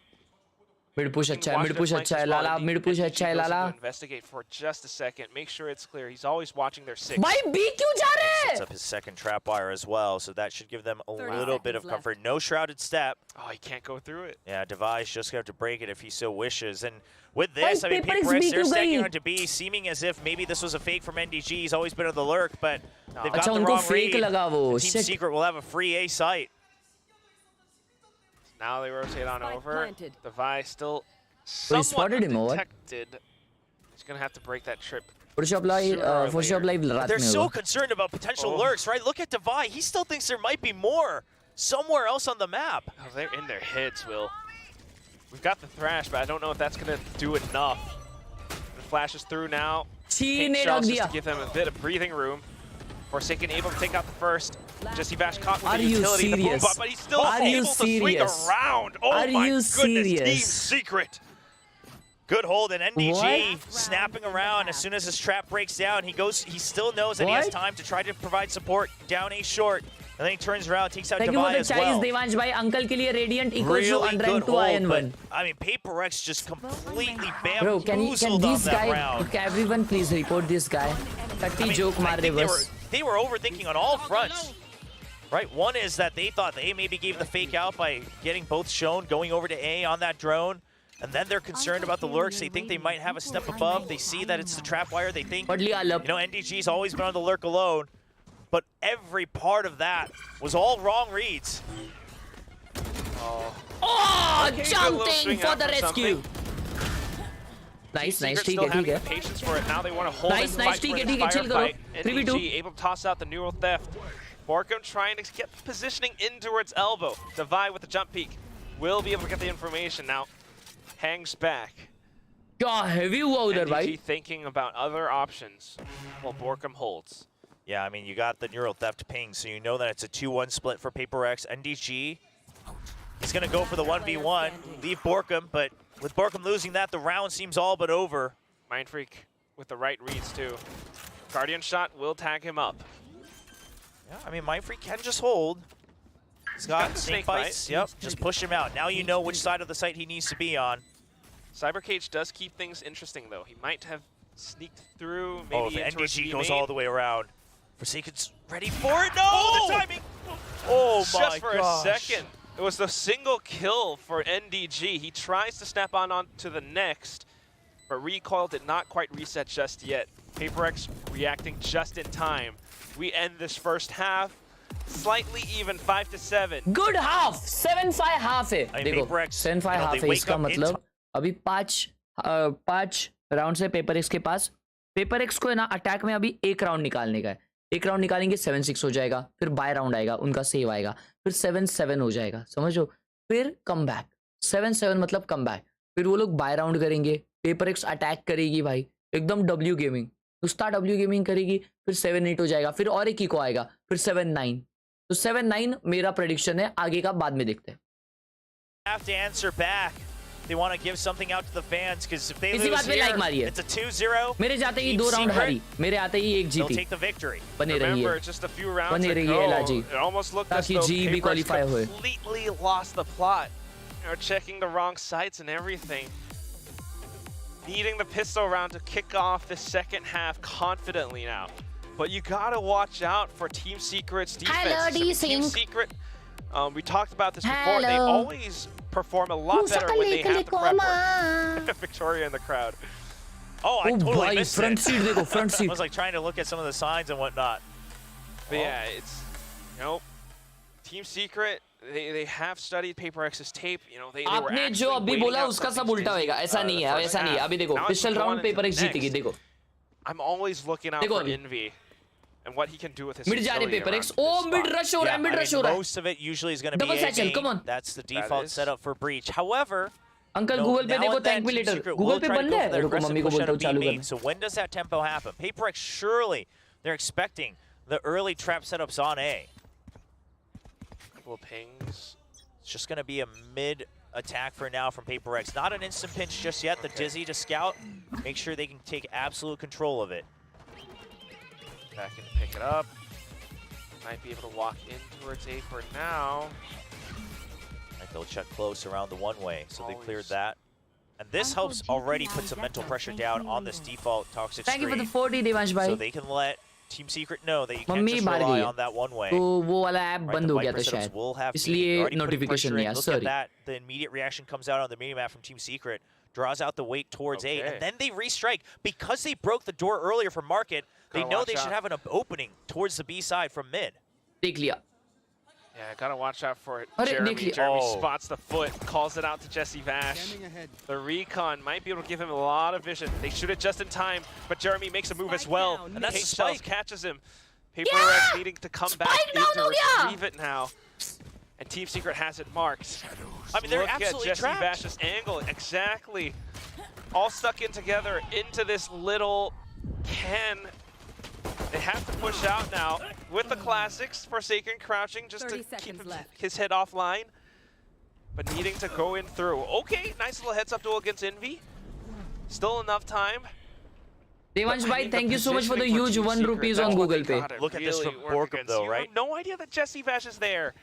Mid push अच्छा है mid push अच्छा है लाला मिड पुश अच्छा है लाला Investigate for just a second. Make sure it's clear. He's always watching their 6. भाई B क्यों जा रहे Sets हैं up his second trapwire as well, so that should give them a little bit of comfort. No shrouded step. Oh, he can't go through it. Yeah, Device just going to have to break it if he so wishes. And with Why this, I mean, PRX PRX, they're क्यों stacking गई? onto B, seeming as if maybe this was a fake from NDG. He's always been on the lurk, but they've got अच्छा the उनको wrong fake read. लगा वो Team shit Secret will have a free A site. Now they rotate on Spike over. planted. Device still he somewhat spotted him or what? undetected. He's going to have to break that trip. फुर्शॉप live फुर्शॉप live रात They're में so होगा concerned about potential lurks, right? Look at Device. He still thinks there might be more somewhere else on the map. Oh, they're in their heads, Will. We've got the Thrash, but I don't know if that's going to do enough. The flashes through now. Paint ने shells रख just दिया to give them a bit of breathing room. Forsaken able to take out the first. Jesse Bash caught with Are the you utility, the boom serious? bot, but he's still Are you able to swing serious? around. Oh Are my you goodness, Team serious? Secret. Good hold, and NDG What? snapping around as soon as his trap breaks down. He still knows that he has What? time to try to provide support down A short. And then he turns around, takes out Thank you for Device the as chais well. Devansh भाई uncle के लिए Radiant equals to Really good unrank to hold, आयन but 1 I mean, PRX just completely Bro, can bamboozled on this that guy? round. Okay, everyone, please report this guy. I 30 mean, joke I मार think रहे बस. they were overthinking on all fronts. Right, one is that they thought they maybe gave the fake out by getting both shown, going over to A on that drone. And then they're concerned about the lurks. They think they might have a step above. They see that it's the trapwire. They think, you know, NDG's always been on the lurk alone. But every part of that was all wrong reads. Oh, jumping for the rescue. Nice, Team nice, Secret ठीक still है, ठीक having है. the patience for it. Now they want to hold Nice, and nice, fight ठीक for है, this ठीक है, chill करो. firefight. 3v2. NDG able to toss out the neural theft. Borkum trying to get positioning in towards elbow. Divide with the jump peek. Will be able to get the information now. Hangs back. क्या heavy हुआ उधर भाई. NDG thinking about other options while Borkum holds. Yeah, I mean, you got the neural theft ping, so you know that it's a 2-1 split for PRX. NDG, he's going to go for the 1v1, leave Borkum, but with Borkum losing that, the round seems all but over. Mind Freak with the right reads, too. Guardian shot will tag him up. Yeah, I mean, Mind Freak can just hold. He's got snake bites. Yep, just push him out. Now you know which side of the site he needs to be on. Cybercage does keep things interesting, though. He might have sneaked through, maybe Oh, if NDG goes all the way around. Forsaken's ready for it. No, the timing. Oh my Just for gosh. a second. It was the single kill for NDG. He tries to snap on to the next, but recoil did not quite reset just yet. PRX reacting just in time. We end this first half slightly even, 5-7. Good half. 7-5 half है. देखो 7-5 half है. इसका मतलब अभी 5 round से PRX के पास. PRX को है ना अटैक में अभी एक राउंड निकालने का है. एक राउंड निकालेंगे 7-6 हो जाएगा, फिर बाय राउंड आएगा, उनका सेव आएगा, फिर 7-7 हो जाएगा, समझो, फिर कम बैक. 7-7 मतलब कम बैक, फिर वो लोग बाय राउंड करेंगे, PRX अटैक करेगी भाई, एकदम W गेमिंग, उसका W गेमिंग करेगी, फिर 7-8 हो जाएगा, फिर और एक ही को आएगा, फिर 7-9. तो 7-9 मेरा प्रेडिक्शन है, आगे का बाद में देखते हैं. Have to answer back. They want to give something out to the fans because if they इसी बात lose पे here, लाइक मारी है. it's a 2-0. मेरे जाते ही 2 राउंड हारी, मेरे आते ही 1 They'll जीती. take the victory. बने रहिए. Remember, just a few rounds बने रहिए ago, LRG. it almost looked as ताकि though जी भी PRX क्वालिफाई होए. completely lost the plot. They're checking the wrong sites and everything. Needing the pistol round to kick off the second half confidently now. But you gotta watch out for Team Secret's defense. Hello, Team Secret, we talked about this before. They always perform a lot better when they have the prep work. Victoria in the crowd. Oh, I totally missed front it. seat देखो, front seat. I was like trying to look at some of the signs and whatnot. But yeah, it's, you know, Team Secret, they have studied PRX's tape. You know, they were आपने जो अभी बोला उसका सब उल्टा होएगा. ऐसा नहीं है, ऐसा नहीं है. अभी देखो, पिछले राउंड PRX जीतेगी, देखो. I'm always looking out for Envy and what he can do with his mid जा रहे PRX. Oh, mid rush हो रहा है, mid rush हो रहा है. Most of it usually is going to be Double satchel, come on. That's the default setup for breach. However, uncle Google पे देखो, thank me later. गूगल पे बंद है. रुको मम्मी को बोलता हूँ चालू करना. So when does that tempo happen? PRX surely they're expecting the early trap setups on A. Couple of pings. It's just going to be a mid attack for now from PRX. Not an instant pinch just yet. The Dizzy to scout. Make sure they can take absolute control of it. Back in to pick it up. Might be able to walk in towards A for now. And they'll check close around the one-way, so they cleared that. And this helps already put some mental pressure down on this default toxic Thank you for the screen. 40 Devansh bhai. So they can let Team Secret know that you can't mummy just बाहर rely गई on that one-way. तो वो वाला app बंद हो गया था Viper setups शायद, will have इसलिए already putting नोटिफिकेशन pressure नहीं in. आया. Look Sorry. at that. The immediate reaction comes out on the minimap from Team Secret. Draws out the weight towards A, and then they restrike. Because they broke the door earlier from Market, they know they should have an opening towards the B side from mid. देख लिया. Yeah, gotta watch out for it. अरे Jeremy, देख लिया. Jeremy spots the foot, calls it out to Jesse Vash. The recon might be able to give him a lot of vision. They shoot it just in time, but Jeremy makes a move as well. And that's Kate the spike. Shells catches him. PRX needing to come back in to retrieve it now. And Team Secret has it marked. I mean, they're Look absolutely at Jesse trapped. Vash's angle. Exactly. All stuck in together into this little can. They have to push out now with the classics. Forsaken crouching just to keep his head offline. But needing to go in through. Okay, nice little heads up duel against Envy. Still enough time. Devansh bhai, thank you so much for the huge 1 rupees on Google Pay. Look at this from Borkum though, right? No idea that Jesse Vash is there.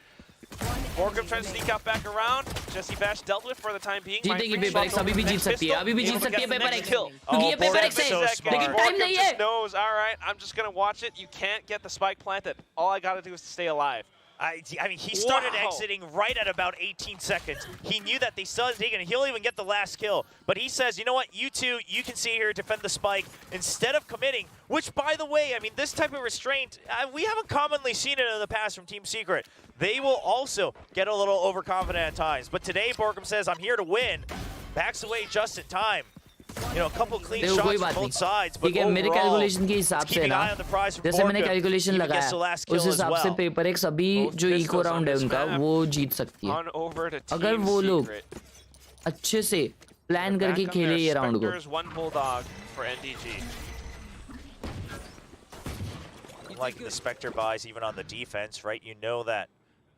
Borkum trying to sneak out back around. Jesse Vash dealt with for the time being. जीतेगी PRX, अभी भी जीत सकती है, अभी भी जीत सकती है PRX. क्योंकि ये PRX है, लेकिन Borkum टाइम नहीं है. just knows, all right, I'm just gonna watch it. You can't get the spike planted. All I gotta do is to stay alive. I mean, he started exiting right at about 18 seconds. He knew that they still had taken it. He'll even get the last kill. But he says, you know what, you two, you can stay here, defend the spike, instead of committing, which, by the way, I mean, this type of restraint, we haven't commonly seen it in the past from Team Secret. They will also get a little overconfident at times. But today, Borkum says, I'm here to win. Backs away just in time. You know, a couple clean देखो कोई shots बात from both sides, नहीं but ठीक है मेरे overall, calculation के हिसाब it's से keeping ना an eye on the prize for जैसे मैंने Borka. कैलकुलेशन Even gets लगाया the last उस kill as हिसाब से well. पेपर एक्स अभी जो इको pistols राउंड है on this उनका map. वो जीत सकती है On over to अगर Team वो लोग Secret. अच्छे से प्लान They're करके back on खेले their ये राउंड को Spectres, one bulldog for NDG. Like the Spectre buys even on the defense, right? You know that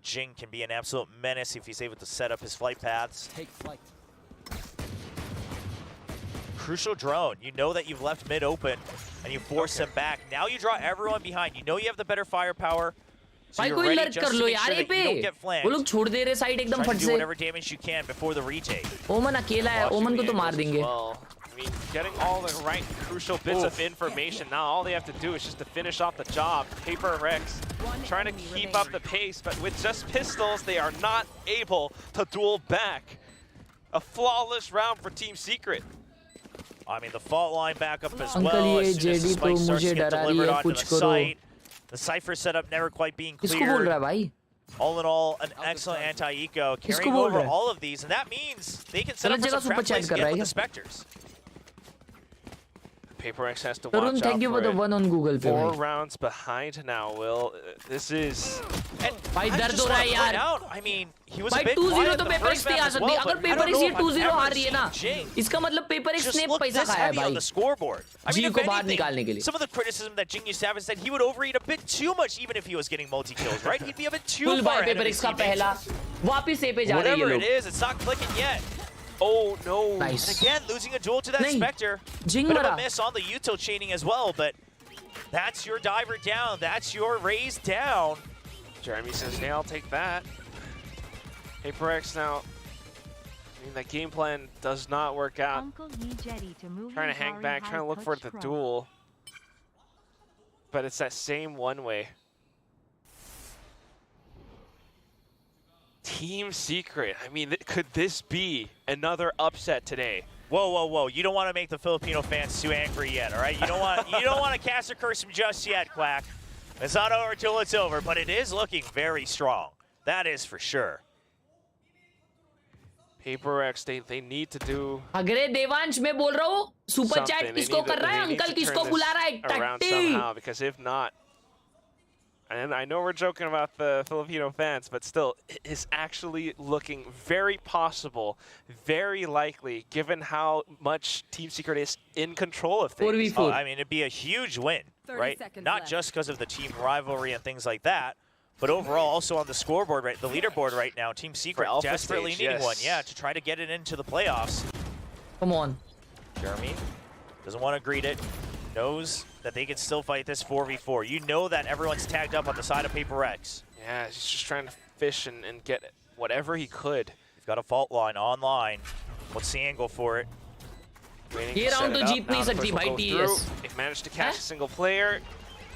Jing can be an absolute menace if he's able to set up his flight paths. Take flight. Crucial drone. You know that you've left mid open and you force them back. Now you draw everyone behind. You know you have the better firepower. So भाई you're कोई ready lurk just कर to low make यार sure ये that you don't पे get flanked. वो लोग छोड़ दे रहे साइड एकदम Try फट to do से whatever damage you can before the retake. ओमन अकेला है ओमन को तो मार देंगे Well, I mean, getting all the right crucial bits of information. Now all they have to do is just to finish off the job. PRX trying to keep up the pace, but with just pistols, they are not able to duel back. A flawless round for Team Secret. I mean, the fault line backup as Uncle, well. ये As soon as the JD spike तो starts to मुझे get डरा रही delivered है, onto कुछ the करो। site, the Cypher setup never quite being किसको बोल रहा cleared. है भाई All in all, an excellent anti-eco किसको carrying बोल over रहा है? all of these, and that means they can set गलत up for जगह some super trap chat plays कर again रहा है with क्या the Spectres. PRX has to Tarun watch out thank you for for the it. One on Google पे 4 भाई rounds behind now, Will. This is... भाई I दर्द just हो रहा है wanna point यार out, I mean, he was a भाई bit 2-0 quiet तो in the paper first x पे map आ as सकती well, है अगर but I paper don't x know ये if I've 2-0 ever हार रही है ना seen Jing इसका मतलब paper X just snap look पैसा this खाया है heavy on भाई the scoreboard. I ji mean, if को बाहर anything, निकालने के लिए some of the criticism that Jing used to have is that he would overeat a bit too much even if he was getting multi-kills, right? He'd be a bit too full far बाय ahead of paper his X का teammates. पहला वापस ए पे जा रहे हैं ये Whatever लोग it is, it's not clicking yet. Oh, no. Nice. And again, losing a duel to that नहीं, Spectre. Jing Bit of मरा a miss on the util chaining as well, but that's your diver down. That's your raise down. Jeremy says, hey, I'll take that. PRX now, I mean, that game plan does not work out. Trying to hang back, trying to look for the duel. But it's that same one-way. Team Secret, I mean, could this be another upset today? Whoa, whoa, whoa! You don't want to make the Filipino fans too angry yet, all right? You don't want to cast a curse just yet, Quack. It's not over till it's over, but it is looking very strong. That is for sure. PRX, they need to do अगरे Devansh मैं बोल रहा हूँ super something. Chat They किसको need to- कर रहा है they need uncle to किसको turn बुला this रहा है around टट्टी somehow, because if not, and I know we're joking about the Filipino fans, but still, it is actually looking very possible, very likely, given how much Team Secret is in control of things. Oh, I mean, it'd be a huge win, 30 right? seconds Not left. just because of the team rivalry and things like that, but overall also on the scoreboard, right? The leaderboard right now, Team Secret Alpha desperately stage, needing yes. one, yeah, to try to get it into the playoffs. Come on. Jeremy doesn't want to greet it. Knows that they can still fight this 4v4. You know that everyone's tagged up on the side of PRX. Yeah, he's just trying to fish and get whatever he could. He's got a fault line online. What's the angle for it? ये round तो जीत नहीं सकती भाई TS. They've managed to catch a single player.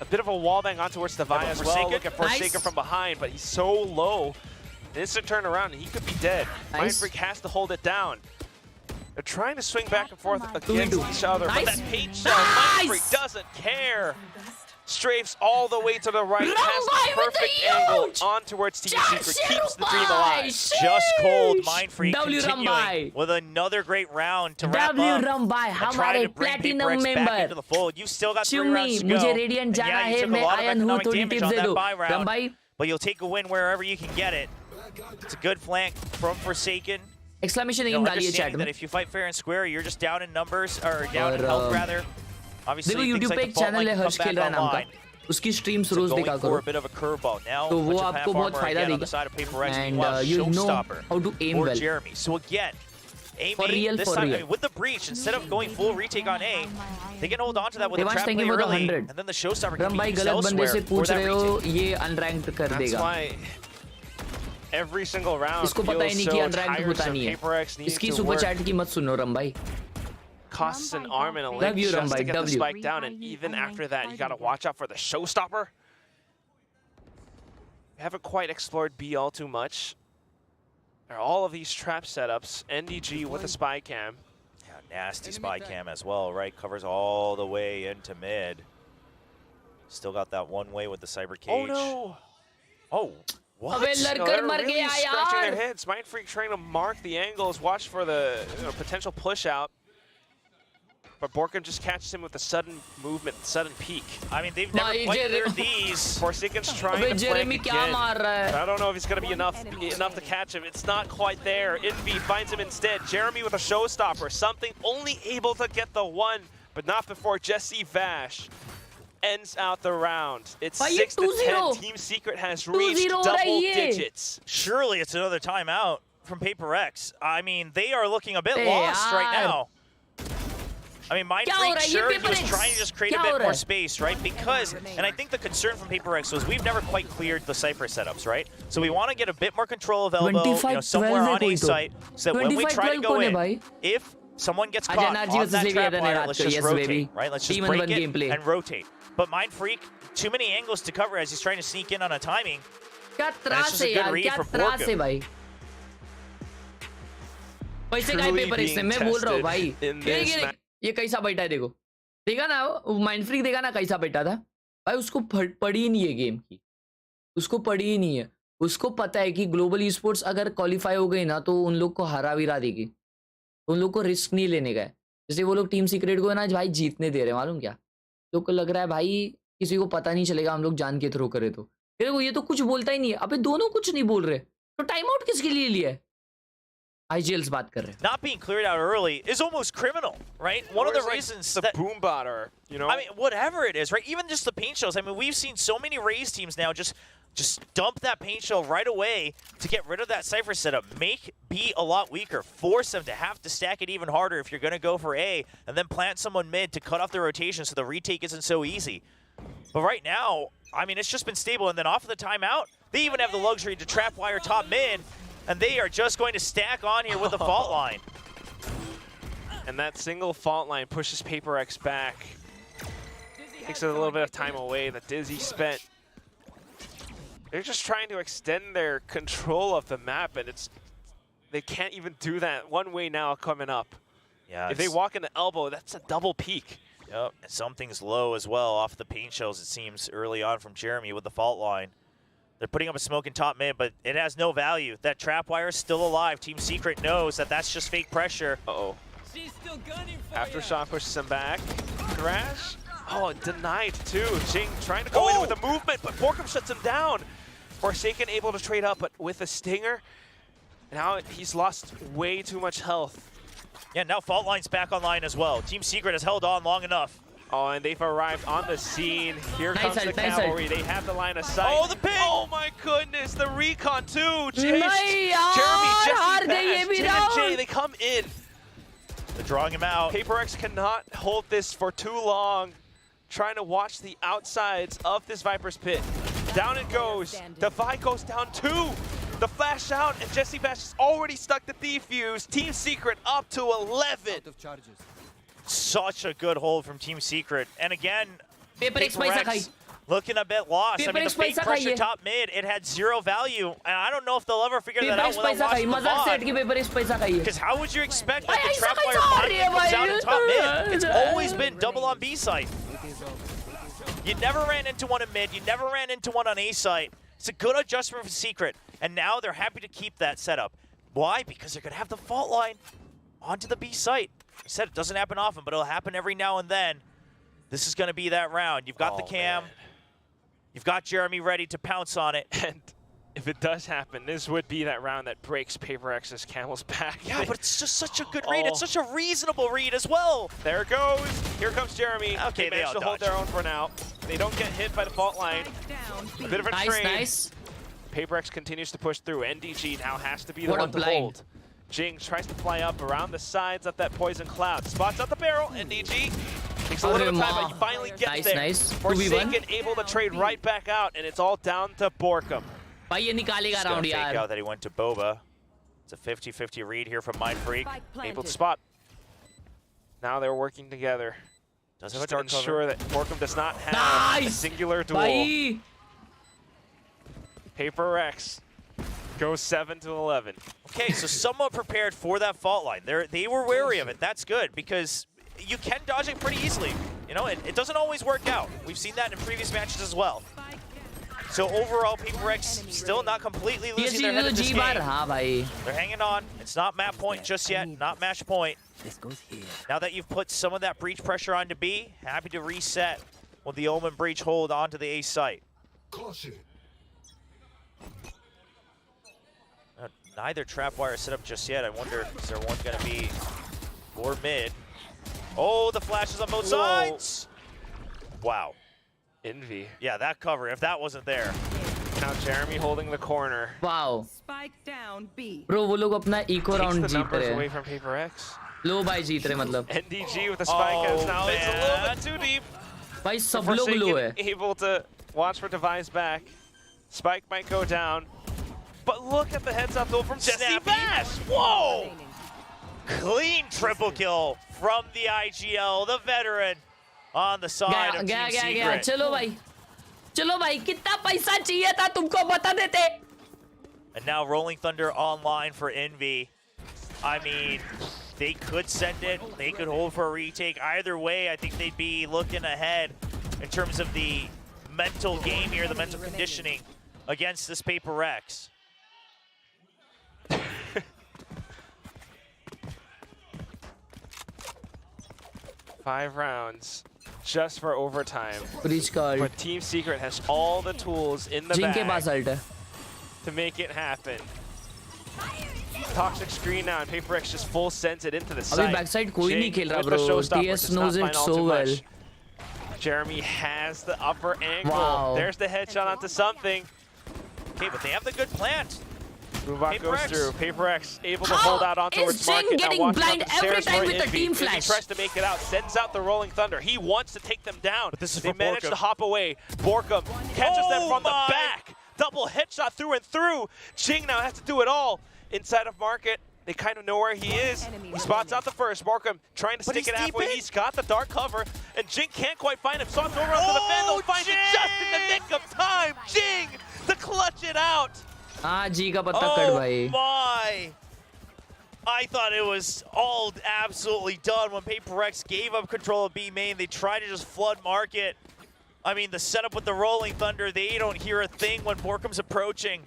A bit of a wall bang on towards the Vi as well. Look at Forsaken Nice. from behind, but he's so low. Instant turnaround, he could be dead. Nice. Mindfreak has to hold it down. They're trying to swing back and forth against each other, but Nice. that page shell, Mindfreak doesn't care. Strafes all the way to the right, has the perfect angle on towards Team Secret, keeps the dream alive. Just cold. Mindfreak W continuing Rambai. with another great round to wrap W up. Rambai, and try हमारे to bring platinum PRX back member. into the fold. You've still got 3 चुम्मी rounds to go. मुझे radiant And जाना yeah, you है took a मैं lot of ion हूँ economic थोड़ी damage tips on they that दो buy round, रंबाई but you'll take a win wherever you can get it. It's a good flank from Forsaken. Exclamation You know, name डालिए understanding chat that में if you fight fair and square, you're just down in numbers, or down in और, health rather. Obviously, देखो things YouTube like पे the एक fault channel line है can come हर्षखेल back राय नाम का online. उसकी streams So रोज going देखा for करो a bit of a curveball now. तो वो bunch of आपको half बहुत armor फायदा again on the देगा side of PRX. and Meanwhile, you know showstopper how to aim for well Jeremy. So again, For Amy, real, this for time, real. I mean, with the breach, instead of going full retake on A, they can hold on to that with a Devansh, trap thank play you for the early, 100. and then the showstopper can be रंबाई used गलत बंदे elsewhere से for पूछ that रहे हो retake. ये unranked कर That's देगा why every single round इसको पता ही feels नहीं कि so अनरैंक्ड होता tiresome. नहीं PRX है needs इसकी to सुपर work, चैट की मत सुनो रंबाई costs an arm and a leg W, just to Rambai, get the W. spike down, and even after that, you gotta watch out for the showstopper. We haven't quite explored B all too much. There are all of these trap setups. NDG with a spy cam. Yeah, nasty spy cam as well, right? Covers all the way into mid. Still got that one way with the cyber cage. Oh no! Oh, what? अबे No, लड़कर they're मर really गया scratching their यार heads. Mindfreak trying to mark the angles, watch for the potential push out. but Borkum just catches him with a sudden movement, sudden peek. I mean, they've never quite cleared these. Forsaken's trying to flank again. I don't know if he's going to be enough to catch him. It's not quite there. Envy finds him instead. Jeremy with a showstopper, something only able to get the one, but not before Jesse Vash ends out the round. It's 6-10. Team Secret has reached double digits. Surely it's another timeout from PRX. I mean, they are looking a bit lost right now. I mean, Mindfreak, sure, he was trying to just create a bit more space, right? Because, and I think the concern from PRX was we've never quite cleared the Cypher setups, right? So we want to get a bit more control of elbow, you know, somewhere on A site, so that when we try to go in, if someone gets caught on that trap wire, let's just rotate, right? Let's just break it and rotate. But Mindfreak, too many angles to cover as he's trying to sneak in on a timing. क्या त्रास है यार, क्या त्रास है भाई? पैसे का पेपर इसने, मैं बोल रहा हूँ भाई। ये कैसा बैठा है देखो, देखा ना माइंडफ्रीक, देखा ना कैसा बैठा था भाई। उसको पड़ी ही नहीं है गेम की, उसको पड़ी ही नहीं है। उसको पता है कि ग्लोबल ई स्पोर्ट्स अगर क्वालिफाई हो गई ना तो उन लोग को हरा विरा देगी, उन लोग को रिस्क नहीं लेने का है। जैसे वो लोग टीम सीक्रेट को ना भाई जीतने दे रहे हैं, मालूम क्या? लोग को लग रहा है भाई किसी को पता नहीं चलेगा हम लोग जान के थ्रो करे तो। देखो ये तो कुछ बोलता ही नहीं है। अबे दोनों कुछ नहीं बोल रहे तो टाइम आउट किसके लिए लिया है? IGL's बात कर रहे हैं। Not being cleared out early is almost criminal, right? One of the reasons the boom botter, you know. I mean, whatever it is, right? Even just the paint shells. I mean, we've seen so many Raze teams now just dump that paint shell right away to get rid of that Cypher setup. Make B a lot weaker. Force them to have to stack it even harder if you're going to go for A, and then plant someone mid to cut off the rotation so the retake isn't so easy. But right now, I mean, it's just been stable, and then off of the timeout, they even have the luxury to trap wire top mid, and they are just going to stack on here with a fault line. And that single fault line pushes PRX back. Takes a little bit of time away that Dizzy spent. They're just trying to extend their control of the map, and they can't even do that. One way now coming up. Yeah. If they walk into elbow, that's a double peek. Yep, and something's low as well off the paint shells, it seems, early on from Jeremy with the fault line. They're putting up a smoke in top mid, but it has no value. That trap wire is still alive. Team Secret knows that that's just fake pressure. Uh-oh. She's still gunning for Aftershock pushes him back. Crash. Oh, denied too. Jing trying to go in with a movement, but Borkum shuts him down. Forsaken able to trade up, but with a stinger, now he's lost way too much health. Yeah, now fault line's back online as well. Team Secret has held on long enough. Oh, and they've arrived on the scene. Here comes the cavalry. They have the line of sight. Oh, the ping! Oh my goodness, the recon too. Jeremy, Jesse, J, they come in. They're drawing him out. PRX cannot hold this for too long. Trying to watch the outsides of this Viper's pit. Down it goes. Defy goes down too. The flash out, and Jesse Bash is already stuck the defuse. Team Secret up to 11. Such a good hold from Team Secret. And again, PRX looking a bit lost. I mean, the fake pressure top mid, it had zero value. And I don't know if they'll ever figure that out without watching the VOD. Because how would you expect that the trap wire comes out in top mid? It's always been double on B site. You never ran into one in mid. You never ran into one on A site. It's a good adjustment for Secret. And now they're happy to keep that setup. Why? Because they're going to have the fault line onto the B site. I said it doesn't happen often, but it'll happen every now and then. This is going to be that round. You've got the cam. Man. You've got Jeremy ready to pounce on it. And if it does happen, this would be that round that breaks PRX's camel's back. Yeah, but it's just such a good read. It's such a reasonable read as well. There it goes. Here comes Jeremy. Okay, they managed to hold their own for now. They don't get hit by the fault line. A bit of a trade. Nice. PRX continues to push through. NDG now has to be the one to hold. Jing tries to fly up around the sides of that poison cloud. Spots out the barrel. NDG takes a little bit of time, but he finally gets there. Nice. Forsaken able to trade right back out, and it's all down to Borkum. भाई ये निकालेगा round यार. Fake out that he went to Boba. It's a 50-50 read here from Mindfreak. Able to spot. Now they're working together. Doesn't to ensure that Borkum does not have a singular duel. भाई. PRX goes 7-11. Okay, so somewhat prepared for that fault line. They were wary of it. That's good because you can dodge it pretty easily. You know, it doesn't always work out. We've seen that in previous matches as well. So overall, PRX still not completely losing their head in this game. They're hanging on. It's not map point just yet, not match point. This goes here. Now that you've put some of that breach pressure onto B, happy to reset with the Omen breach hold onto the A site. Neither trapwire is set up just yet. I wonder, is there one going to be for mid? Oh, the flashes on both sides. Wow. Envy. Yeah, that cover, if that wasn't there. Now Jeremy holding the corner. Wow. Spike down B. Bro, वो लोग अपना eco round Takes the Jeet numbers रहे away हैं. from PRX. Low by जीत रहे मतलब. NDG with the spike as now it's a little bit too deep. भाई सब लोग low है. Able to watch for Device back. Spike might go down. But look at the heads up though from Jesse Bash. Whoa! Clean triple kill from the IGL, the veteran, on the side of Team Secret. चलो भाई कितना पैसा चाहिए था तुमको बता देते. And now Rolling Thunder online for Envy. I mean, they could send it, they could hold for a retake. Either way, I think they'd be looking ahead in terms of the mental game here, the mental conditioning against this PRX. 5 rounds just for overtime. Breach card. But Team Secret has all the tools in the bag to make it happen. Toxic screen now, and PRX just full sends it into the site. अभी backside कोई नहीं खेल रहा bro. TS knows it so well. Jeremy has the upper angle. Wow. There's the headshot onto something. Okay, but they have the good plant. Mubak goes through. PRX able to hold out on towards Market. Jing getting blind every time with the team Envy flash? tries to make it out, sends out the Rolling Thunder. He wants to take them down. But this is they for manage Borkum. to hop away. Borkum catches them from the back. Double headshot through and through. Jing now has to do it all inside of Market. They kind of know where he is. He spots out the first. Borkum trying to stick it halfway. He's got the dark cover, and Jing can't quite find him. Sauts over onto the Vandal, finds it just in the nick of time. Jing to clutch it out. हाँ जी का पत्ता cut भाई. Oh my! I thought it was all absolutely done when PRX gave up control of B main. They tried to just flood Market. I mean, the setup with the Rolling Thunder, they don't hear a thing when Borkum's approaching.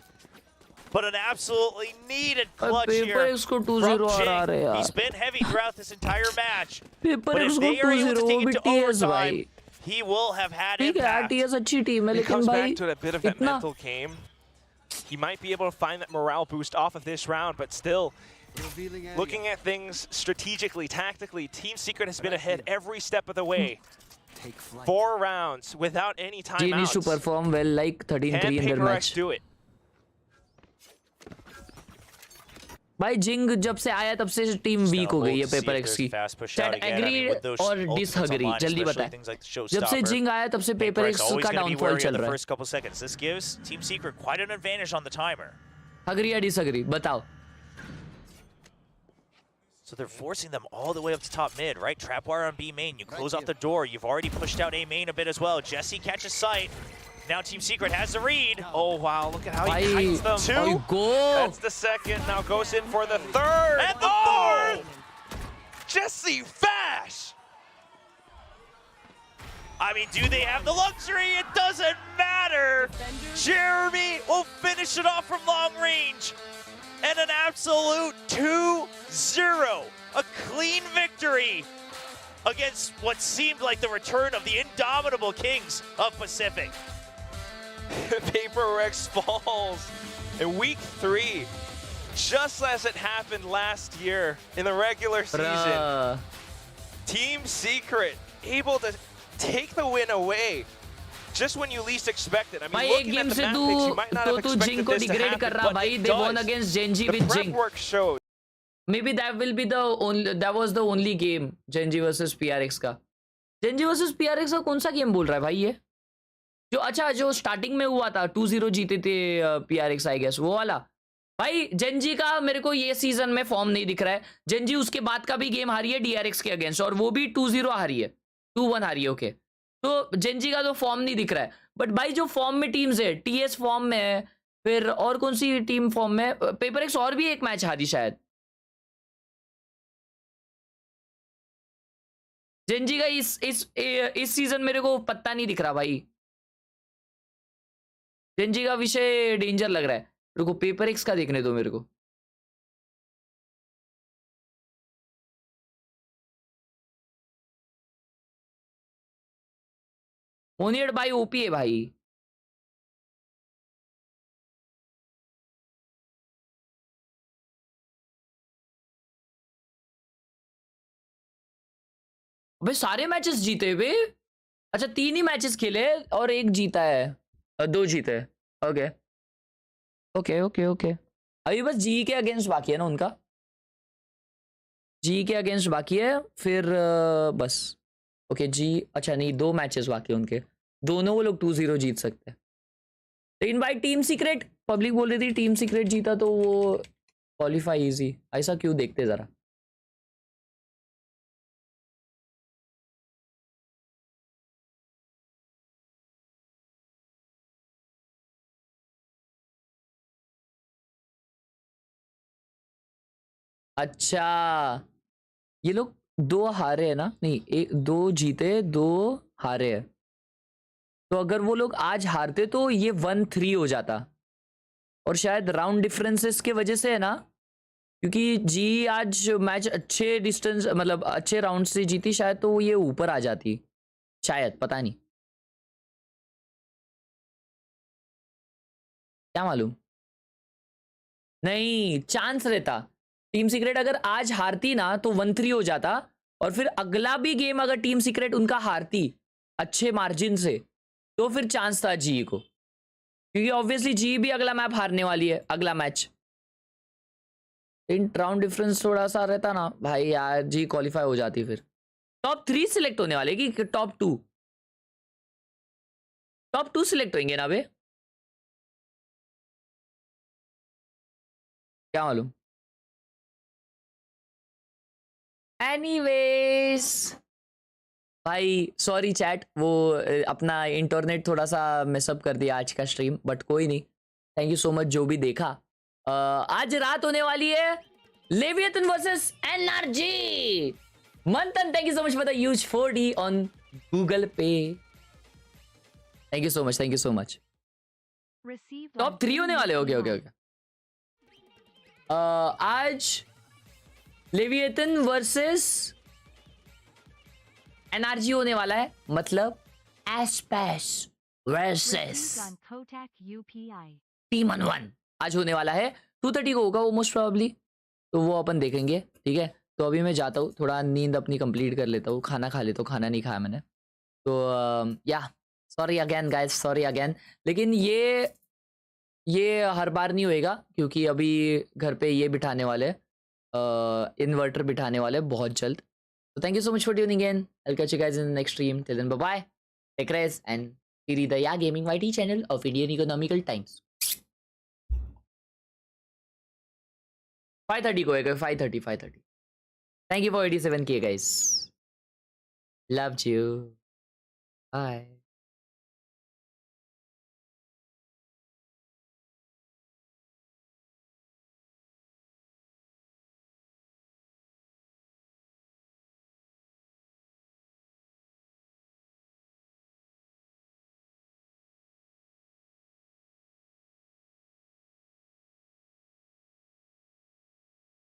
But an absolutely needed clutch here from Jing. He's been heavy throughout this entire match. But if they are able to take it to overtime, he will have had impact. TS अच्छी team है He लेकिन comes भाई back to a bit of that mental game. He might be able to find that morale boost off of this round, but still, looking at things strategically, tactically, Team Secret has been ahead every step of the way. 4 rounds without any timeouts. G needs to perform well like 13-3 in their match. Do it. भाई जिंग जब से आया तब से team week हो गई है PRX की. Chat agreed or disagree? जल्दी बताएं. जब से जिंग आया तब से PRX का डाउनफॉल चल रहा है. First couple seconds. This gives Team Secret quite an advantage on the timer. Agree or disagree? बताओ. So they're forcing them all the way up to top mid, right? Trapwire on B main. You close off the door. You've already pushed out A main a bit as well. Jesse catches sight. Now Team Secret has the read. Oh, wow. Look at how he kites them. 2. That's the second. Now goes in for the third. And the fourth! Jesse Fash! I mean, do they have the luxury? It doesn't matter. Jeremy will finish it off from long range. And an absolute 2-0. A clean victory against what seemed like the return of the indomitable Kings of Pacific. PRX falls in week 3, just as it happened last year in the regular season. Team Secret able to take the win away just when you least expect it. I mean, looking at the map picks, you might not have expected this to happen, but it They won does. against Genji The with prep Jing. work showed. Maybe that will be the only. That was the only game Genji versus PRX का. Genji versus PRX का कौन सा game बोल रहा है भाई ये? जो स्टार्टिंग में हुआ था 2-0 जीते थे PRX आई गेस वो वाला. भाई जेंजी का मेरे को ये सीजन में फॉर्म नहीं दिख रहा है. जेंजी उसके बाद का भी गेम हारी है DRX के अगेंस्ट और वो भी 2-0 हारी है, 2-1 हारी है. ओके, तो जेंजी का तो फॉर्म नहीं दिख रहा है. बट भाई जो फॉर्म में टीम्स है, TS फॉर्म में है, फिर और कौन सी टीम फॉर्म में? PRX और भी एक मैच हारी शायद. जेंजी का इस सीजन मेरे को पत्ता नहीं दिख रहा भाई. जेनजी का विषय डेंजर लग रहा है। रुको पेपर एक्स का देखने दो मेरे को। मोनियड भाई ओपी है भाई। अबे सारे मैचेस जीते वे। अच्छा 3 ही मैचेस खेले और 1 जीता है और 2 जीते। Okay okay okay okay. अभी बस जी के अगेंस्ट बाकी है ना उनका। जी के अगेंस्ट बाकी है फिर बस। ओके जी अच्छा नहीं 2 मैचेस बाकी है उनके। दोनों वो लोग 2-0 जीत सकते हैं। लेकिन भाई टीम सीक्रेट पब्लिक बोल रही थी टीम सीक्रेट जीता तो वो क्वालिफाई इजी। ऐसा क्यों देखते जरा। अच्छा ये लोग 2 हारे है ना। नहीं 2 जीते 2 हारे है। तो अगर वो लोग आज हारते तो ये 1-3 हो जाता। और शायद राउंड डिफरेंसेस के वजह से है ना क्योंकि जी आज मैच अच्छे डिस्टेंस मतलब अच्छे राउंड से जीती शायद तो ये ऊपर आ जाती शायद पता नहीं क्या मालूम। नहीं चांस रहता। टीम सीक्रेट अगर आज हारती ना तो 1-3 हो जाता और फिर अगला भी गेम अगर टीम सीक्रेट उनका हारती अच्छे मार्जिन से तो फिर चांस था जी को क्योंकि ऑब्वियसली जी भी अगला मैच हारने वाली है अगला मैच। इन राउंड डिफरेंस थोड़ा सा रहता ना भाई यार जी क्वालिफाई हो जाती फिर। टॉप 3 सिलेक्ट होने वाले कि टॉप 2? टॉप 2 सिलेक्ट होंगे ना बे क्या मालूम। एनीवेज भाई सॉरी चैट वो अपना इंटरनेट थोड़ा सा मिसअप कर दिया आज का स्ट्रीम बट कोई नहीं। थैंक यू सो मच जो भी देखा। आज रात होने वाली है Leviathan versus NRG. Manthan thank you so much for the huge 4D on Google पे। Thank you so much thank you so much. Top 3 होने वाले ओके ओके ओके। आज लेवियथन वर्सेस एनआरजी होने वाला है मतलब एस्पेस वर्सेस T11 आज होने वाला है 2:30 को होगा वो मोस्ट प्रोबेबली तो वो अपन देखेंगे ठीक है। तो अभी मैं जाता हूँ थोड़ा नींद अपनी कंप्लीट कर लेता हूँ खाना खा लेता हूँ खाना नहीं खाया मैंने तो या sorry again guys sorry again. लेकिन ये हर बार नहीं होएगा क्योंकि अभी घर पे ये बिठाने वाले इन्वर्टर बिठाने वाले बहुत जल्द। So thank you so much for tuning in. I'll catch you guys in the next stream. Till then, bye-bye. Take rest and see the Ya Gaming YT channel of Indian Economical Times. 5:30 को है 5:30. Thank you for 87K guys. Loved you. Bye.